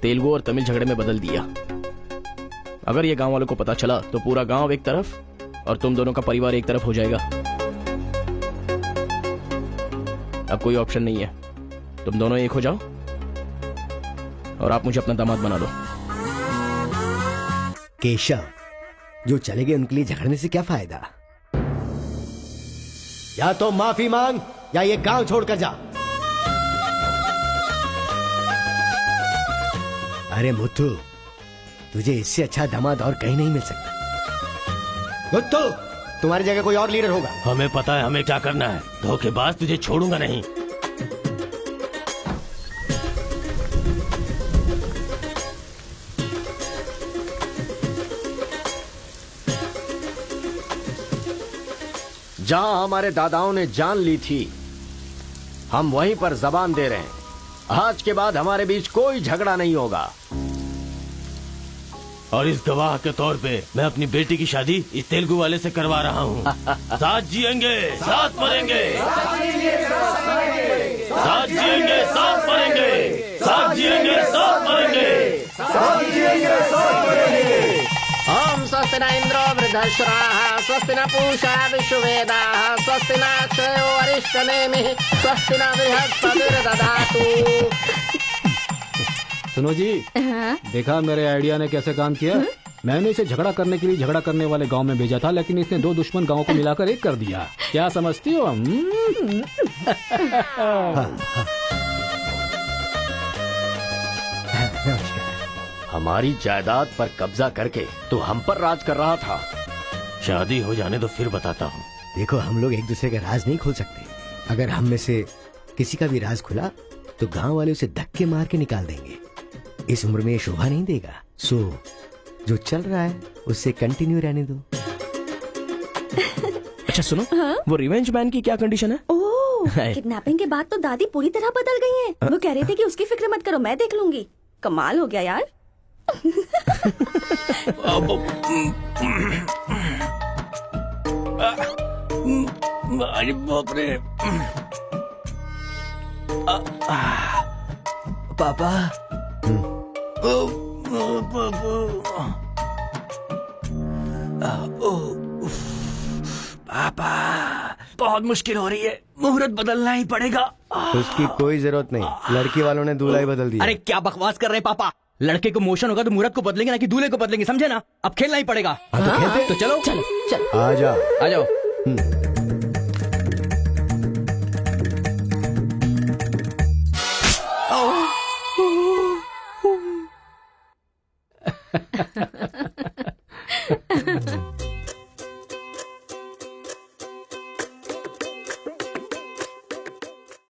तेलुगु और तमिल झगड़े में बदल दिया। अगर ये गांव वालों को पता चला तो पूरा गांव एक तरफ और तुम दोनों का परिवार एक तरफ हो जाएगा। अब कोई ऑप्शन नहीं है, तुम दोनों एक हो जाओ और आप मुझे अपना दामाद बना दो। केशव, जो चले गए उनके लिए झगड़ने से क्या फायदा? या तो माफी मांग या ये गांव छोड़कर जा। अरे मुत्तू, तुझे इससे अच्छा दामाद और कहीं नहीं मिल सकता। मुत्तू, तुम्हारी जगह कोई और लीडर होगा। हमें पता है हमें क्या करना है। धोखेबाज, तुझे छोड़ूंगा नहीं। जहां हमारे दादाओं ने जान ली थी, हम वहीं पर जबान दे रहे हैं। आज के बाद हमारे बीच कोई झगड़ा नहीं होगा। और इस गवाह के तौर पे मैं अपनी बेटी की शादी इस तेलुगु वाले से करवा रहा हूँ। साथ जिएंगे, साथ मरेंगे, साथ जिएंगे, साथ मरेंगे, साथ जिएंगे, साथ मरेंगे, साथ जिएंगे, साथ मरेंगे। ओम स्वस्ति न इंद्रो वृद्धश्राः स्वस्ति न पूषा विश्ववेदाः स्वस्ति न क्षयो अरिष्टनेमिः स्वस्ति न बृहस्पतिर्दधातु। सुनो जी, देखा मेरे आइडिया ने कैसे काम किया? मैंने इसे झगड़ा करने के लिए झगड़ा करने वाले गांव में भेजा था, लेकिन इसने दो दुश्मन गांवों को मिलाकर एक कर दिया। क्या समझती हो? हमारी जायदाद पर कब्जा करके तू हम पर राज कर रहा था। शादी हो जाने तो फिर बताता हूँ। देखो, हम लोग एक दूसरे का राज नहीं खोल सकते। अगर हम में से किसी का भी राज खुला तो गांव वाले उसे धक्के मार के निकाल देंगे। इस उम्र में ये शोभा नहीं देगा। सो जो चल रहा है उससे कंटिन्यू रहने दो। अच्छा सुनो, वो रिवेंज मैन की क्या कंडीशन है? ओह, किडनैपिंग के बाद तो दादी पूरी तरह बदल गई हैं। वो कह रहे थे कि उसकी फिक्र मत करो, मैं देख लूंगी। कमाल हो गया यार। अरे बाप रे। पापा, पापा, बहुत मुश्किल हो रही है। मुहूर्त बदलना ही पड़ेगा। उसकी कोई जरूरत नहीं, लड़की वालों ने दूल्हा ही बदल दिया। अरे क्या बकवास कर रहे हैं पापा? लड़के को मोशन होगा तो मुहूर्त को बदलेंगे ना कि दूल्हे को बदलेंगे, समझे ना? अब खेलना ही पड़ेगा। तो चलो चलो चलो, आ जाओ, आ जाओ।